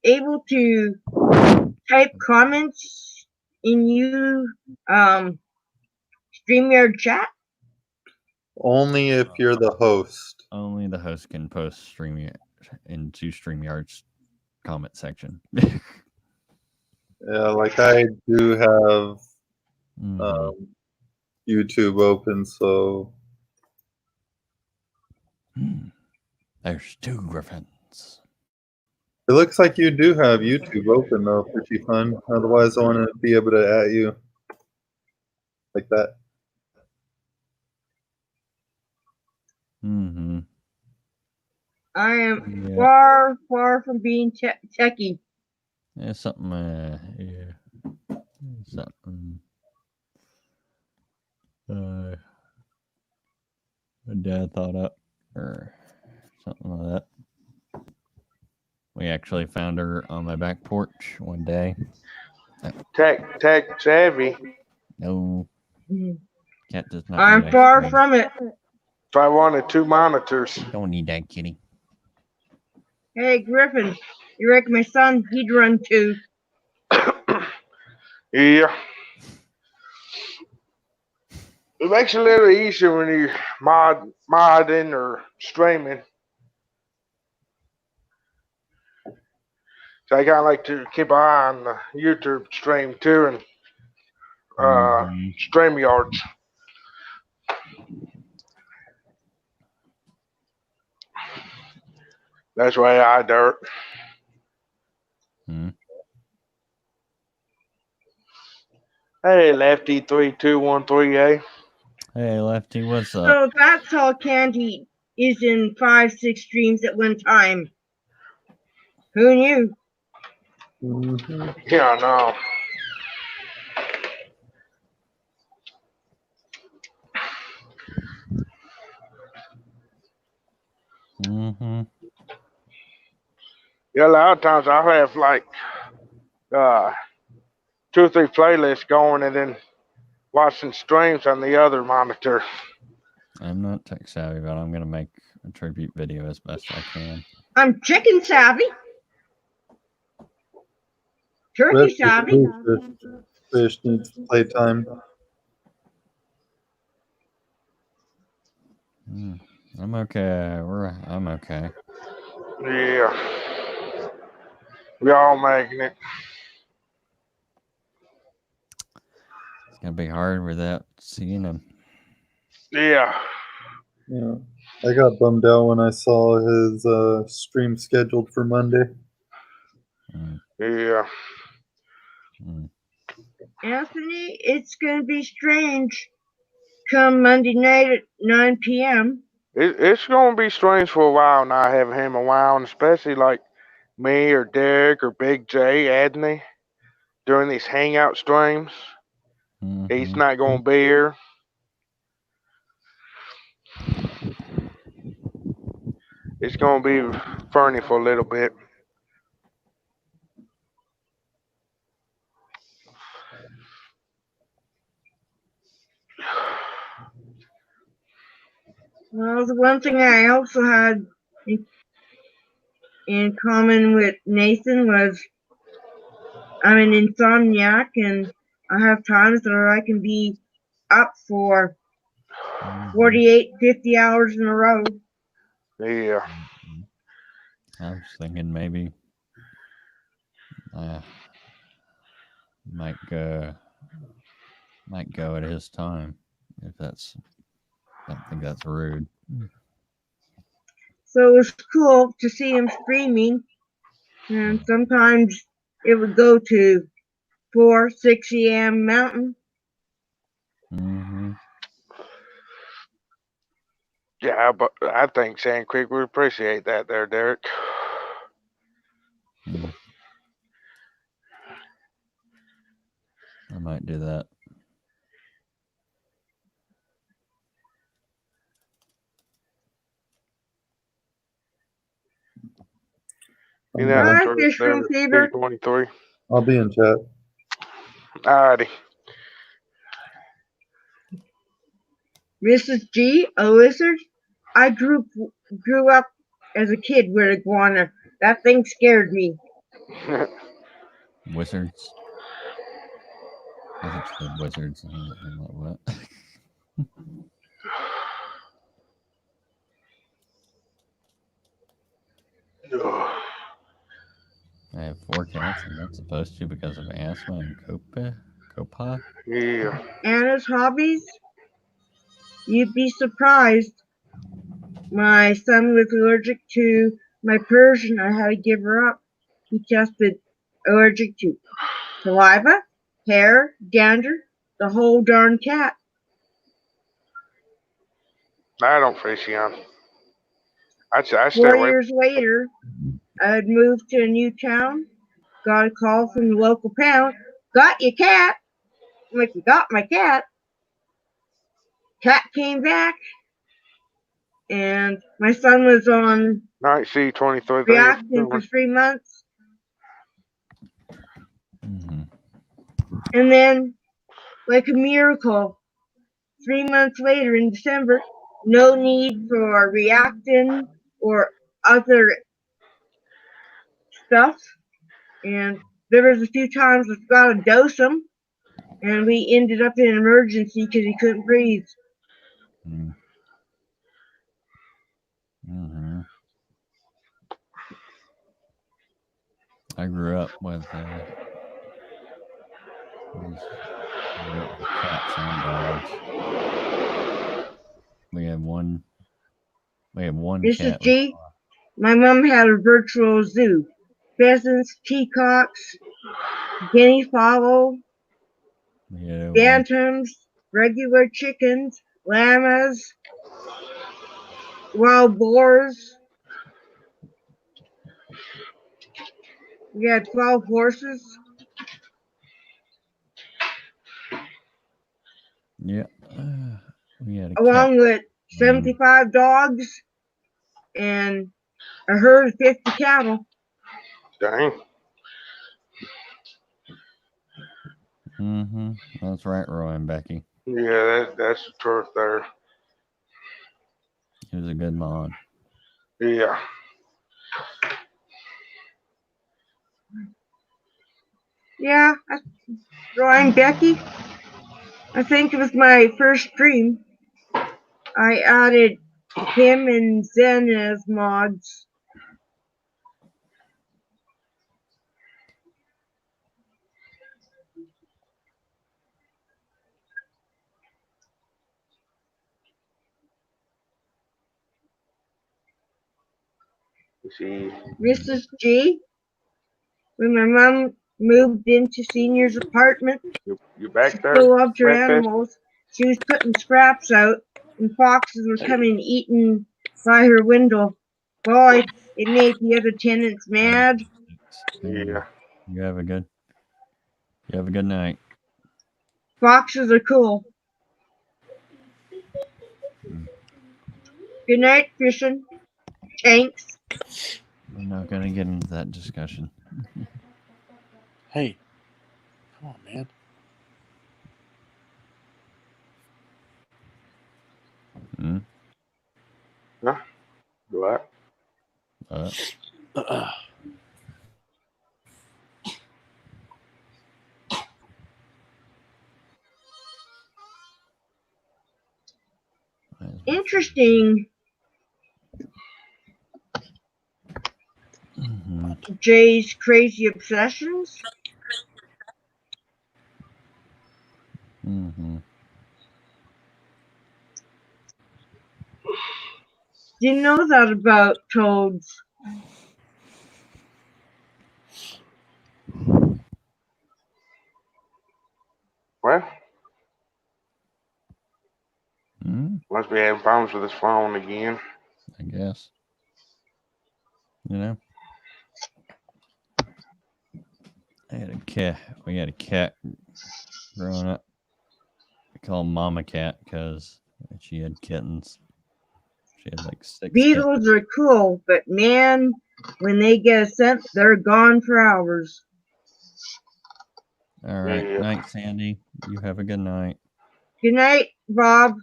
S12: able to type comments in you StreamYard chat?
S5: Only if you're the host.
S3: Only the host can post into StreamYard's comment section.
S5: Yeah, like I do have YouTube open, so
S3: there's 2 griffins.
S5: it looks like you do have YouTube open though, Fishy Fun. Otherwise, I want to be able to at you like that.
S3: Mm-hmm.
S12: I am far, far from being techie.
S3: Yeah, something. Something. My dad thought up, or something like that. We actually found her on my back porch one day.
S14: Tech savvy.
S3: No. Cat does not.
S12: I'm far from it.
S14: If I wanted 2 monitors.
S3: You don't need that, kitty.
S12: Hey, Griffin, you reckon my son, he'd run too?
S14: Yeah. It makes it a little easier when you're modding or streaming. So I kind of like to keep an eye on the YouTube stream too and StreamYards. That's the way I do it. Hey, Lefty 3213A.
S3: Hey, Lefty, what's up?
S12: So that's how Candy is in 5-6 streams at one time. Who knew?
S14: Yeah, I know. Yeah, a lot of times I'll have like 2 or 3 playlists going and then watching streams on the other monitor.
S3: I'm not tech savvy, but I'm gonna make a tribute video as best I can.
S12: I'm chicken savvy. Turkey savvy.
S5: Fish needs playtime.
S3: I'm okay. I'm okay.
S14: Yeah. We all making it.
S3: It's gonna be hard without seeing him.
S14: Yeah.
S5: Yeah. I got bummed out when I saw his stream scheduled for Monday.
S14: Yeah.
S12: Anthony, it's going to be strange come Monday night at 9 p.m.
S14: It's going to be strange for a while not having him around, especially like me or Derek or Big J, Adney, during these Hangout streams. He's not going to be here. It's going to be funny for a little bit.
S12: Well, the one thing I also had in common with Nathan was I'm an insomniac and I have times where I can be up for 48, 50 hours in a row.
S14: Yeah.
S3: I was thinking maybe Might go at his time. If that's, I don't think that's rude.
S12: So it was cool to see him streaming, and sometimes it would go to 4, 6 a.m. Mountain.
S3: Mm-hmm.
S14: Yeah, but I think Sand Creek would appreciate that there, Derek.
S3: I might do that.
S14: You know,
S12: Hi,
S14: that's
S12: Fish
S14: there,
S12: Room Fever.
S14: 23.
S5: I'll be in chat.
S14: Alrighty.
S12: Mrs. G, a lizard. I grew up as a kid with iguana. That thing scared me.
S3: Wizards. I thought you said wizards. I'm like, what? I have 4 cats. I'm not supposed to because of asthma and copa.
S14: Yeah.
S12: Anna's hobbies? You'd be surprised. My son was allergic to my Persian. I had to give her up. He tested allergic to saliva, hair, dander, the whole darn cat.
S14: I don't fish young. I stay
S12: 4
S14: away.
S12: years later, I had moved to a new town, got a call from the local pound. Got your cat. I'm like, you got my cat. Cat came back, and my son was on
S14: Night C23.
S12: reacting for 3 months. And then, like a miracle, 3 months later in December, no need for reactin or other stuff. And there was a few times I forgot to dose him, and we ended up in an emergency because he couldn't breathe.
S3: Mm-hmm. I grew up with cats and dogs. We had one
S12: Mrs.
S3: cat.
S12: G, my mom had a virtual zoo. Pheasants, peacocks, guinea fowl, bantams, regular chickens, llamas, wild boars. We had 12 horses.
S3: Yeah. We had a
S12: along
S3: cat.
S12: with 75 dogs and a herd of 50 cattle.
S14: Dang.
S3: Mm-hmm. That's right, Roy and Becky.
S14: Yeah, that's the truth there.
S3: He was a good mod.
S14: Yeah.
S12: Yeah, Roy and Becky. I think it was my first stream. I added him and Zen as mods.
S14: See.
S12: Mrs. G, when my mom moved into senior's apartment,
S14: You back
S12: she
S14: there,
S12: still loved her
S14: breakfast?
S12: animals. She was putting scraps out, and foxes were coming and eating by her window. Boy, it made the other tenants mad.
S14: Yeah.
S3: You have a good night.
S12: Foxes are cool. Good night, fishing. Thanks.
S3: We're not gonna get into that discussion.
S13: Hey, come on, man.
S3: Hmm?
S14: Huh? What?
S12: Interesting.
S3: Mm-hmm.
S12: Jay's crazy obsessions.
S3: Mm-hmm.
S12: Do you know that about toads?
S14: Well,
S2: Must be having problems with his phone again.
S3: I guess. You know, I had a cat. We had a cat growing up. We call him Mama Cat because she had kittens. She had like 6
S12: Beetles
S3: kittens.
S12: are cool, but man, when they get a scent, they're gone for hours.
S3: All right.
S2: Yeah.
S3: Night, Sandy. You have a good night.
S12: Good night, Bob.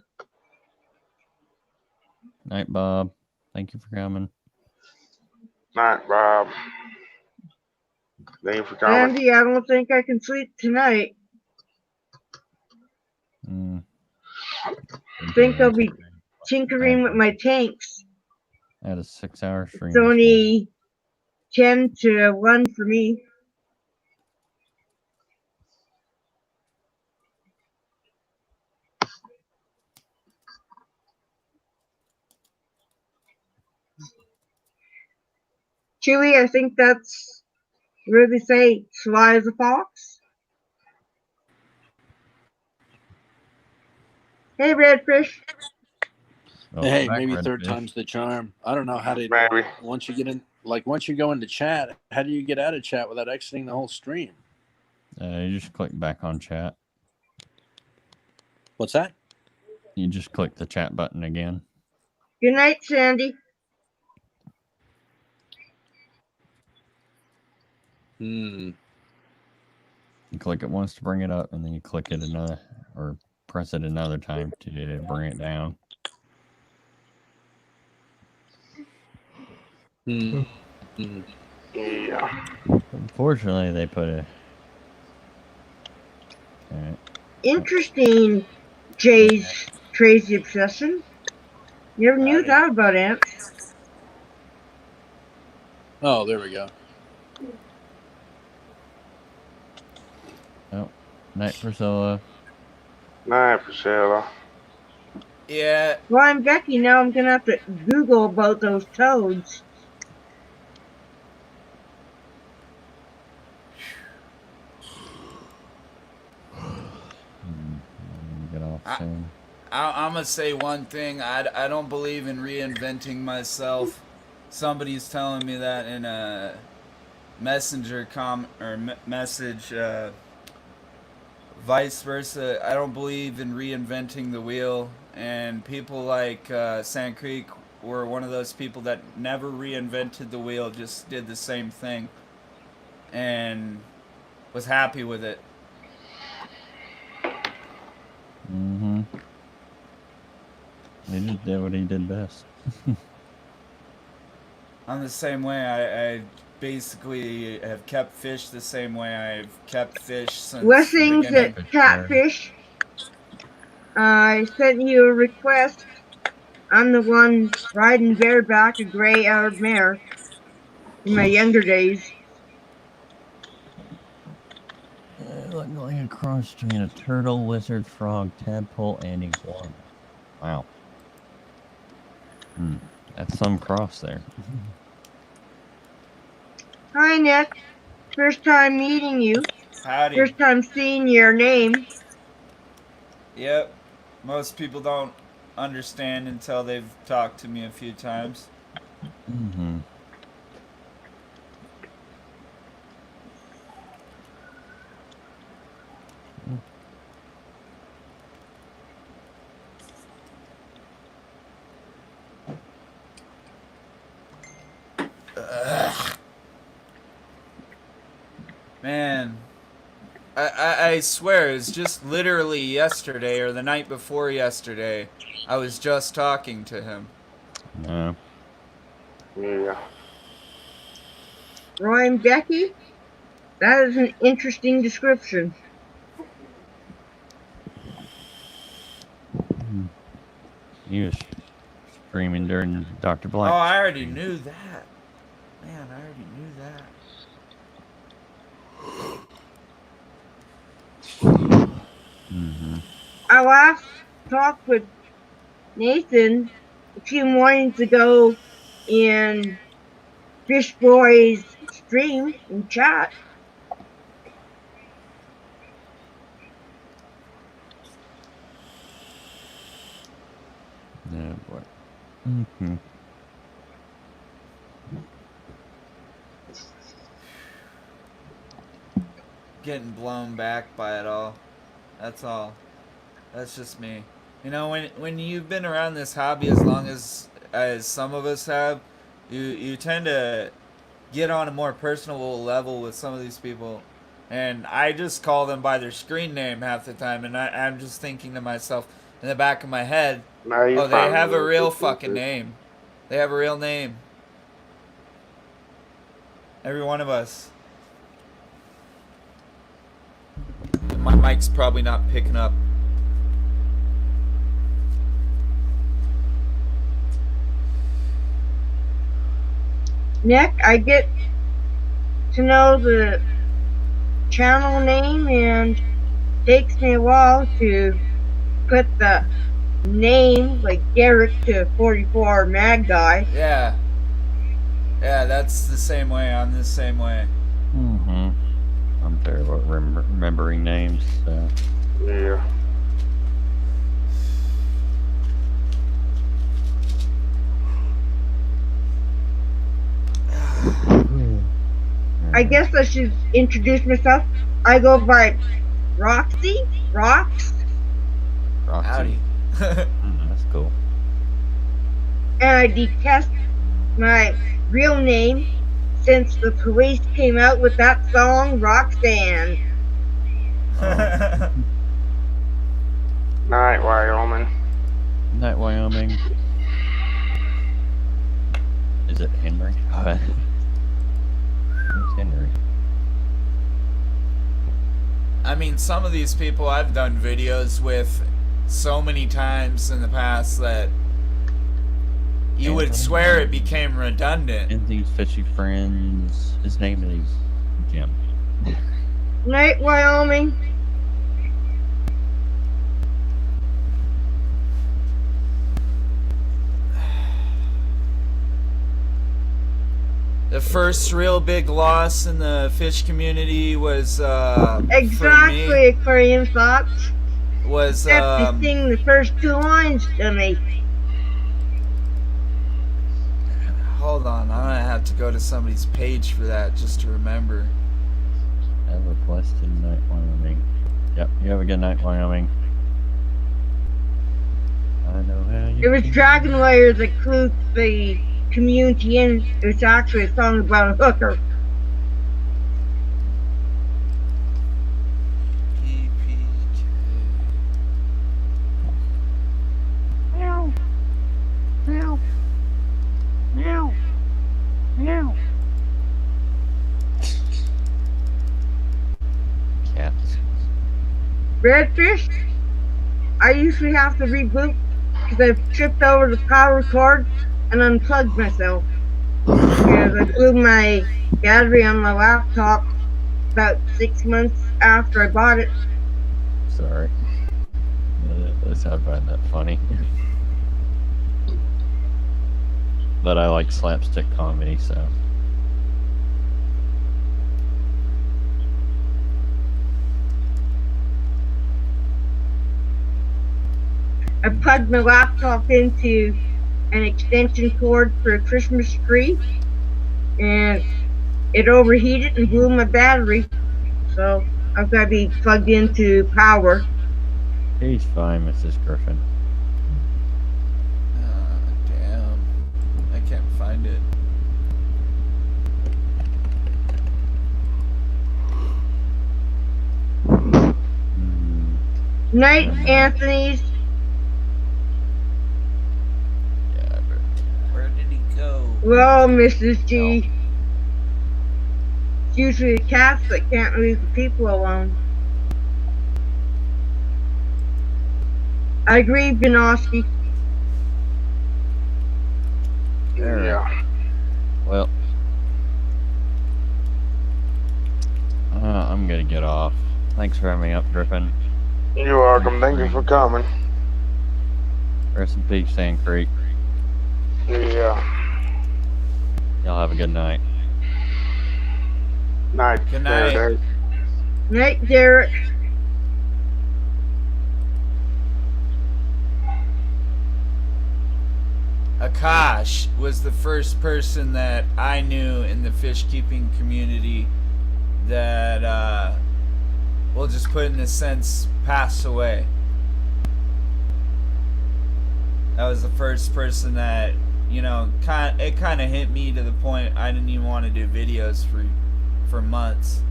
S3: Night, Bob. Thank you for coming.
S2: Night, Bob. Thank you for coming.
S12: Sandy, I don't think I can sleep tonight. I think I'll be tinkering with my tanks.
S3: I had a 6-hour stream.
S12: It's only 10 to 1 for me. Chewy, I think that's where they say sly as a fox. Hey, Redfish.
S13: Hey, maybe third time's the charm. I don't know how to.
S2: Maybe.
S13: Once you get in, like once you go into chat, how do you get out of chat without exiting the whole stream?
S3: You just click back on chat.
S13: What's that?
S3: You just click the chat button again.
S12: Good night, Sandy.
S3: You click it once to bring it up, and then you click it another, or press it another time to bring it down.
S2: Yeah.
S3: Unfortunately, they put a. All right.
S12: Interesting, Jay's crazy obsession. Never knew that about ants.
S13: Oh, there we go.
S3: Oh, night, Priscilla.
S2: Night, Priscilla.
S15: Yeah.
S12: Well, I'm Becky. Now I'm going to have to Google about those toads.
S3: Get off soon.
S15: I'm going to say one thing. I don't believe in reinventing myself. Somebody's telling me that in a messenger message. Vice versa. I don't believe in reinventing the wheel. And people like Sand Creek were one of those people that never reinvented the wheel, just did the same thing. And was happy with it.
S3: Mm-hmm. He just did what he did best.
S15: I'm the same way. I basically have kept fish the same way I've kept fish since
S12: Blessings
S15: the beginning.
S12: at Catfish. I sent you a request. I'm the one riding bareback a gray Arab mare in my younger days.
S3: Looked like a cross between a turtle, lizard, frog, tadpole, and iguana. Wow. That's some cross there.
S12: Hi, Nick. First time meeting you.
S15: Howdy.
S12: First time seeing your name.
S15: Yep. Most people don't understand until they've talked to me a few times.
S3: Mm-hmm.
S15: Man, I swear, it's just literally yesterday or the night before yesterday. I was just talking to him.
S3: No.
S2: Yeah.
S12: Ryan Becky? That is an interesting description.
S3: He was screaming during Dr. Black.
S15: Oh, I already knew that. Man, I already knew that.
S3: Mm-hmm.
S12: I last talked with Nathan a few mornings ago in Fish Boy's stream and chat.
S3: Yeah, boy. Mm-hmm.
S15: Getting blown back by it all. That's all. That's just me. You know, when you've been around this hobby as long as some of us have, you tend to get on a more personable level with some of these people. And I just call them by their screen name half the time, and I'm just thinking to myself in the back of my head,
S14: No, you're
S15: oh, they
S14: fine.
S15: have a real fucking name. They have a real name. Every one of us. My mic's probably not picking up.
S12: Nick, I get to know the channel name and takes me a while to put the name, like Derek to 44 Mad Guy.
S15: Yeah. Yeah, that's the same way. I'm the same way.
S3: Mm-hmm. I'm terrible at remembering names, so.
S14: Yeah.
S12: I guess I should introduce myself. I go by Roxy, Rox.
S3: Roxy.
S15: Howdy.
S3: That's cool.
S12: And I detest my real name since the police came out with that song, Roxanne.
S3: Oh.
S14: Night, Wyoming.
S3: Night, Wyoming. Is it Henry? Who's Henry?
S15: I mean, some of these people I've done videos with so many times in the past that you would swear it became redundant.
S3: And these fishy friends. His name is Jim.
S12: Night, Wyoming.
S15: The first real big loss in the fish community was
S12: exactly Aquarium Thoughts.
S15: Was
S12: sing the first two lines to me.
S15: Hold on, I'm gonna have to go to somebody's page for that just to remember.
S3: Have a blessed night, Wyoming. Yep, you have a good night, Wyoming. I know how you.
S12: It was Dragonlayer that clued the community in. It's actually a song about a hooker.
S16: Meow. Meow. Meow. Meow.
S3: Cats.
S12: Redfish, I usually have to reboot because I've tripped over the power cord and unplugged myself. Because I blew my battery on my laptop about 6 months after I bought it.
S3: Sorry. I find that funny. But I like slapstick comedy, so.
S12: I plugged my laptop into an extension cord for a Christmas tree, and it overheated and blew my battery. So I've got to be plugged into power.
S3: He's fine, Mrs. Griffin.
S15: Damn. I can't find it.
S12: Night, Anthony's.
S15: Yeah, where did he go?
S12: Well, Mrs. G. It's usually the cats that can't leave the people alone. I agree, Benoski.
S14: Yeah.
S3: Well, I'm gonna get off. Thanks for having me up, Griffin.
S14: You're welcome. Thank you for coming.
S3: Rest in peace, Sand Creek.
S14: Yeah.
S3: Y'all have a good night.
S14: Night.
S15: Good night.
S14: Derek.
S12: Night, Derek.
S15: Akash was the first person that I knew in the fish keeping community that, we'll just put in a sense, passed away. That was the first person that, you know, it kind of hit me to the point I didn't even want to do videos for months.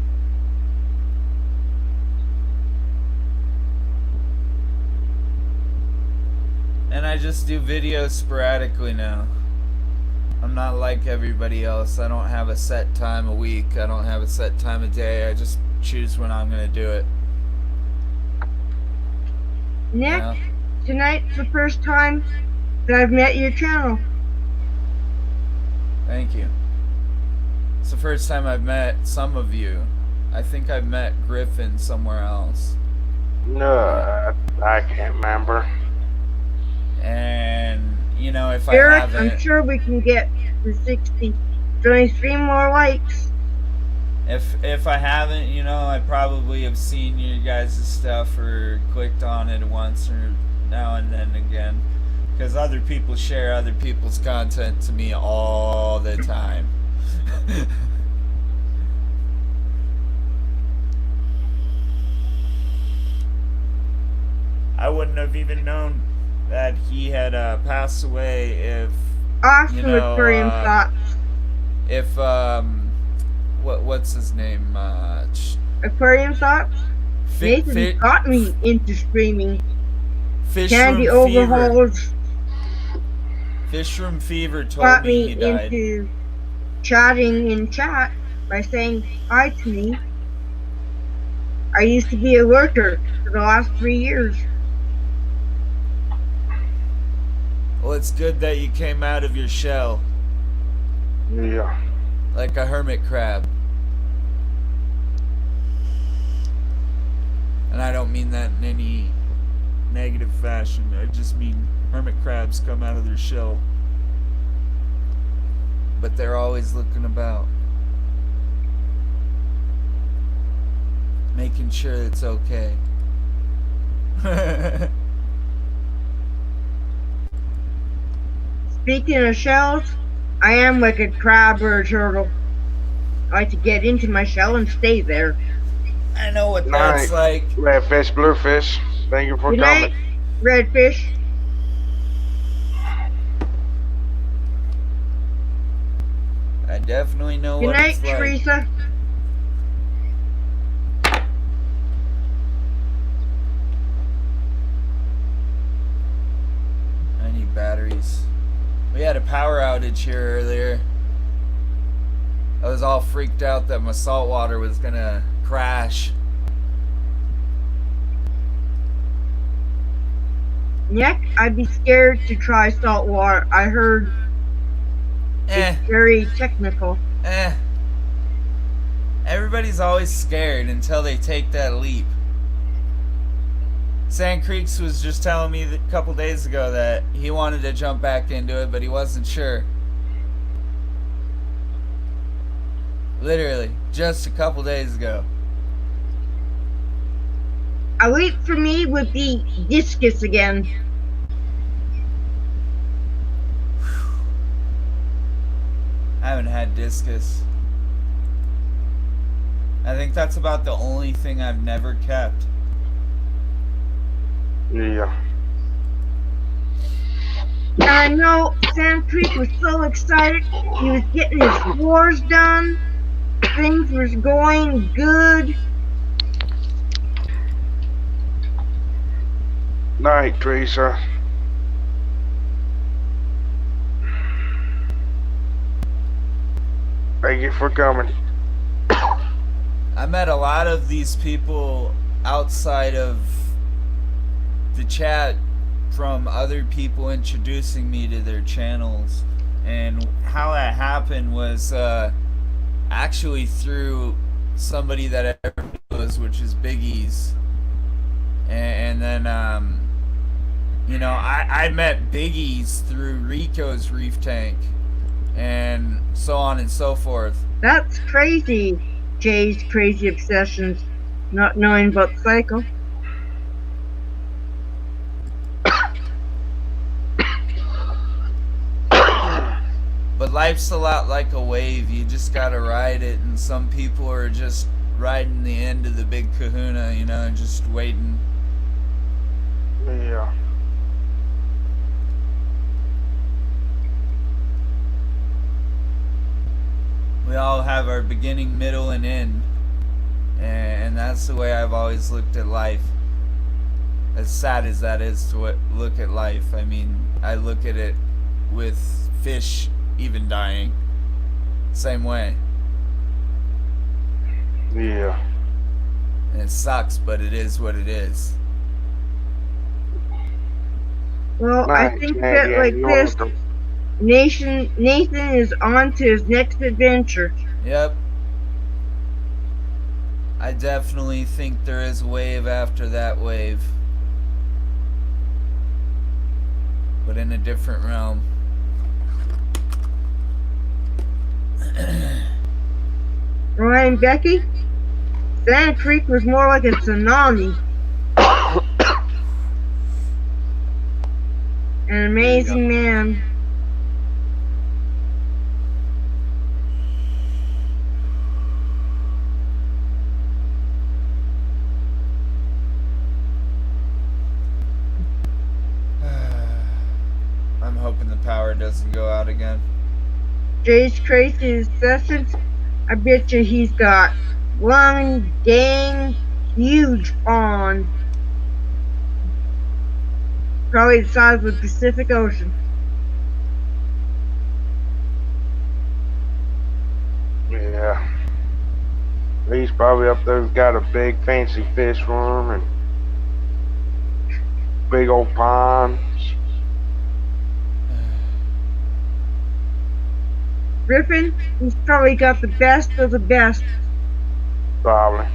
S15: And I just do videos sporadically now. I'm not like everybody else. I don't have a set time a week. I don't have a set time a day. I just choose when I'm going to do it.
S12: Nick, tonight's the first time that I've met your channel.
S15: Thank you. It's the first time I've met some of you. I think I've met Griffin somewhere else.
S14: No, I can't remember.
S15: And, you know, if
S12: Derek,
S15: I haven't...
S12: I'm sure we can get to 60, 23 more likes.
S15: If I haven't, you know, I probably have seen you guys' stuff or clicked on it once or now and then again. Because other people share other people's content to me all the time. I wouldn't have even known that he had passed away if...
S12: Awesome,
S15: you know,
S12: aquarium thoughts.
S15: If, what's his name?
S12: Aquarium thoughts? Nathan got me into streaming. Candy
S15: Fishroom
S12: overhauls
S15: Fishroom Fever told
S12: got
S15: me
S12: me
S15: he died.
S12: into chatting in chat by saying hi to me. I used to be a lurker for the last 3 years.
S15: Well, it's good that you came out of your shell.
S14: Yeah.
S15: Like a hermit crab. And I don't mean that in any negative fashion. I just mean hermit crabs come out of their shell. But they're always looking about. Making sure it's okay.
S12: Speaking of shells, I am like a crab or a turtle. I like to get into my shell and stay there.
S15: I know what
S14: that's
S15: like.
S14: Red fish, blue fish. Thank you for
S12: Good
S14: coming.
S12: night, redfish.
S15: I definitely know
S12: Good
S15: what
S12: night,
S15: it's like.
S12: Teresa.
S15: I need batteries. We had a power outage here earlier. I was all freaked out that my saltwater was gonna crash.
S12: Nick, I'd be scared to try salt water. I heard it's very technical.
S15: Everybody's always scared until they take that leap. Sand Creeks was just telling me a couple days ago that he wanted to jump back into it, but he wasn't sure. Literally, just a couple days ago.
S12: A leap for me would be discus again.
S15: I haven't had discus. I think that's about the only thing I've never kept.
S14: Yeah.
S12: And I know Sand Creek was so excited. He was getting his floors done. Things was going good.
S14: Night, Teresa. Thank you for coming.
S15: I met a lot of these people outside of the chat from other people introducing me to their channels. And how that happened was actually through somebody that everybody knows, which is Biggie's. and then you know, I met Biggie's through Rico's reef tank, and so on and so forth.
S12: That's crazy. Jay's crazy obsessions, not knowing about the cycle.
S15: But life's a lot like a wave. You just gotta ride it, and some people are just riding the end of the big kahuna, you know, just waiting.
S14: Yeah.
S15: We all have our beginning, middle, and end. And that's the way I've always looked at life. As sad as that is to look at life, I mean, I look at it with fish even dying. Same way.
S14: Yeah.
S15: And it sucks, but it is what it is.
S12: Well, I think that like this, Nathan is on to his next adventure.
S15: Yep. I definitely think there is a wave after that wave. But in a different realm.
S12: Ryan, Becky, Sand Creek was more like a tsunami. An amazing man.
S15: I'm hoping the power doesn't go out again.
S12: Jay's crazy obsessions. I bet you he's got one dang huge pond. Probably the size of the Pacific Ocean.
S14: Yeah. He's probably up there, got a big fancy fish room and big old ponds.
S12: Griffin, he's probably got the best of the best.
S14: Probably.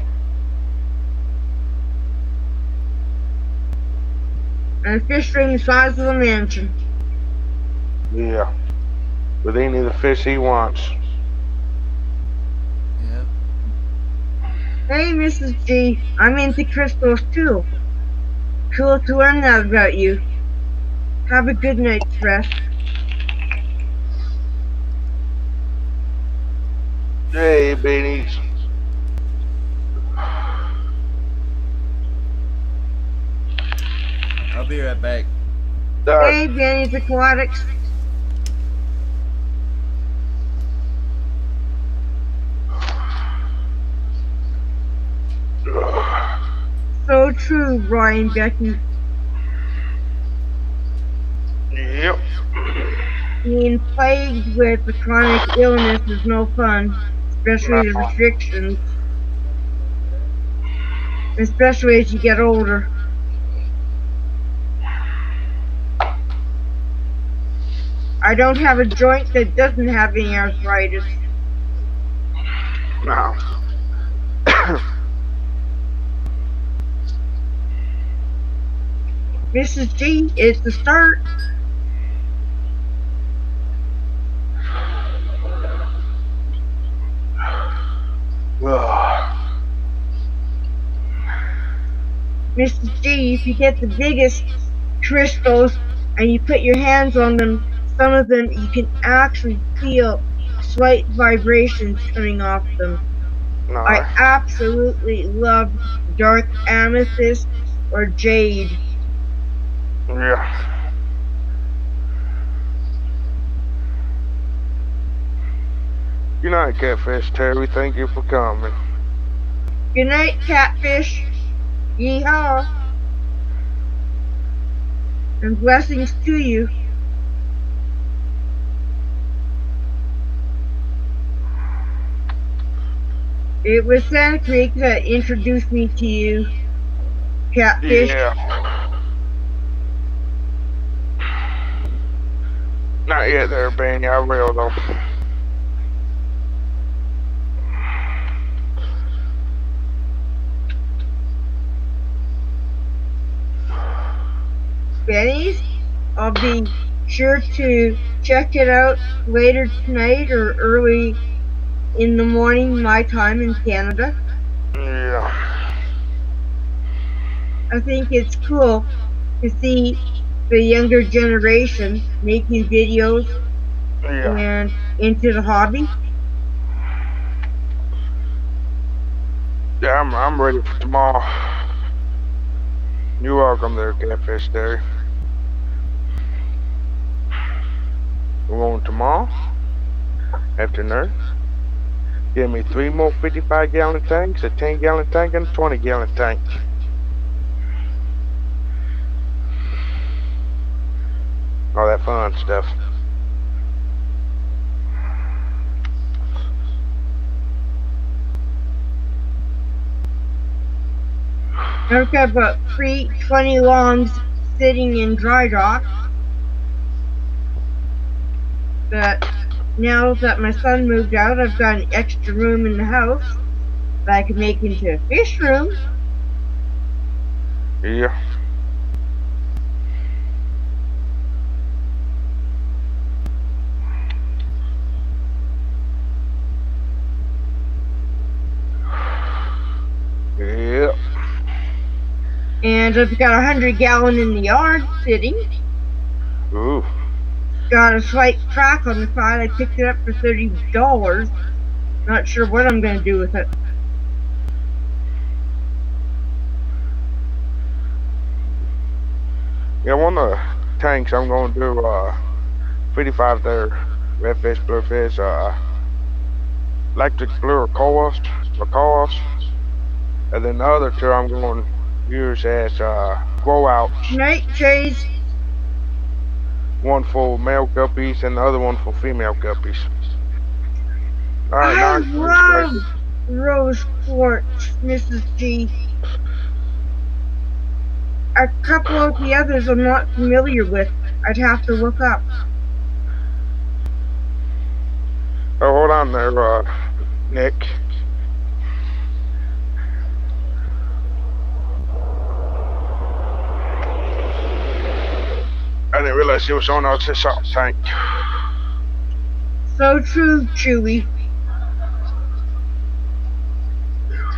S12: And a fish ring the size of a mansion.
S14: Yeah. With any of the fish he wants.
S15: Yep.
S12: Hey, Mrs. G, I'm into crystals too. Cool to learn that about you. Have a good night's rest.
S14: Hey, beanies.
S15: I'll be right back.
S12: Hey, Benny's Aquatics. So true, Brian Becky.
S14: Yep.
S12: Being plagued with a chronic illness is no fun, especially the restrictions. Especially as you get older. I don't have a joint that doesn't have any arthritis.
S14: No.
S12: Mrs. G, it's the start. Mrs. G, if you get the biggest crystals and you put your hands on them, some of them you can actually feel slight vibrations coming off them. I absolutely love dark amethyst or jade.
S14: Yeah. Good night, Catfish Terry. Thank you for coming.
S12: Good night, Catfish. Yeehaw. And blessings to you. It was Santa Creek that introduced me to you, Catfish.
S14: Yeah. Not yet there, Benny. I will, though.
S12: Benny's. I'll be sure to check it out later tonight or early in the morning, my time in Canada.
S14: Yeah.
S12: I think it's cool to see the younger generation making videos
S14: Yeah.
S12: and into the hobby.
S14: Yeah, I'm ready for tomorrow. You're welcome there, Catfish Terry. We're going tomorrow afternoon. Give me 3 more 55-gallon tanks, a 10-gallon tank, and a 20-gallon tank. All that fun stuff.
S12: I've got about 20 longs sitting in dry dock. But now that my son moved out, I've got an extra room in the house that I can make into a fish room.
S14: Yeah. Yep.
S12: And I've got 100-gallon in the yard sitting.
S14: Ooh.
S12: Got a slight crack on the side. I picked it up for $30. Not sure what I'm going to do with it.
S14: Yeah, one of the tanks I'm going to do 55 there, redfish, bluefish, electric blue coils, and then the other two I'm going to use as grow outs.
S12: Night, Chase.
S14: One for male guppies and the other one for female guppies. All right,
S12: I
S14: nice.
S12: love rose quartz, Mrs. G. A couple of the others I'm not familiar with. I'd have to look up.
S14: Oh, hold on there, Nick. I didn't realize it was on our salt tank.
S12: So true, Chewy.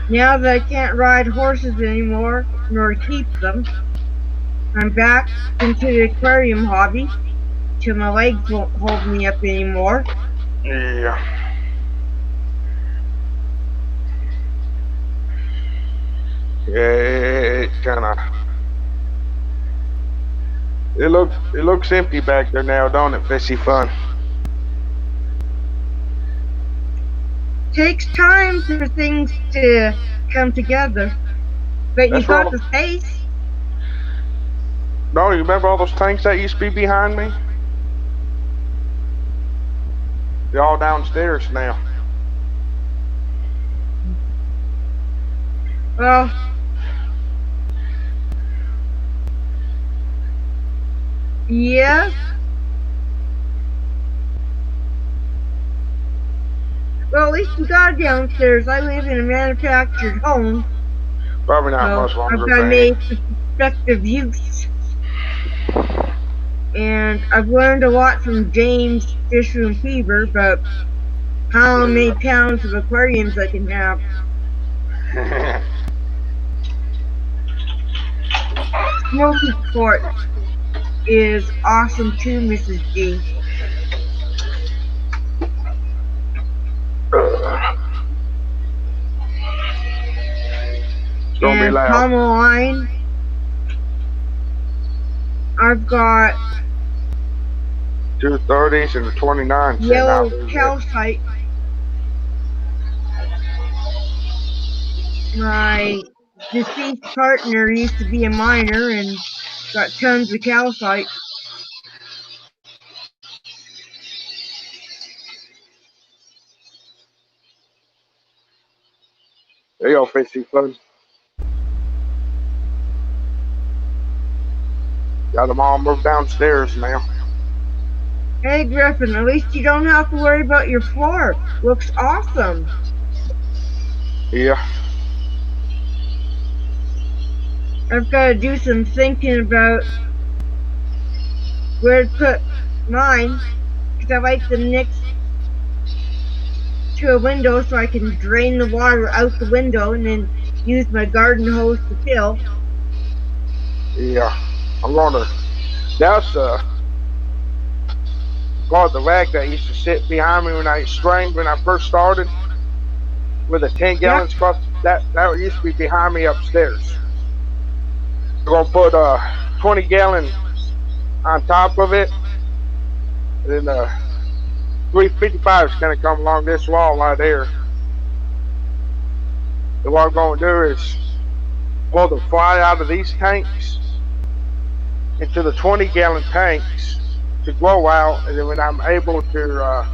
S12: Now that I can't ride horses anymore, nor keep them, I'm back into the aquarium hobby till my legs won't hold me up anymore.
S14: Yeah. Yeah, it kind of. It looks empty back there now, don't it, Fishy Fun?
S12: Takes time for things to come together, but you got the space.
S14: No, you remember all those tanks that used to be behind me? They're all downstairs now.
S12: Well, yeah. Well, at least you got downstairs. I live in a manufactured home.
S14: Probably not much longer.
S12: I've got to make effective use. And I've learned a lot from James Fishroom Fever about how many pounds of aquariums I can have. Smoky quartz is awesome too, Mrs. G.
S14: It's gonna be loud.
S12: Palmoline, I've got
S14: 230s and 29s.
S12: yellow calcite. My deceased partner used to be a miner and got tons of calcite.
S14: There you go, Fishy Fun. Got them all moved downstairs now.
S12: Hey Griffin, at least you don't have to worry about your floor. Looks awesome.
S14: Yeah.
S12: I've got to do some thinking about where to put mine because I like them next to a window so I can drain the water out the window and then use my garden hose to fill.
S14: Yeah, I'm gonna. That's God, the rag that used to sit behind me when I strained when I first started with the 10 gallons across. That used to be behind me upstairs. We're gonna put 20-gallon on top of it, and then 355 is gonna come along this wall right there. And what I'm gonna do is pull the fly out of these tanks into the 20-gallon tanks to grow out, and then when I'm able to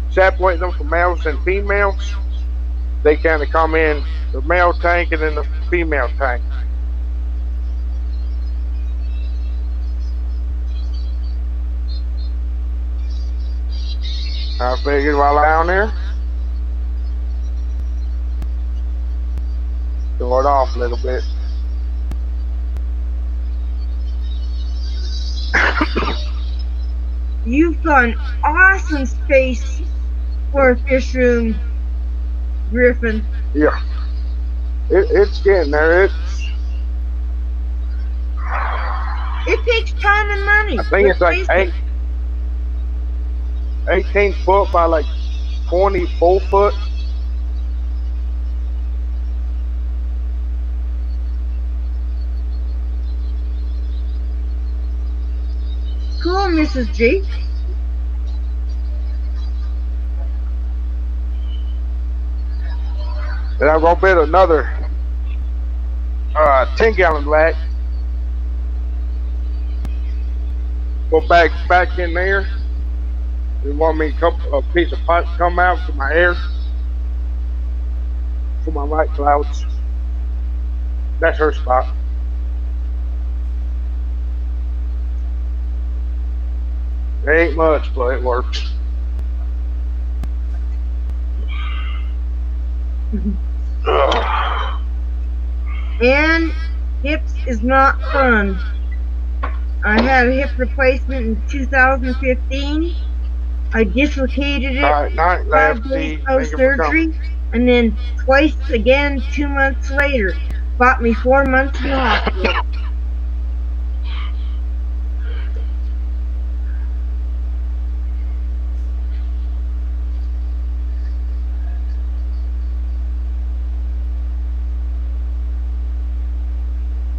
S14: separate them from males and females, they kind of come in the male tank and then the female tank. I figured while I'm down there, throw it off a little bit.
S12: You've got an awesome space for a fish room, Griffin.
S14: Yeah, it's getting there.
S12: It takes time and money.
S14: I think it's like 18 foot by like 24 foot.
S12: Cool, Mrs. G.
S14: And I'm gonna build another 10-gallon rack. Go back in there. They want me a piece of pipe come out for my air, for my light clouds. That's her spot. It ain't much, but it works.
S12: And hips is not fun. I had a hip replacement in 2015. I dislocated it 5 days post surgery, and then twice again 2 months later. Bought me 4 months in the hospital.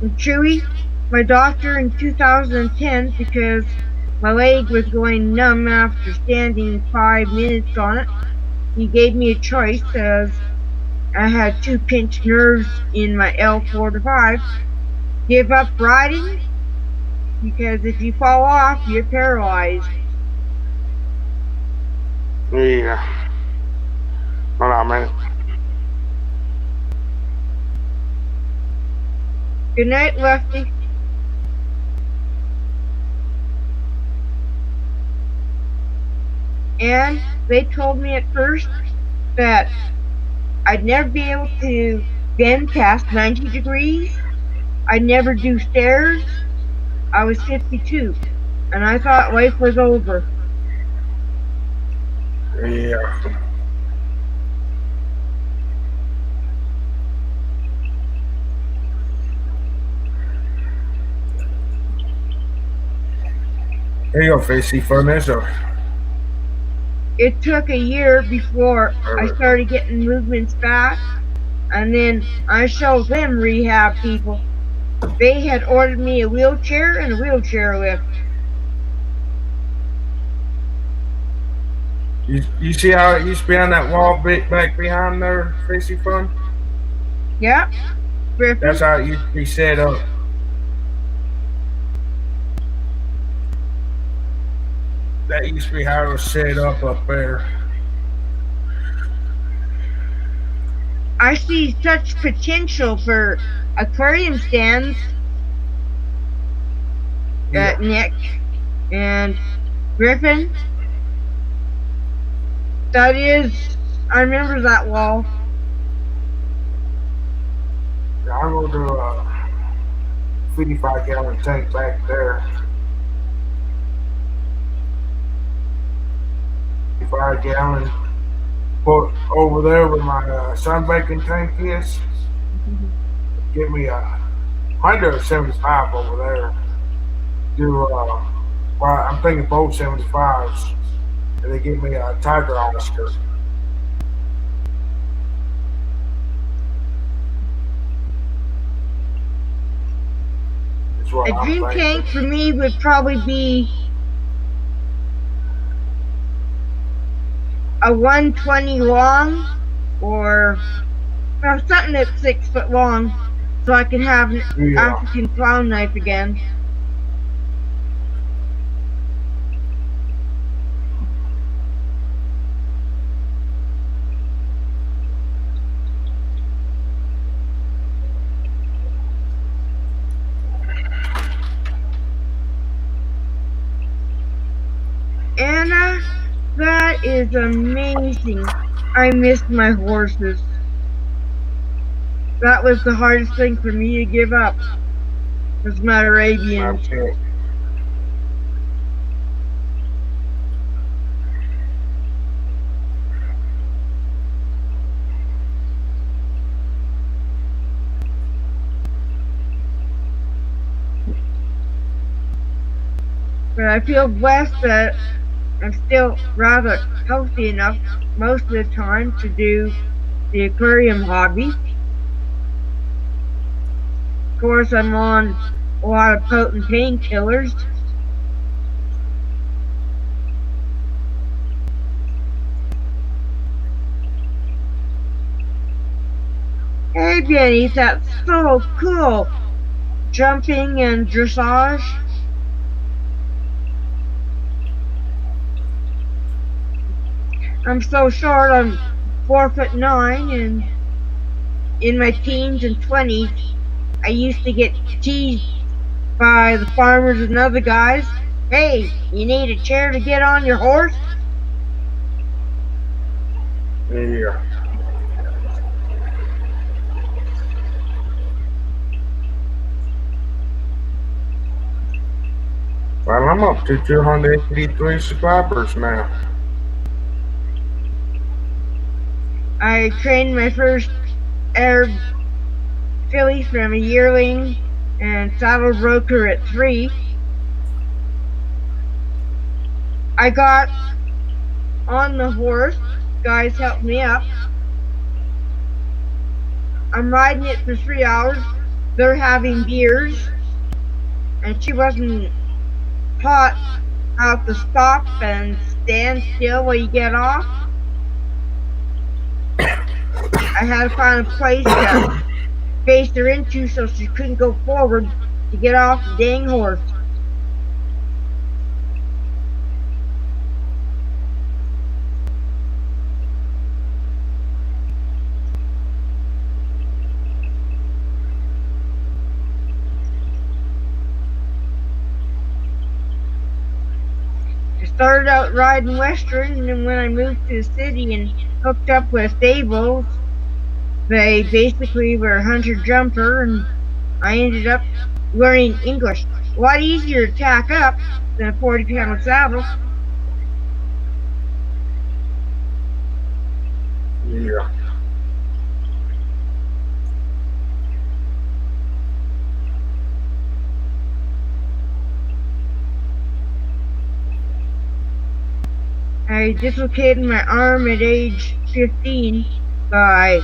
S12: And Chewy, my doctor in 2010, because my leg was going numb after standing 5 minutes on it, he gave me a choice as I had 2 pinched nerves in my L4 to 5. Give up riding, because if you fall off, you're paralyzed.
S14: Yeah. Hold on a minute.
S12: Good night, Lefty. And they told me at first that I'd never be able to bend past 90 degrees. I'd never do stairs. I was 52, and I thought life was over.
S1: Yeah. There you go, Facey Furnace.
S12: It took a year before I started getting movements back, and then I showed them rehab people. They had ordered me a wheelchair and a wheelchair lift.
S1: You see how it used to be on that wall back behind there, Facey Fun?
S12: Yeah. Griffin.
S1: That's how it used to be set up. That used to be how it was set up there.
S12: I see such potential for aquarium stands. Nick and Griffin. That is, I remember that wall.
S1: Yeah, I'm going to do a 55-gallon tank back there. gallon. Put over there where my sunbaking tank is. Give me a 175 over there. Do well, I'm thinking both 75s, and they give me a Tiger Oscar. That's what
S12: A
S1: I'm
S12: dream
S1: thinking.
S12: tank for me would probably be a 120 long, or something that's 6 foot long, so I can have an African clown knife again. Anna, that is amazing. I missed my horses. That was the hardest thing for me to give up, was my Arabians. But I feel blessed that I'm still rather healthy enough most of the time to do the aquarium hobby. Of course, I'm on a lot of potent painkillers. Hey, Benny, that's so cool. Jumping and dressage. I'm so short, I'm 4'9", and in my teens and 20s, I used to get teased by the farmers and other guys. Hey, you need a chair to get on your horse?
S1: Yeah. Well, I'm up to 283 subscribers now.
S12: I trained my first Arab filly from a yearling and saddle broke her at 3. I got on the horse. Guys helped me up. I'm riding it for 3 hours. They're having beers. And she wasn't taught how to stop and stand still while you get off. I had to find a place to face her into so she couldn't go forward to get off the dang horse. I started out riding Western, and then when I moved to the city and hooked up with stables, they basically were hunter-jumper, and I ended up learning English. A lot easier to tack up than a 40-pound saddle.
S1: Yeah.
S12: I dislocated my arm at age 15 by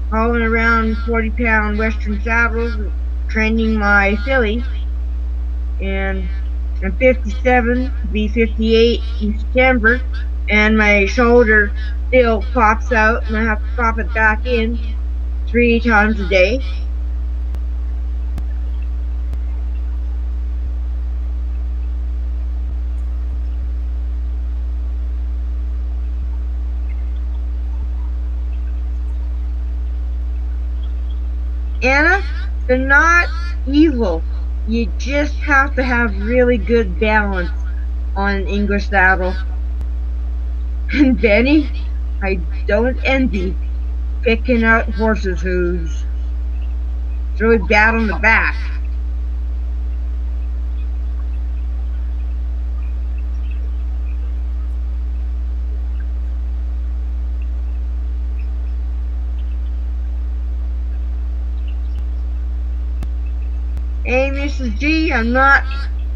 S12: hauling around 40-pound Western saddles and training my filly. And I'm 57, be 58 in September, and my shoulder still pops out, and I have to pop it back in 3 times a day. Anna, they're not evil. You just have to have really good balance on an English saddle. And Benny, I don't envy picking out horses' hooves. It's really bad on the back. Hey, Mrs. G, I'm not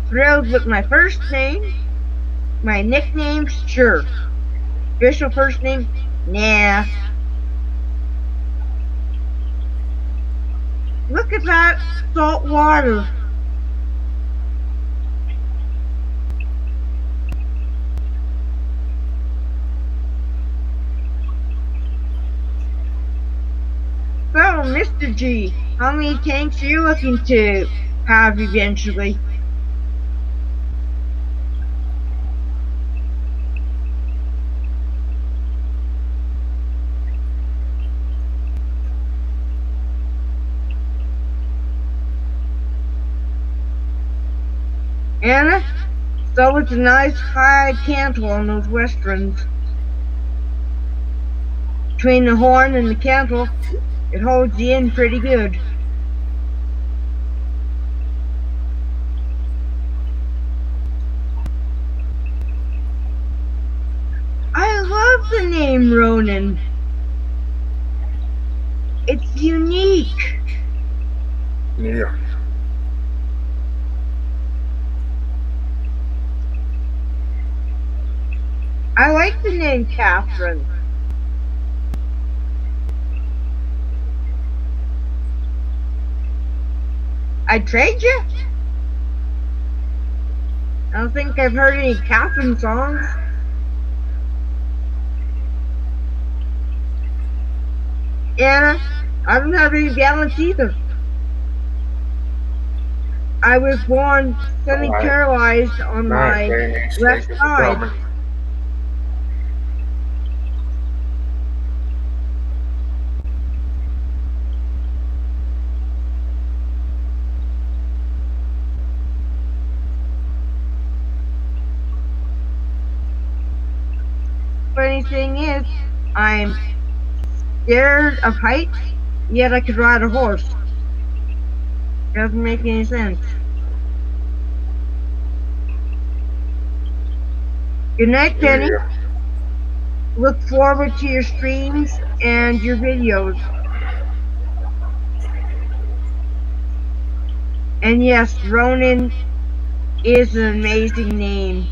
S12: thrilled with my first name. My nickname, sure. Official first name, nah. Look at that salt water. So, Mr. G, how many tanks are you looking to have eventually? Anna, so it's a nice high cantle on those westerns. Between the horn and the cantle, it holds you in pretty good. I love the name Ronan. It's unique.
S1: Yeah.
S12: I like the name Catherine. I'd trade you. I don't think I've heard any Catherine songs. Anna, I don't have any balance either. I was born semi-paralyzed on my left side. Funny thing is, I'm scared of heights, yet I could ride a horse. Doesn't make any sense. Good night, Penny. Look forward to your streams and your videos. And yes, Ronan is an amazing name.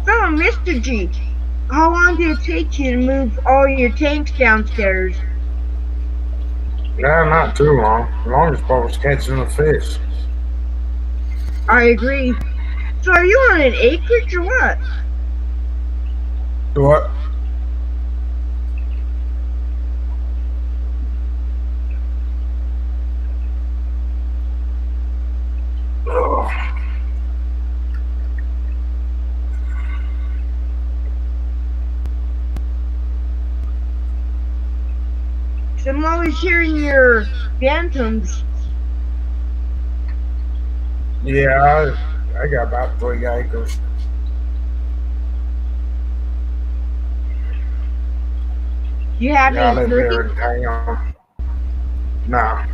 S12: So, Mr. G, how long did it take you to move all your tanks downstairs?
S1: No, not too long. The longest part was catching the fish.
S12: I agree. So are you on an acreage or what?
S1: What?
S12: So I'm always hearing your bantams.
S1: Yeah, I got about 3 acres.
S12: Do you have
S1: I
S12: any
S1: live here
S12: turkeys?
S1: in town. Nah.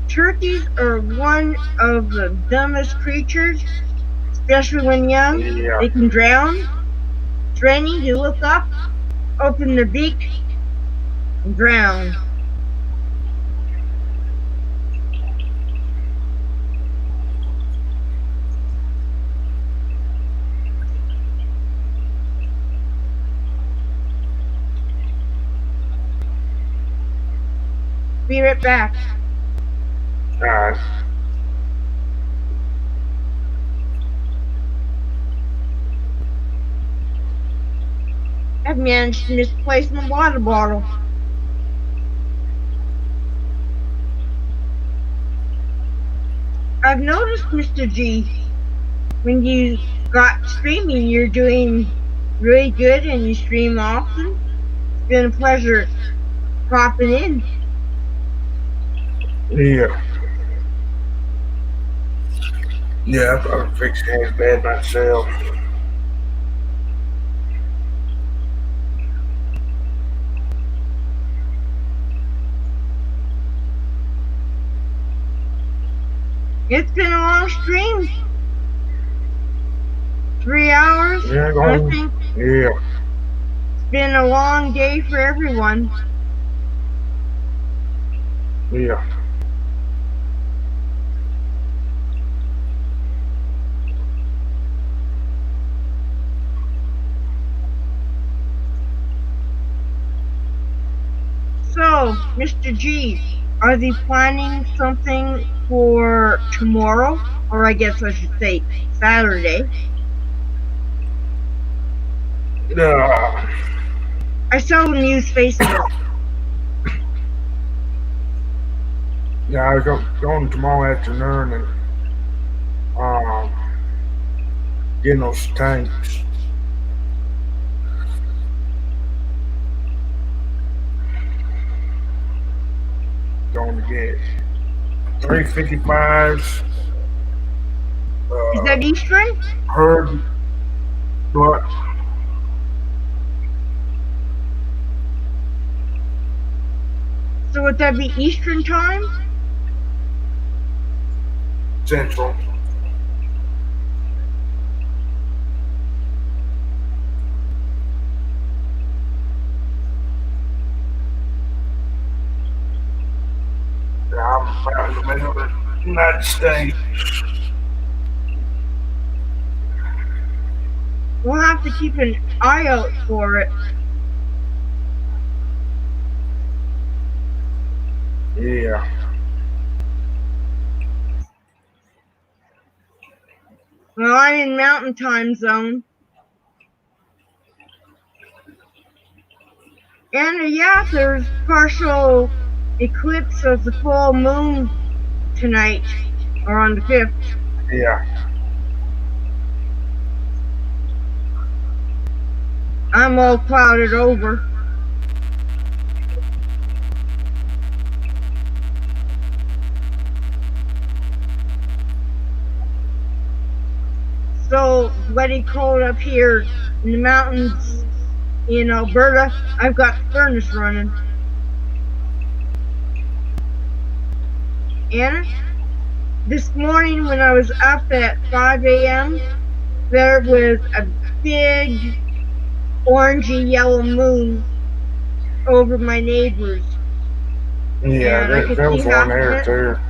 S12: Turkeys are one of the dumbest creatures, especially when young.
S1: Yeah.
S12: They can drown. Training to look up, open their beak, and drown. Be right back.
S1: Alright.
S12: I've managed to misplace my water bottle. I've noticed, Mr. G, when you got streaming, you're doing really good and you stream often. It's been a pleasure popping in.
S1: Yeah. Yeah, I probably fixed his bed myself.
S12: It's been a long stream. 3 hours.
S1: Yeah,
S12: I think
S1: yeah.
S12: it's been a long day for everyone.
S1: Yeah.
S12: So, Mr. G, are they planning something for tomorrow? Or I guess I should say Saturday. I seldom use Facebook.
S1: Yeah, I go going tomorrow afternoon and getting those tanks. Going to get 355s.
S12: Is that Eastern?
S1: Heard what?
S12: So would that be Eastern time?
S1: Central. Yeah, I'm right in the middle of the United States.
S12: We'll have to keep an eye out for it.
S1: Yeah.
S12: Well, I'm in Mountain Time Zone. And yeah, there's partial eclipse of the full moon tonight, or on the 5th.
S1: Yeah.
S12: I'm all clouded over. So bloody cold up here in the mountains in Alberta. I've got the furnace running. And this morning when I was up at 5 a.m., there was a big orangey yellow moon over my neighbors.
S1: Yeah,
S12: And I could
S1: there
S12: see
S1: was
S12: half
S1: one
S12: of
S1: there
S12: it.
S1: too.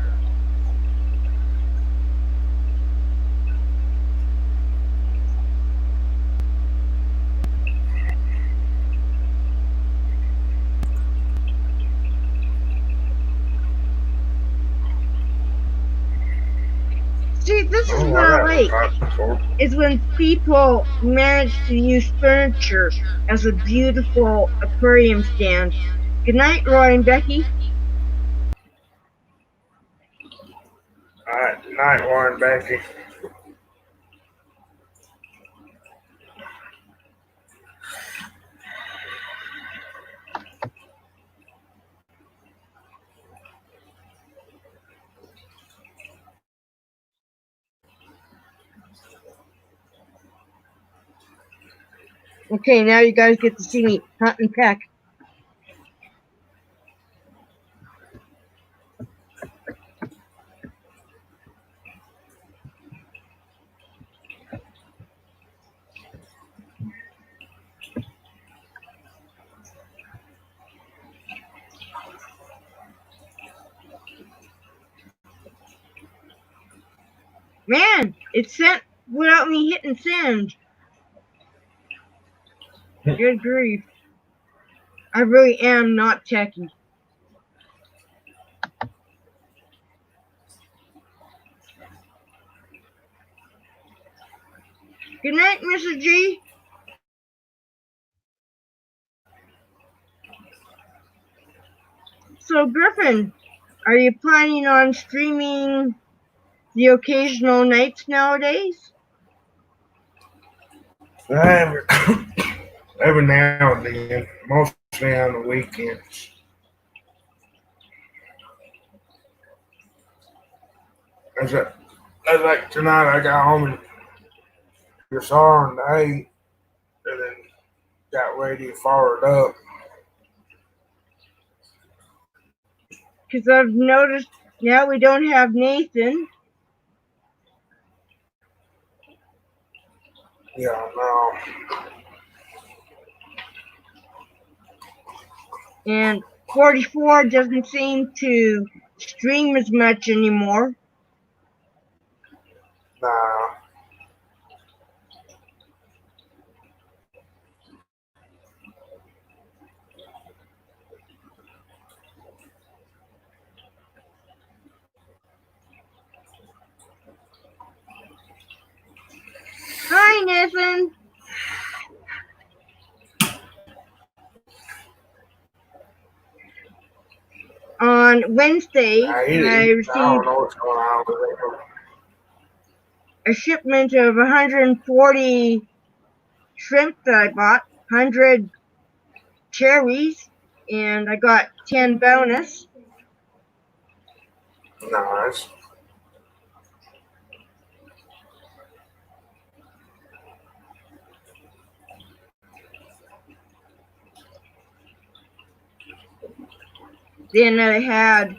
S12: See, this is
S1: Oh,
S12: what I like,
S1: got
S12: is when people manage to use furniture as a beautiful aquarium stand. Good night, Roy and Becky.
S1: All right, good night, Warren Becky.
S12: Okay, now you guys get to see me hunt and peck. Man, it sent without me hitting send. Good grief. I really am not techie. Good night, Mrs. G. So, Griffin, are you planning on streaming the occasional nights nowadays?
S1: Every, every now and then, mostly on the weekends. As, a, as like tonight, I got home and guitar and ate, and then got ready and fired up.
S12: Because I've noticed now we don't have Nathan.
S1: Yeah, no.
S12: And 44 doesn't seem to stream as much anymore.
S1: Nah.
S12: Hi, Nathan. On Wednesday,
S1: I
S12: I
S1: don't
S12: received
S1: know what's going on with it.
S12: a shipment of 140 shrimp that I bought, 100 cherries, and I got 10 bonus.
S1: Nice.
S12: Then I had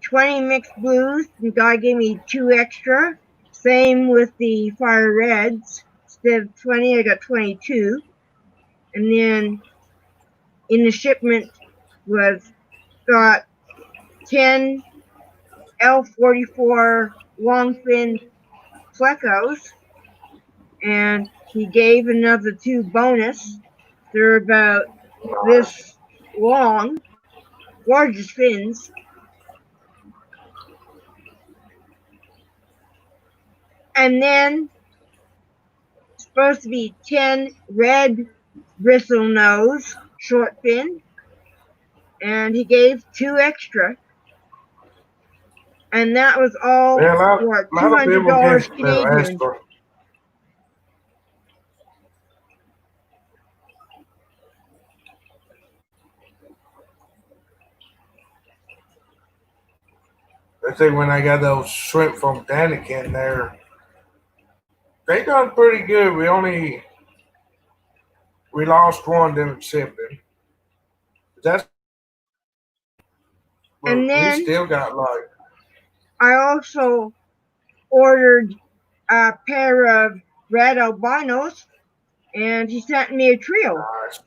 S12: 20 mixed blues, and guy gave me 2 extra. Same with the fire reds. Instead of 20, I got 22. And then in the shipment was got 10 L44 longfin plecos, and he gave another 2 bonus. They're about this long, gorgeous fins. And then supposed to be 10 red bristle nose short fin, and he gave 2 extra. And that was all
S1: Yeah,
S12: for
S1: a lot of people
S12: $200
S1: get
S12: Canadian.
S1: extra. Let's say when I got those shrimp from Daniken there, they done pretty good. We lost one them shipping. That's
S12: And
S1: we
S12: then
S1: still got like
S12: I also ordered a pair of red albinos, and he sent me a trio.
S1: nice.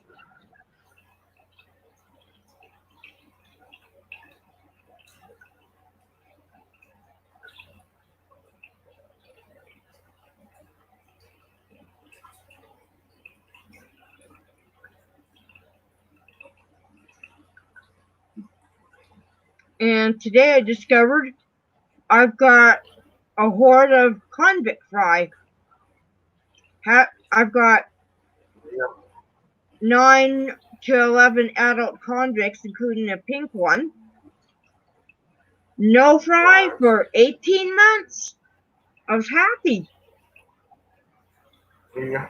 S12: And today I discovered I've got a horde of convict fry. I've got 9 to 11 adult convicts, including a pink one. No fry for 18 months. I was happy.
S1: Yeah.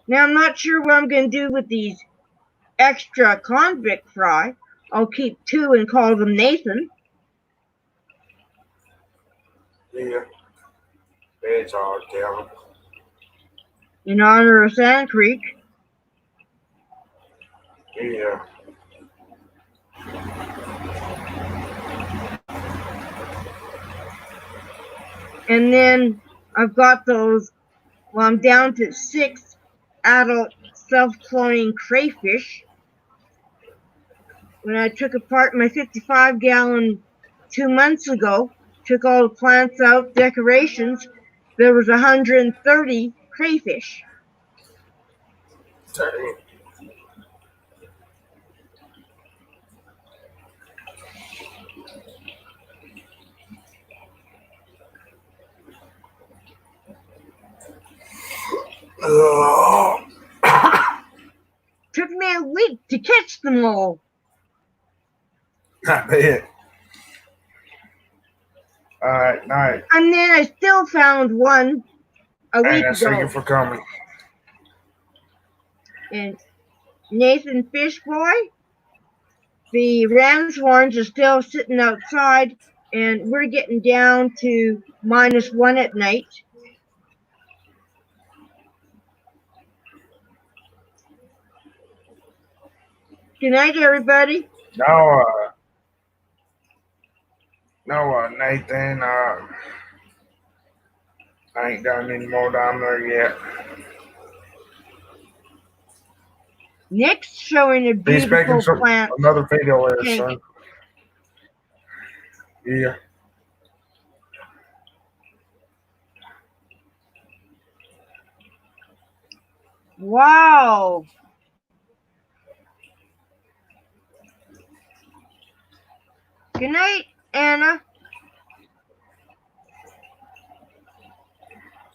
S12: Now I'm not sure what I'm going to do with these extra convict fry. I'll keep 2 and call them Nathan.
S1: Yeah. It's hard telling.
S12: In honor of Sand Creek.
S1: Yeah.
S12: And then I've got those, well, I'm down to 6 adult self-cloning crayfish. When I took apart my 55-gallon 2 months ago, took all the plants out, decorations, there was 130 crayfish.
S1: Dang.
S12: Took me a week to catch them all.
S1: I bet. All right, night.
S12: And then I still found one a week ago.
S1: Thank you for coming.
S12: And Nathan Fish Boy, the ram's horns are still sitting outside, and we're getting down to -1 at night. Good night, everybody.
S1: No, Nathan. I ain't done any more down there yet.
S12: Nick's showing a
S1: He's making
S12: beautiful plant.
S1: another video there
S12: tank.
S1: soon. Yeah.
S12: Wow. Good night, Anna.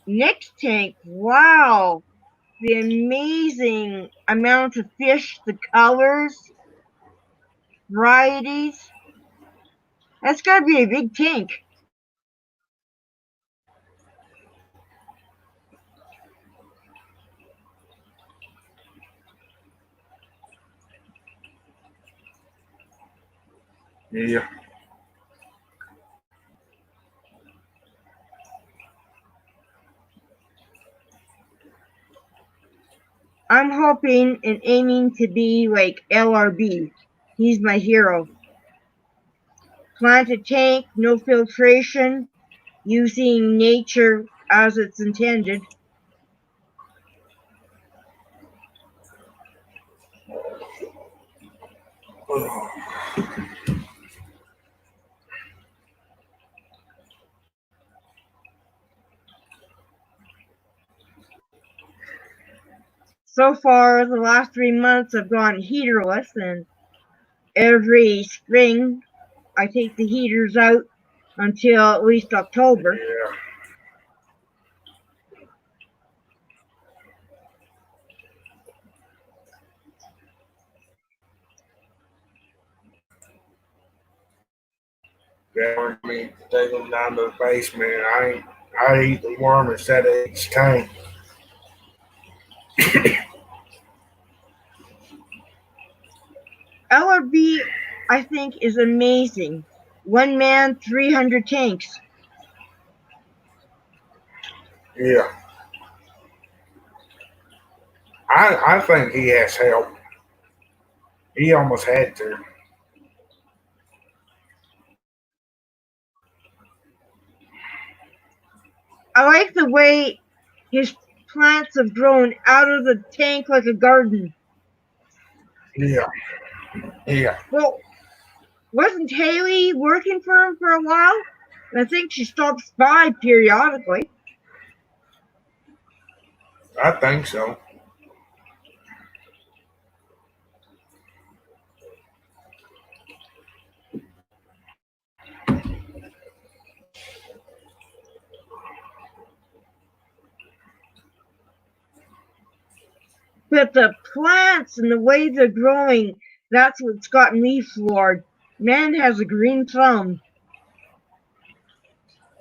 S12: Nick's tank. Wow. The amazing amount of fish, the colors, varieties. That's got to be a big tank.
S1: Yeah.
S12: I'm hoping and aiming to be like LRB. He's my hero. Plant a tank, no filtration, using nature as it's intended. So far, the last 3 months I've gone heaterless, and every spring I take the heaters out until at least October.
S1: Yeah. Yeah, I mean, take them down to the basement. I eat the worm instead of each tank.
S12: LRB, I think, is amazing. One man, 300 tanks.
S1: Yeah. I think he has help. He almost had to.
S12: I like the way his plants have grown out of the tank like a garden.
S1: Yeah. Yeah.
S12: Well, wasn't Haley working for him for a while? I think she stops by periodically.
S1: I think so.
S12: But the plants and the way they're growing, that's what's got me floored. Man has a green thumb.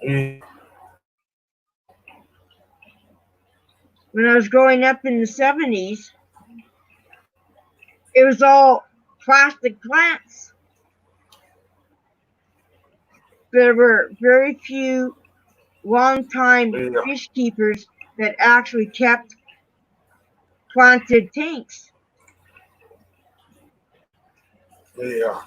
S1: Yeah.
S12: When I was growing up in the 70s, it was all plastic plants. There were very few long-time fish keepers that actually kept planted tanks.
S1: Yeah.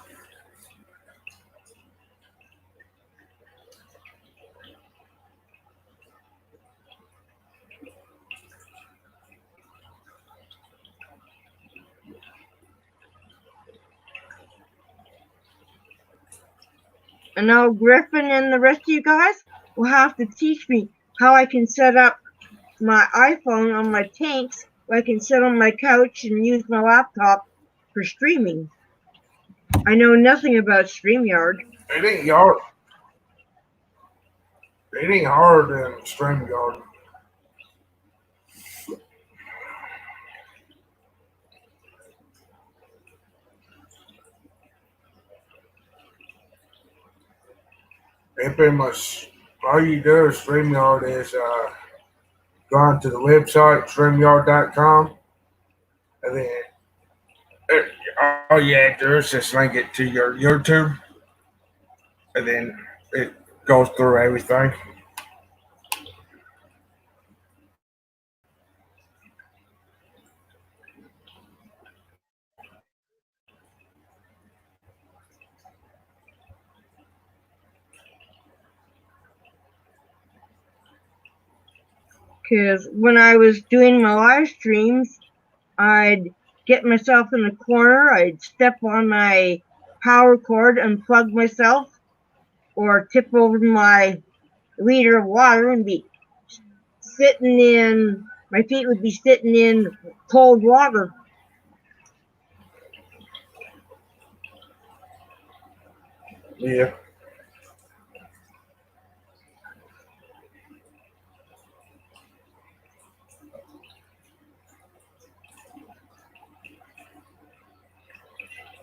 S12: And now Griffin and the rest of you guys will have to teach me how I can set up my iPhone on my tanks, where I can sit on my couch and use my laptop for streaming. I know nothing about StreamYard.
S1: It ain't hard. It ain't hard in StreamYard. It pretty much all you do is StreamYard is go onto the website StreamYard.com, and then all you have to do is just link it to your YouTube, and then it goes through everything.
S12: Because when I was doing my live streams, I'd get myself in the corner, I'd step on my power cord, unplug myself, or tip over my liter of water and be sitting in, my feet would be sitting in cold water.
S1: Yeah.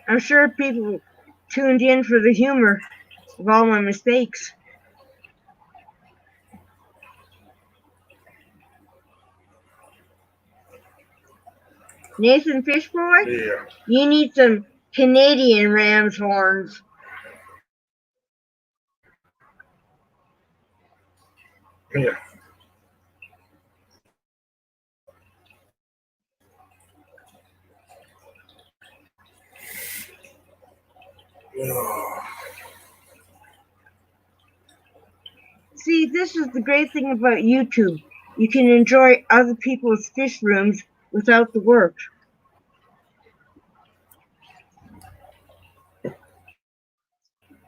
S12: I'm sure people tuned in for the humor of all my mistakes. Nathan Fishboy,
S1: Yeah.
S12: you need some Canadian ram's horns.
S1: Yeah.
S12: See, this is the great thing about YouTube. You can enjoy other people's fish rooms without the work.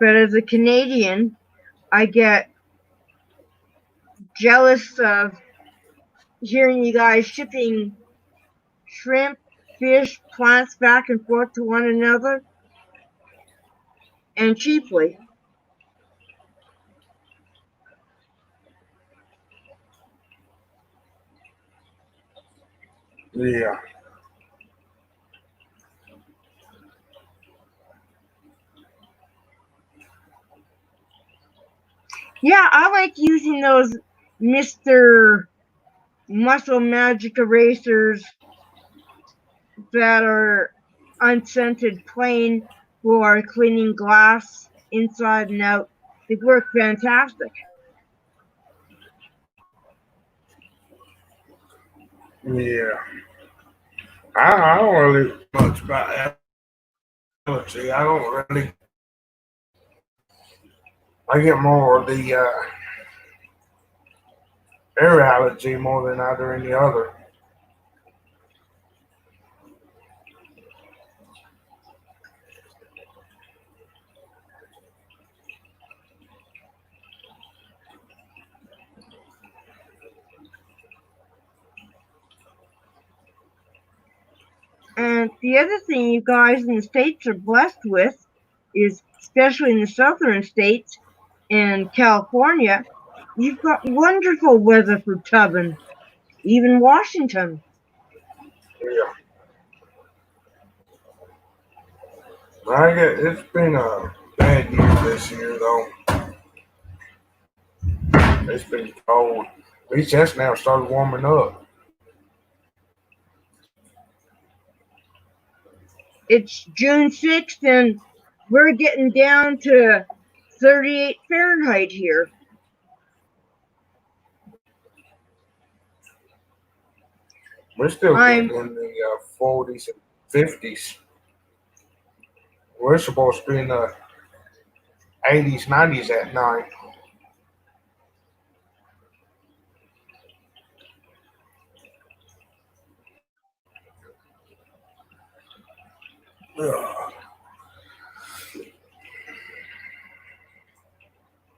S12: But as a Canadian, I get jealous of hearing you guys shipping shrimp, fish, plants back and forth to one another, and cheaply.
S1: Yeah.
S12: Yeah, I like using those Mr. Muscle Magic erasers that are unscented plain for cleaning glass inside and out. They work fantastic.
S1: Yeah. I don't really much about allergy. I don't really. I get more of the air allergy more than either any other.
S12: And the other thing you guys in the States are blessed with is, especially in the southern states and California, you've got wonderful weather for tubbing, even Washington.
S1: Yeah. It's been a bad year this year though. It's been cold. We just now started warming up.
S12: It's June 6th and we're getting down to 38 Fahrenheit here.
S1: We're still getting in the 40s and 50s. We're supposed to be in the 80s, 90s at night. Ugh.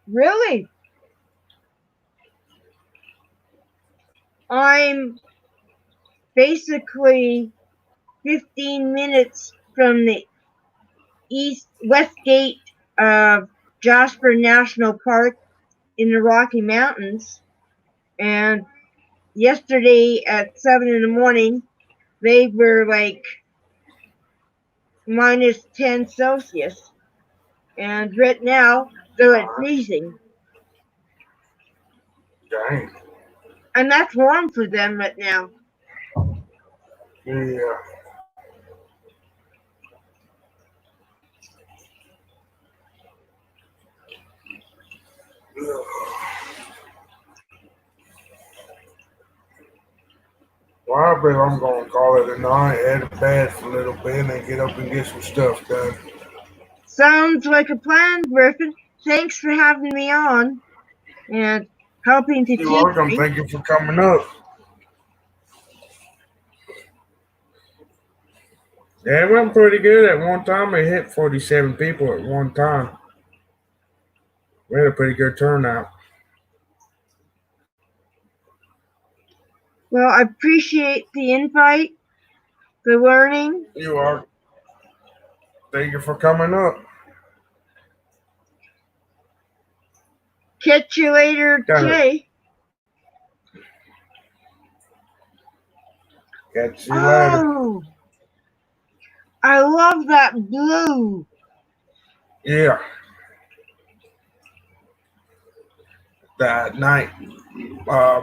S12: Really? I'm basically 15 minutes from the west gate of Jasper National Park in the Rocky Mountains. And yesterday at 7 in the morning, they were like minus 10 Celsius. And right now, they're at freezing.
S1: Dang.
S12: And that's warm for them right now.
S1: Yeah. Ugh. Well, I bet I'm going to call it a night, head to bed for a little bit, and then get up and get some stuff done.
S12: Sounds like a plan, Griffin. Thanks for having me on. And helping to
S1: You're
S12: teach
S1: welcome.
S12: me.
S1: Thank you for coming up. Yeah, it went pretty good at one time. It hit 47 people at one time. We had a pretty good turnout.
S12: Well, I appreciate the invite, the learning.
S1: You are. Thank you for coming up.
S12: Catch you later today.
S1: Catch you later.
S12: Oh, I love that blue.
S1: Yeah. That night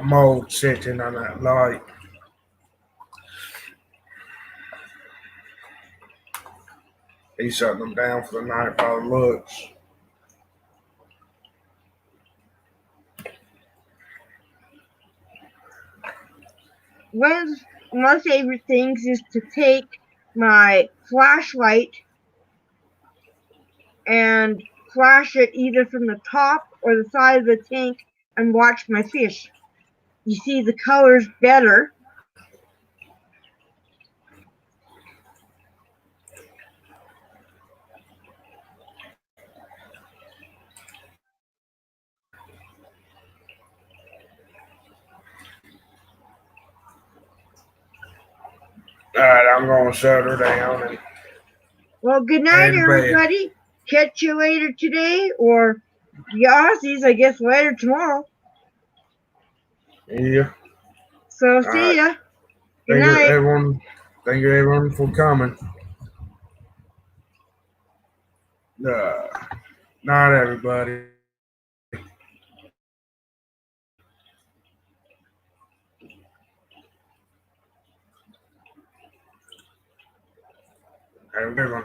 S1: mode sitting on that light. He shut them down for the night by the looks.
S12: One of my favorite things is to take my flashlight and flash it either from the top or the side of the tank and watch my fish. You see the colors better.
S1: All right, I'm going to shut her down.
S12: Well, good night, everybody. Catch you later today, or the Aussies, I guess, later tomorrow.
S1: Yeah.
S12: So, see ya. Good
S1: Thank you,
S12: night.
S1: everyone. Thank you, everyone, for coming. Night, everybody. Have a good one.